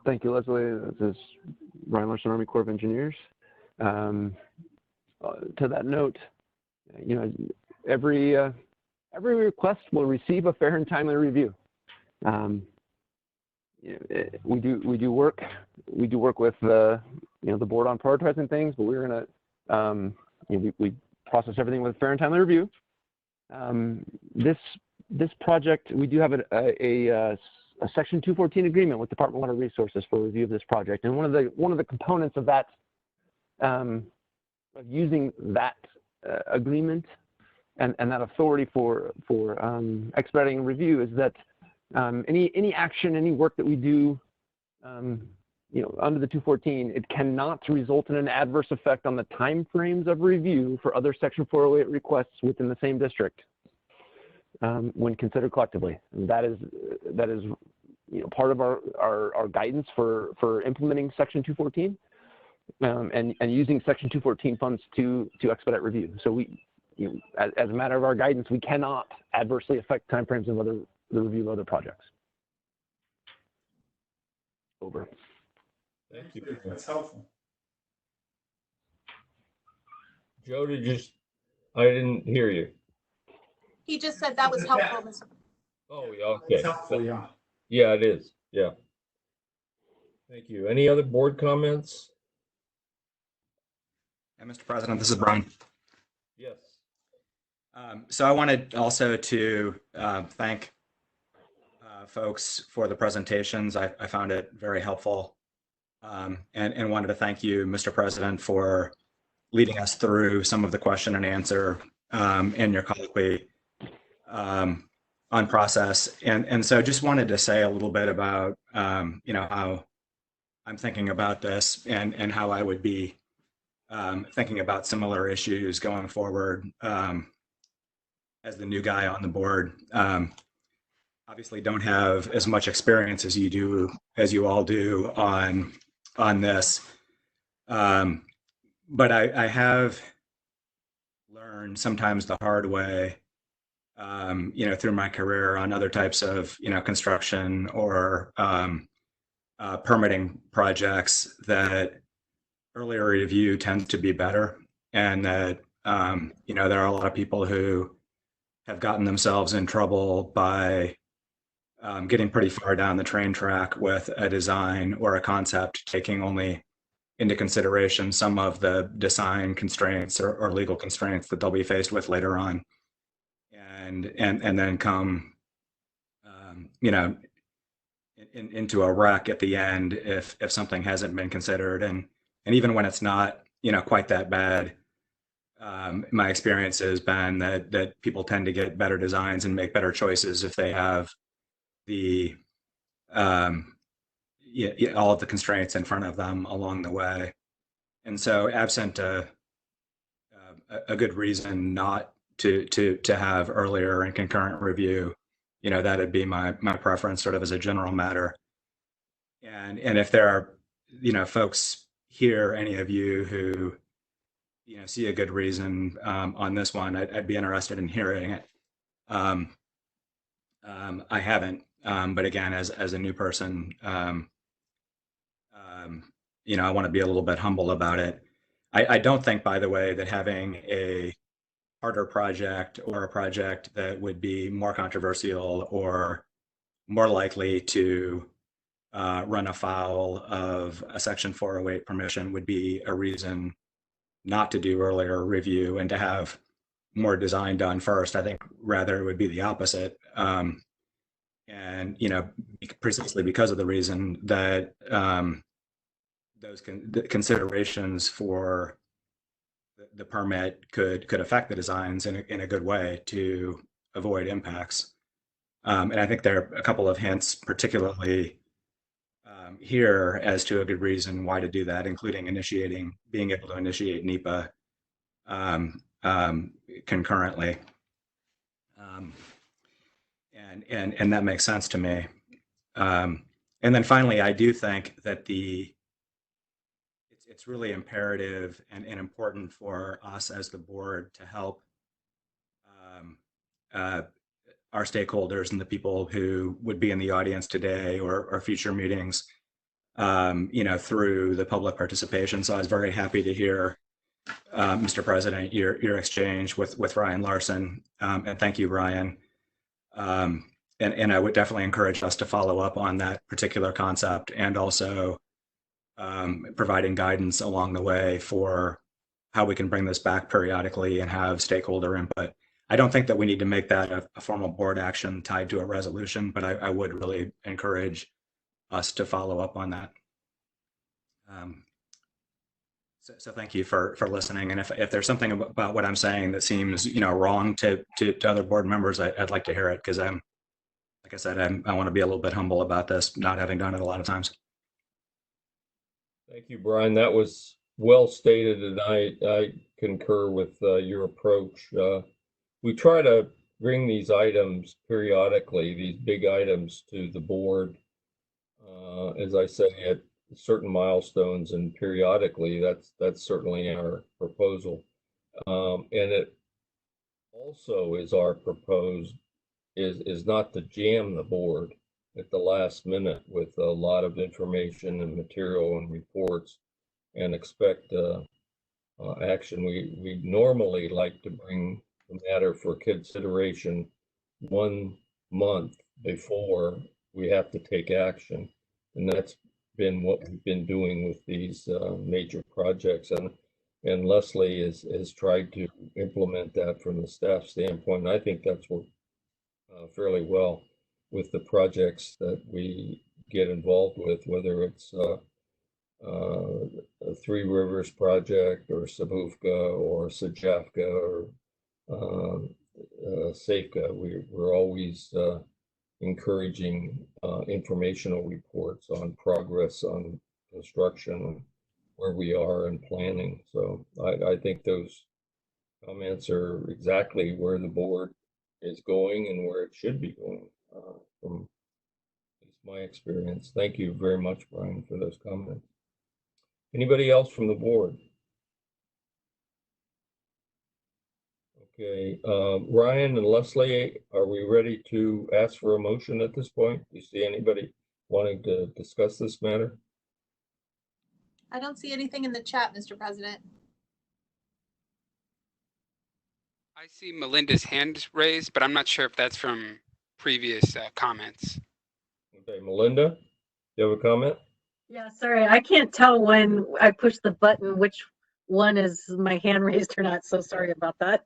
Thank you, Leslie. This is Ryan Larson, Army Corps of Engineers. To that note, you know, every request will receive a fair and timely review. We do work with the board on prioritizing things, but we're gonna we process everything with fair and timely review. This project, we do have a Section 214 agreement with Department of Water Resources for review of this project, and one of the components of that, of using that agreement and that authority for expediting review is that any action, any work that we do, under the 214, it cannot result in an adverse effect on the timeframes of review for other Section 408 requests within the same district when considered collectively. And that is part of our guidance for implementing Section 214 and using Section 214 funds to expedite review. So we, as a matter of our guidance, we cannot adversely affect timeframes of the review of other projects. Over. Thank you. That's helpful. Joe, I didn't hear you. He just said that was helpful, Mr. Oh, yeah, okay. It's helpful, yeah. Yeah, it is. Yeah. Thank you. Any other board comments? Yeah, Mr. President, this is Brian. Yes. So I wanted also to thank folks for the presentations. I found it very helpful. And wanted to thank you, Mr. President, for leading us through some of the question and answer in your colloquy on process. And so just wanted to say a little bit about, how I'm thinking about this and how I would be thinking about similar issues going forward as the new guy on the board. Obviously don't have as much experience as you all do on this. But I have learned sometimes the hard way, through my career on other types of, construction or permitting projects, that earlier review tends to be better. And that, there are a lot of people who have gotten themselves in trouble by getting pretty far down the train track with a design or a concept, taking only into consideration some of the design constraints or legal constraints that they'll be faced with later on, and then come, into a wreck at the end if something hasn't been considered, and even when it's not, quite that bad. My experience has been that people tend to get better designs and make better choices if they have the all of the constraints in front of them along the way. And so absent a good reason not to have earlier and concurrent review, that'd be my preference sort of as a general matter. And if there are, folks here, any of you who, see a good reason on this one, I'd be interested in hearing it. I haven't, but again, as a new person, I want to be a little bit humble about it. I don't think, by the way, that having a harder project or a project that would be more controversial or more likely to run afoul of a Section 408 permission would be a reason not to do earlier review and to have more design done first. I think rather it would be the opposite. And, precisely because of the reason that those considerations for the permit could affect the designs in a good way to avoid impacts. And I think there are a couple of hints, particularly here, as to a good reason why to do that, including being able to initiate NEPA concurrently. And that makes sense to me. And then finally, I do think that it's really imperative and important for us as the board to help our stakeholders and the people who would be in the audience today or future meetings, through the public participation. So I was very happy to hear Mr. President, your exchange with Ryan Larson, and thank you, Ryan. And I would definitely encourage us to follow up on that particular concept, and also providing guidance along the way for how we can bring this back periodically and have stakeholder input. I don't think that we need to make that a formal board action tied to a resolution, but I would really encourage us to follow up on that. So thank you for listening. And if there's something about what I'm saying that seems wrong to other board members, I'd like to hear it, because like I said, I want to be a little bit humble about this, not having done it a lot of times. Thank you, Brian. That was well stated, and I concur with your approach. We try to bring these items periodically, these big items, to the board, as I say, at certain milestones, and periodically. That's certainly our proposal, and it also is our proposed is not to jam the board at the last minute with a lot of information and material and reports and expect action. We normally like to bring the matter for consideration 1 month before we have to take action, and that's been what we've been doing with these major projects, and Leslie has tried to implement that from the staff standpoint. And I think that's worked fairly well with the projects that we get involved with, whether it's a Three Rivers project, or Sabufka, or Sajafka, or Safeka. We're always encouraging informational reports on progress on construction, where we are in planning. So I think those comments are exactly where the board is going and where it should be going, from at least my experience. Thank you very much, Brian, for those comments. Anybody else from the board? Okay, Ryan and Leslie, are we ready to ask for a motion at this point? Do you see anybody wanting to discuss this matter? I don't see anything in the chat, Mr. President. I see Melinda's hand raised, but I'm not sure if that's from previous comments. Okay, Melinda, you have a comment? Yeah, sorry, I can't tell when I push the button which one is my hand raised or not, so sorry about that.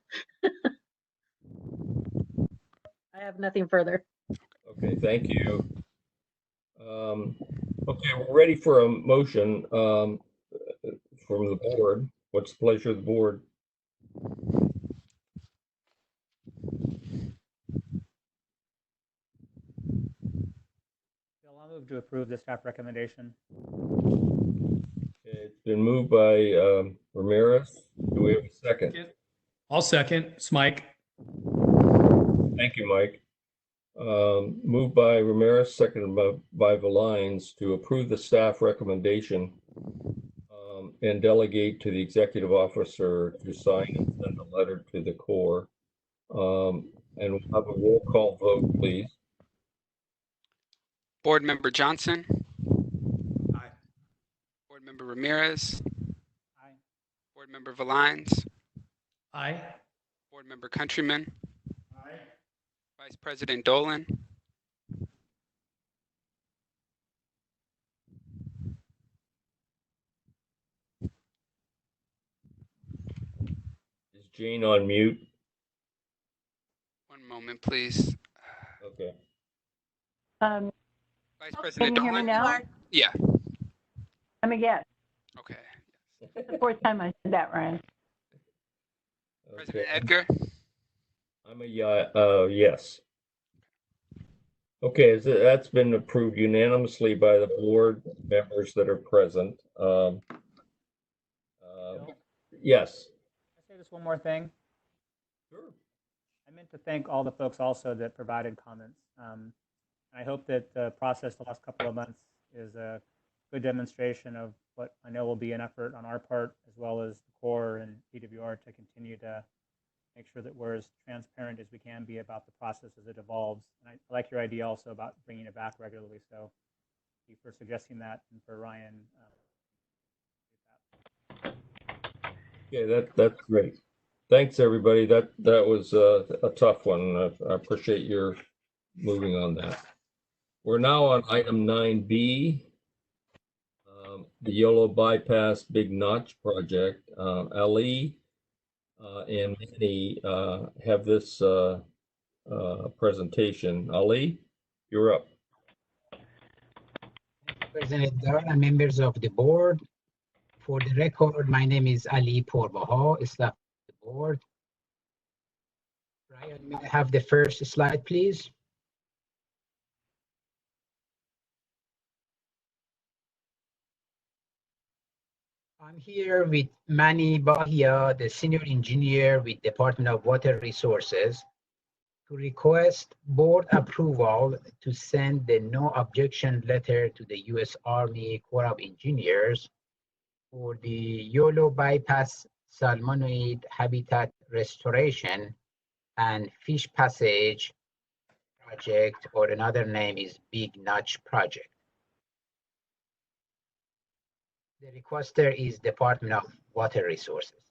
I have nothing further. Okay, thank you. Okay, we're ready for a motion from the board. What's the pleasure of the board? Bill, I'll move to approve the staff recommendation. Okay, it's been moved by Ramirez. Do we have a second? I'll second. It's Mike. Thank you, Mike. Moved by Ramirez, seconded by Valines, to approve the staff recommendation and delegate to the executive officer to sign and send a letter to the Corps. And we'll have a roll call vote, please. Board Member Johnson? Aye. Board Member Ramirez? Aye. Board Member Valines? Aye. Board Member Countryman? Aye. Vice President Dolan? Is Jane on mute? One moment, please. Okay. Vice President Can you hear me Dolan? now? Yeah. I'm a yes. Okay. It's the fourth time I said that, Ryan. President Edgar? I'm a yes. Okay, so that's been approved unanimously by the board members that are present. Yes. Can I say just one more thing? Sure. I meant to thank all the folks also that provided comments. I hope that the process the last couple of months is a good demonstration of what I know will be an effort on our part, as well as the Corps and PWR, to continue to make sure that we're as transparent as we can be about the process as it evolves. And I like your idea also about bringing it back regularly. So thank you for suggesting that, and for Ryan. Okay, that's great. Thanks, everybody. That was a tough one. I appreciate your moving on that. We're now on item 9B, the Yolo Bypass Big Notch Project. Ali and Manny have this presentation. Ali, you're up. President Dar and members of the board. For the record, my name is Ali Porbaha, staff of the board. Brian, may I have the first slide, please? I'm here with Manny Bahia, the senior engineer with Department of Water Resources, to request board approval to send the no objection letter to the U.S. Army Corps of Engineers for the Yolo Bypass Salmonoid Habitat Restoration and Fish Passage Project, or another name is Big Notch Project. The requester is Department of Water Resources.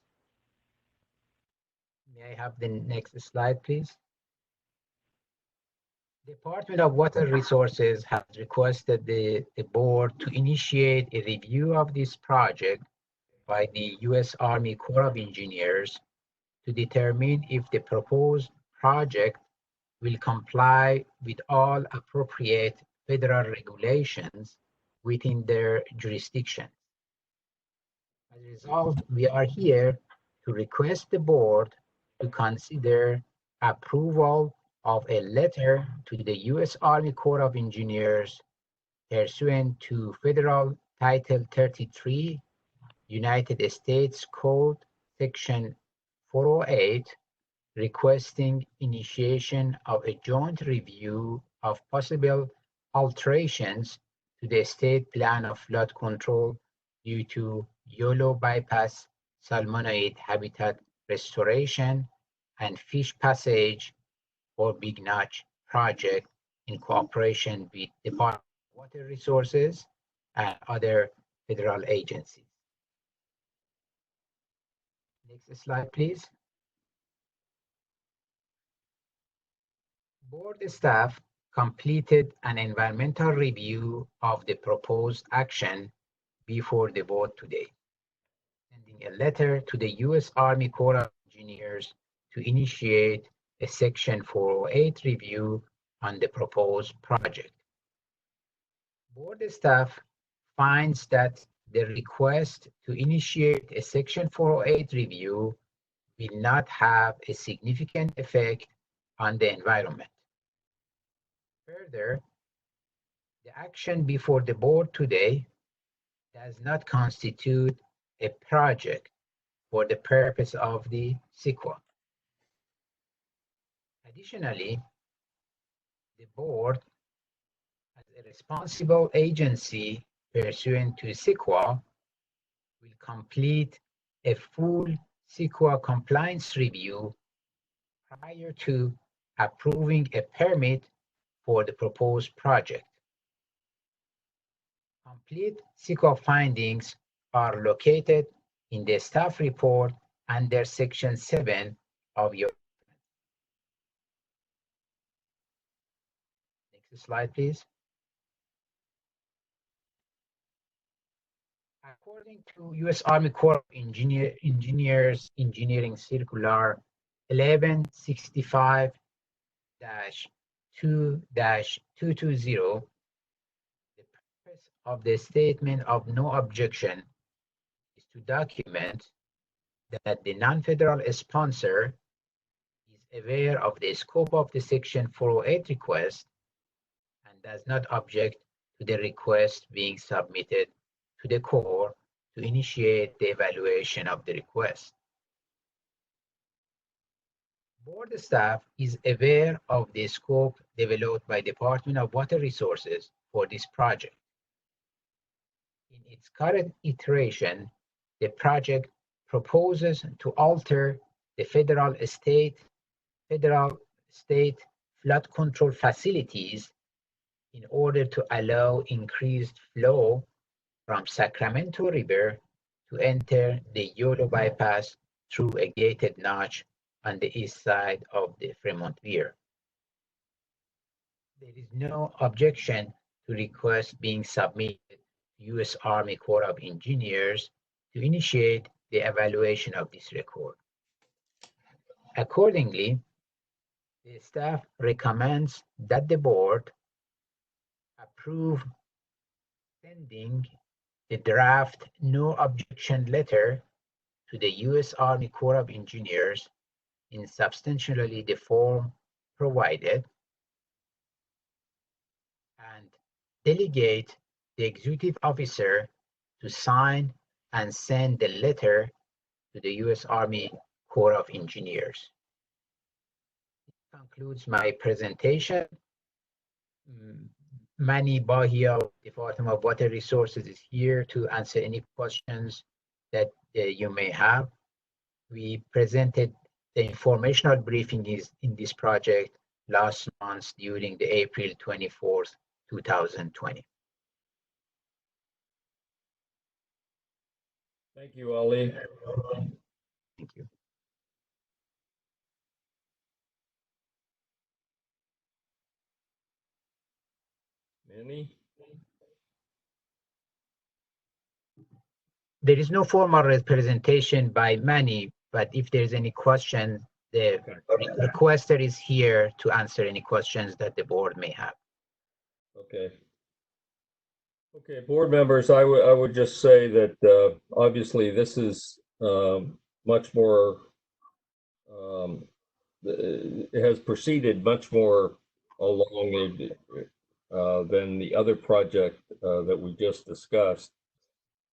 May I have the next slide, please? Department of Water Resources has requested the board to initiate a review of this project by the U.S. Army Corps of Engineers to determine if the proposed project will comply with all appropriate federal regulations within their jurisdiction. As a result, we are here to request the board to consider approval of a letter to the U.S. Army Corps of Engineers pursuant to Federal Title 33, United States Code, Section 408, requesting initiation of a joint review of possible alterations to the state plan of flood control due to Yolo Bypass Salmonoid Habitat Restoration and Fish Passage or Big Notch Project in cooperation with Department of Water Resources and other federal agencies. Next slide, please. Board staff completed an environmental review of the proposed action before the board today, sending a letter to the U.S. Army Corps of Engineers to initiate a Section 408 review on the proposed project. Board staff finds that the request to initiate a Section 408 review will not have a significant effect on the environment. Further, the action before the board today does not constitute a project for the purpose of the CEQA. Additionally, the board, as a responsible agency pursuant to CEQA, will complete a full CEQA compliance review prior to approving a permit for the proposed project. Complete CEQA findings are located in the staff report under Section 7 of your. Next slide, please. According to U.S. Army Corps of Engineers Engineering Circular 1165-2-220, the purpose of the statement of no objection is to document that the non-federal sponsor is aware of the scope of the Section 408 request and does not object to the request being submitted to the Corps to initiate the evaluation of the request. Board staff is aware of the scope developed by Department of Water Resources for this project. In its current iteration, the project proposes to alter the federal state flood control facilities in order to allow increased flow from Sacramento River to enter the YOLO bypass through a gated notch on the east side of the Fremont Pier. There is no objection to requests being submitted to U.S. Army Corps of Engineers to initiate the evaluation of this record. Accordingly, the staff recommends that the board approve sending the draft no objection letter to the U.S. Army Corps of Engineers in substantially the form provided, and delegate the executive officer to sign and send the letter to the U.S. Army Corps of Engineers. This concludes my presentation. Manny Bahia, Department of Water Resources, is here to answer any questions that you may have. We presented the informational briefing in this project last month during the April 24th, 2020. Thank you, Ali. Thank you. Manny? There is no formal representation by Manny, but if there's any question, the requester is here to answer any questions that the board may have. Okay. Okay, board members, I would just say that obviously this is much more, it has proceeded much more along than the other project that we just discussed.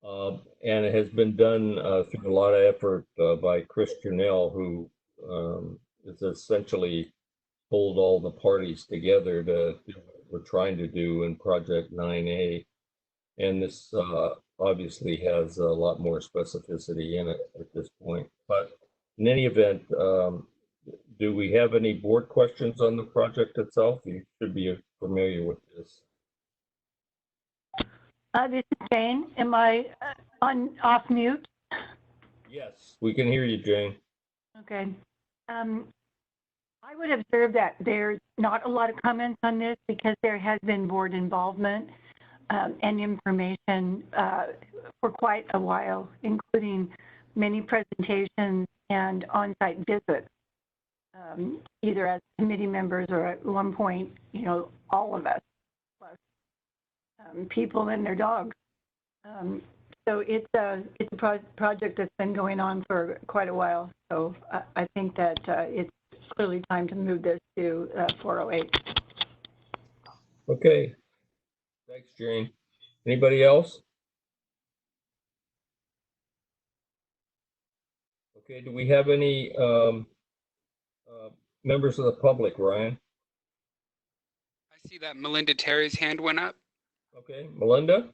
And it has been done through a lot of effort by Chris Janelle, who has essentially pulled all the parties together to do what we're trying to do in Project 9A. And this obviously has a lot more specificity in it at this point. But in any event, do we have any board questions on the project itself? You should be familiar with this. This is Jane. Am I off mute? Yes, we can hear you, Jane. Okay. I would observe that there's not a lot of comments on this because there has been board involvement and information for quite a while, including many presentations and on-site visits, either as committee members or at one point, you know, all of us, plus people and their dogs. So it's a project that's been going on for quite a while. So I think that it's clearly time to move this to 408. Okay. Thanks, Jane. Anybody else? Okay, do we have any members of the public, Ryan? I see that Melinda Terry's hand went up. Okay, Melinda?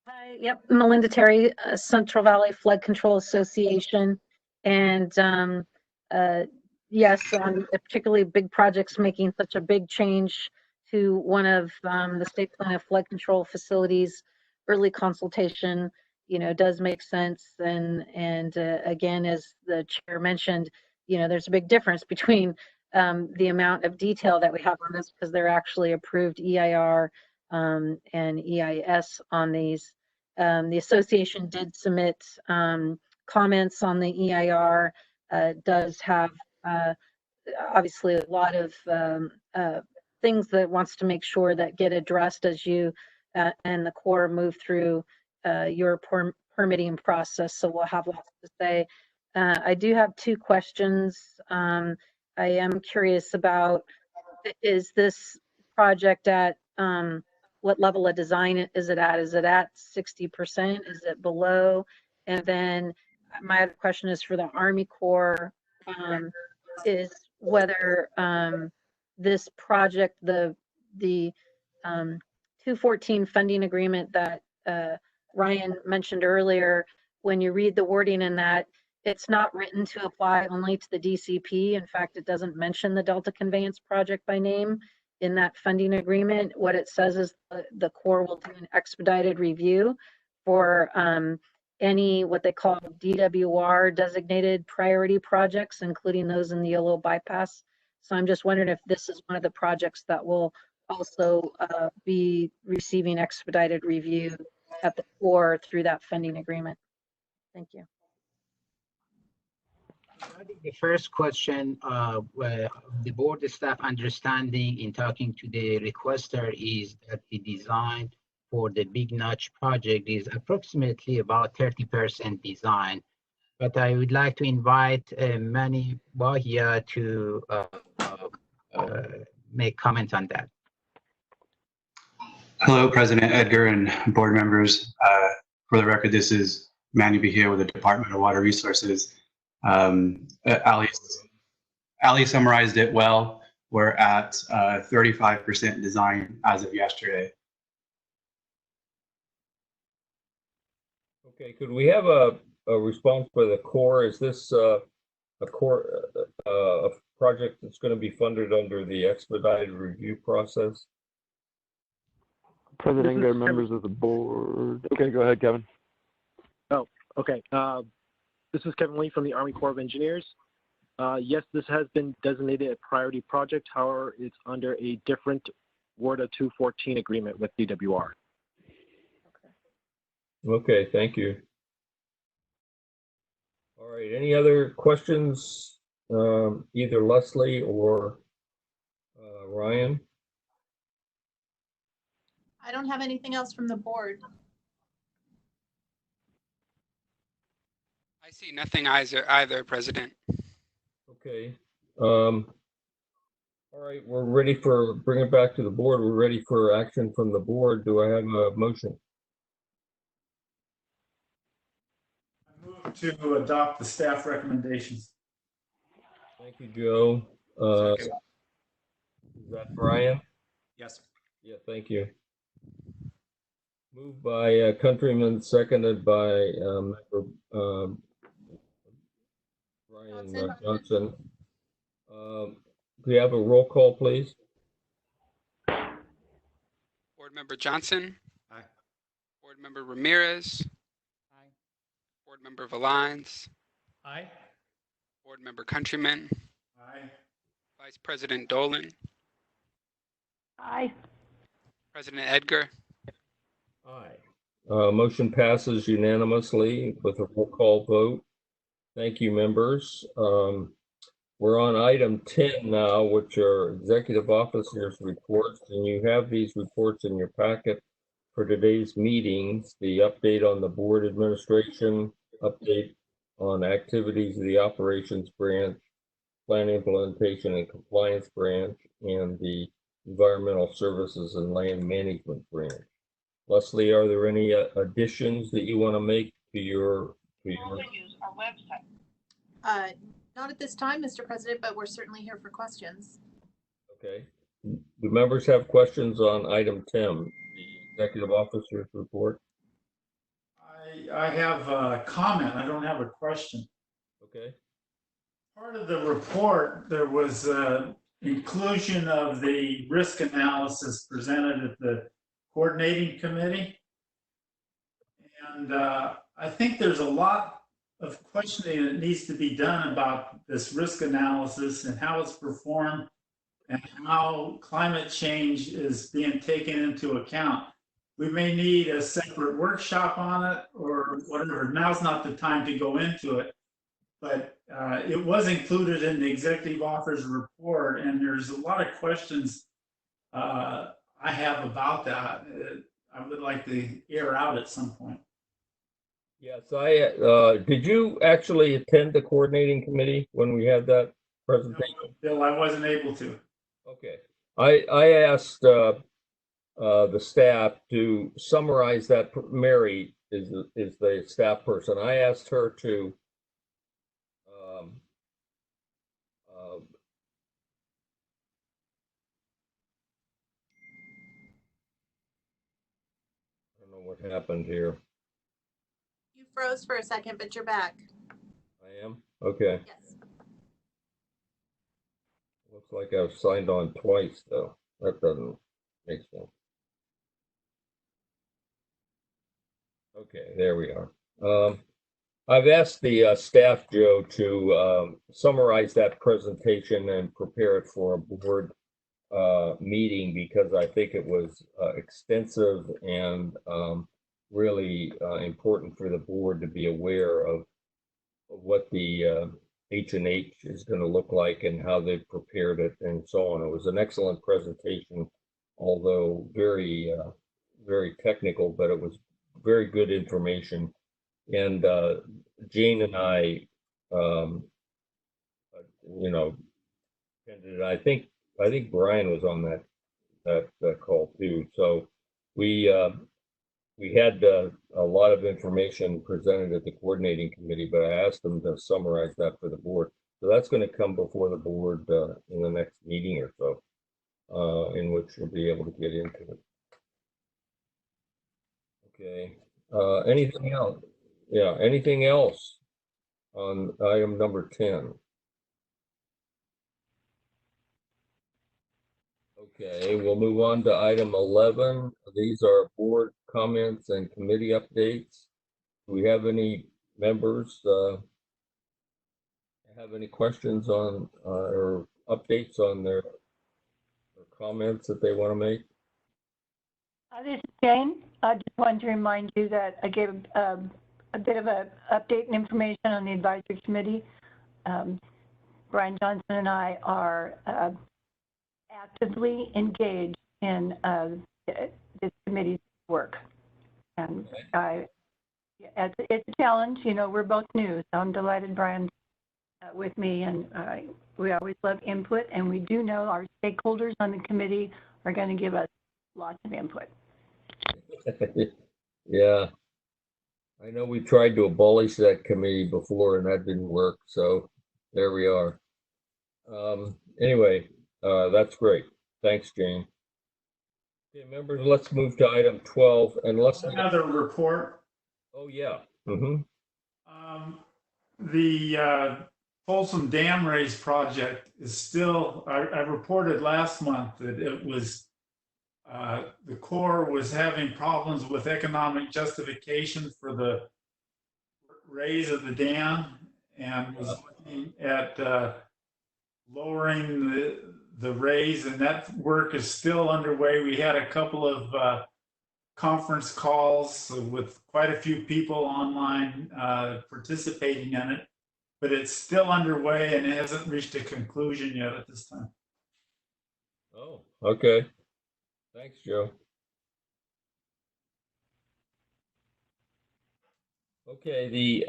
Hi, yep, Melinda Terry, Central Valley Flood Control Association. And yes, particularly big projects making such a big change to one of the state plan of flood control facilities. Early consultation, you know, does make sense. And again, as the chair mentioned, you know, there's a big difference between the amount of detail that we have on this because they're actually approved EIR and EIS on these. The association did submit comments on the EIR, does have obviously a lot of things that it wants to make sure that get addressed as you and the Corps move through your permitting process. So we'll have lots to say. I do have two questions. I am curious about, is this project at what level of design is it at? Is it at 60%? Is it below? And then my other question is for the Army Corps, is whether this project, the 214 funding agreement that Ryan mentioned earlier, when you read the wording in that, it's not written to apply only to the DCP. In fact, it doesn't mention the Delta Conveyance Project by name in that funding agreement. What it says is the Corps will do an expedited review for any what they call DWR designated priority projects, including those in the yellow bypass. So I'm just wondering if this is one of the projects that will also be receiving expedited review at the core through that funding agreement. Thank you. Regarding the first question, the board staff understanding in talking to the requester is that the design for the Big Notch project is approximately about 30% design. But I would like to invite Manny Bahia to make comment on that. Hello, President Edgar and board members. For the record, this is Manny Bahia with the Department of Water Resources. Ali summarized it well. We're at 35% design as of yesterday. Okay, could we have a response for the core? Is this a core a project that's going to be funded under the expedited review process? President Edgar, members of the board. Okay, go ahead, Kevin. Oh, okay. This is Kevin Lee from the Army Corps of Engineers. Yes, this has been designated a priority project. However, it's under a different WRDA 214 agreement with DWR. Okay, thank you. All right, any other questions, either Leslie or Ryan? I don't have anything else from the board. I see nothing either, President. Okay. All right, we're ready for, bring it back to the board. We're ready for action from the board. Do I have a motion? I move to adopt the staff recommendations. Thank you, Joe. Is that Brian? Yes. Yeah, thank you. Moved by Countryman, seconded by member Brian Johnson. Do we have a roll call, please? Board Member Johnson. Aye. Board Member Ramirez. Aye. Board Member Valines. Aye. Board Member Countryman. Aye. Vice President Dolan. Aye. President Edgar. Aye. Motion passes unanimously with a roll call vote. Thank you, members. We're on item 10 now, which are executive officers' reports, and you have these reports in your packet for today's meetings. The update on the board administration, update on activities of the operations branch, plan implementation and compliance branch, and the environmental services and land management branch. Leslie, are there any additions that you want to make to your? Our website. Not at this time, Mr. President, but we're certainly here for questions. Okay. Do members have questions on item 10, the executive officer's report? I have a comment. I don't have a question. Okay. Part of the report, there was inclusion of the risk analysis presented at the coordinating committee. And I think there's a lot of questioning that needs to be done about this risk analysis and how it's performed and how climate change is being taken into account. We may need a separate workshop on it or whatever. Now's not the time to go into it, but it was included in the executive officer's report, and there's a lot of questions I have about that. I would like to air out at some point. Yes, did you actually attend the coordinating committee when we had that presentation? No, Bill, I wasn't able to. Okay. I asked the staff to summarize that. Mary is the staff person. I asked her to I don't know what happened here. You froze for a second, but you're back. I am? Okay. Yes. Looks like I've signed on twice, though. That doesn't make sense. Okay, there we are. I've asked the staff, Joe, to summarize that presentation and prepare it for a board meeting because I think it was extensive and really important for the board to be aware of what the H&H is going to look like and how they've prepared it and so on. It was an excellent presentation, although very, very technical, but it was very good information. And Jane and I, you know, and I think Brian was on that call too. So we had a lot of information presented at the coordinating committee, but I asked them to summarize that for the board. So that's going to come before the board in the next meeting or so, in which we'll be able to get into it. Okay. Anything else? Yeah. Anything else on item number 10? Okay, we'll move on to item 11. These are board comments and committee updates. Do we have any members have any questions on or updates on their comments that they want to make? This is Jane. I just wanted to remind you that I gave a bit of an update and information on the advisory committee. Brian Johnson and I are actively engaged in this committee's work. And it's a challenge. You know, we're both new, so I'm delighted Brian's with me, and we always love input, and we do know our stakeholders on the committee are going to give us lots of input. Yeah, I know we tried to abolish that committee before and that didn't work, so there we are. Anyway, that's great. Thanks, Jane. Okay, members, let's move to item 12. And let's another report. Oh yeah. Mm-hmm. The Folsom Dam Raise project is still. I reported last month that it was. The Corps was having problems with economic justification for the raise of the dam and was looking at lowering the raise, and that work is still underway. We had a couple of conference calls with quite a few people online participating in it, but it's still underway and it hasn't reached a conclusion yet at this time. Oh, okay. Thanks, Joe. Okay, the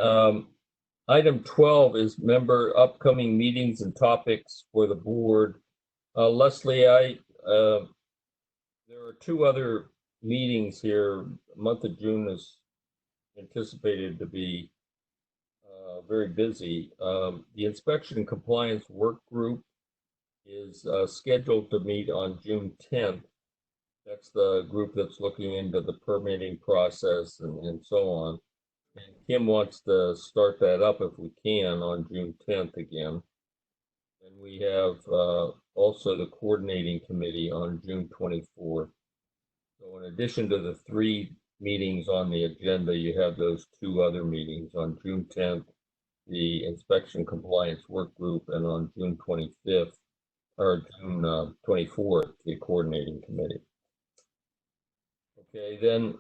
item 12 is member upcoming meetings and topics for the board. Leslie, there are two other meetings here. The month of June is anticipated to be very busy. The inspection and compliance work group is scheduled to meet on June 10th. That's the group that's looking into the permitting process and so on. And Kim wants to start that up if we can on June 10th again. And we have also the coordinating committee on June 24th. So in addition to the 3 meetings on the agenda, you have those 2 other meetings on June 10th, the inspection compliance work group, and on June 25th or June 24th, the coordinating committee. Okay, then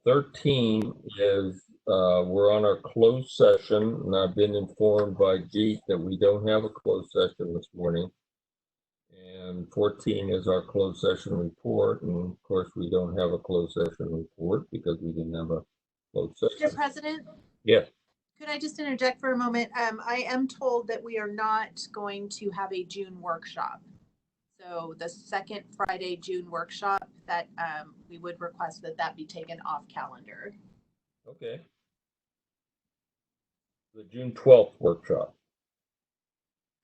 13 is we're on our closed session, and I've been informed by Jeet that we don't have a closed session this morning. And 14 is our closed session report, and of course we don't have a closed session report because we didn't have a closed session. Mr. President? Yes. Could I just interject for a moment? I am told that we are not going to have a June workshop. So the second Friday June workshop, that we would request that be taken off calendar. Okay. The June 12th workshop.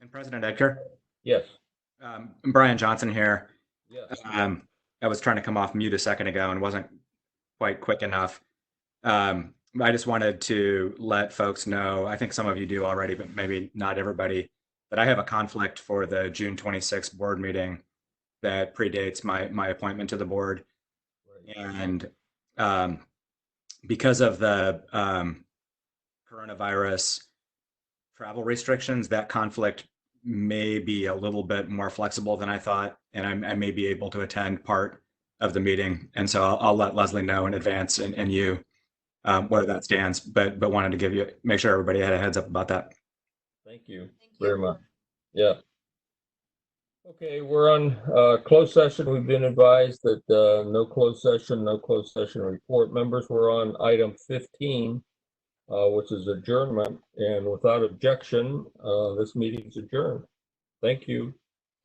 And President Edgar? Yes. Brian Johnson here. Yes. I was trying to come off mute a second ago and wasn't quite quick enough. I just wanted to let folks know, I think some of you do already, but maybe not everybody, that I have a conflict for the June 26th board meeting that predates my appointment to the board. Right. And because of the coronavirus travel restrictions, that conflict may be a little bit more flexible than I thought, and I may be able to attend part of the meeting. And so I'll let Leslie know in advance and you where that stands, but wanted to make sure everybody had a heads up about that. Thank you very much. Yeah. Okay, we're on closed session. We've been advised that no closed session report. Members, we're on item 15, which is adjournment. And without objection, this meeting is adjourned. Thank you.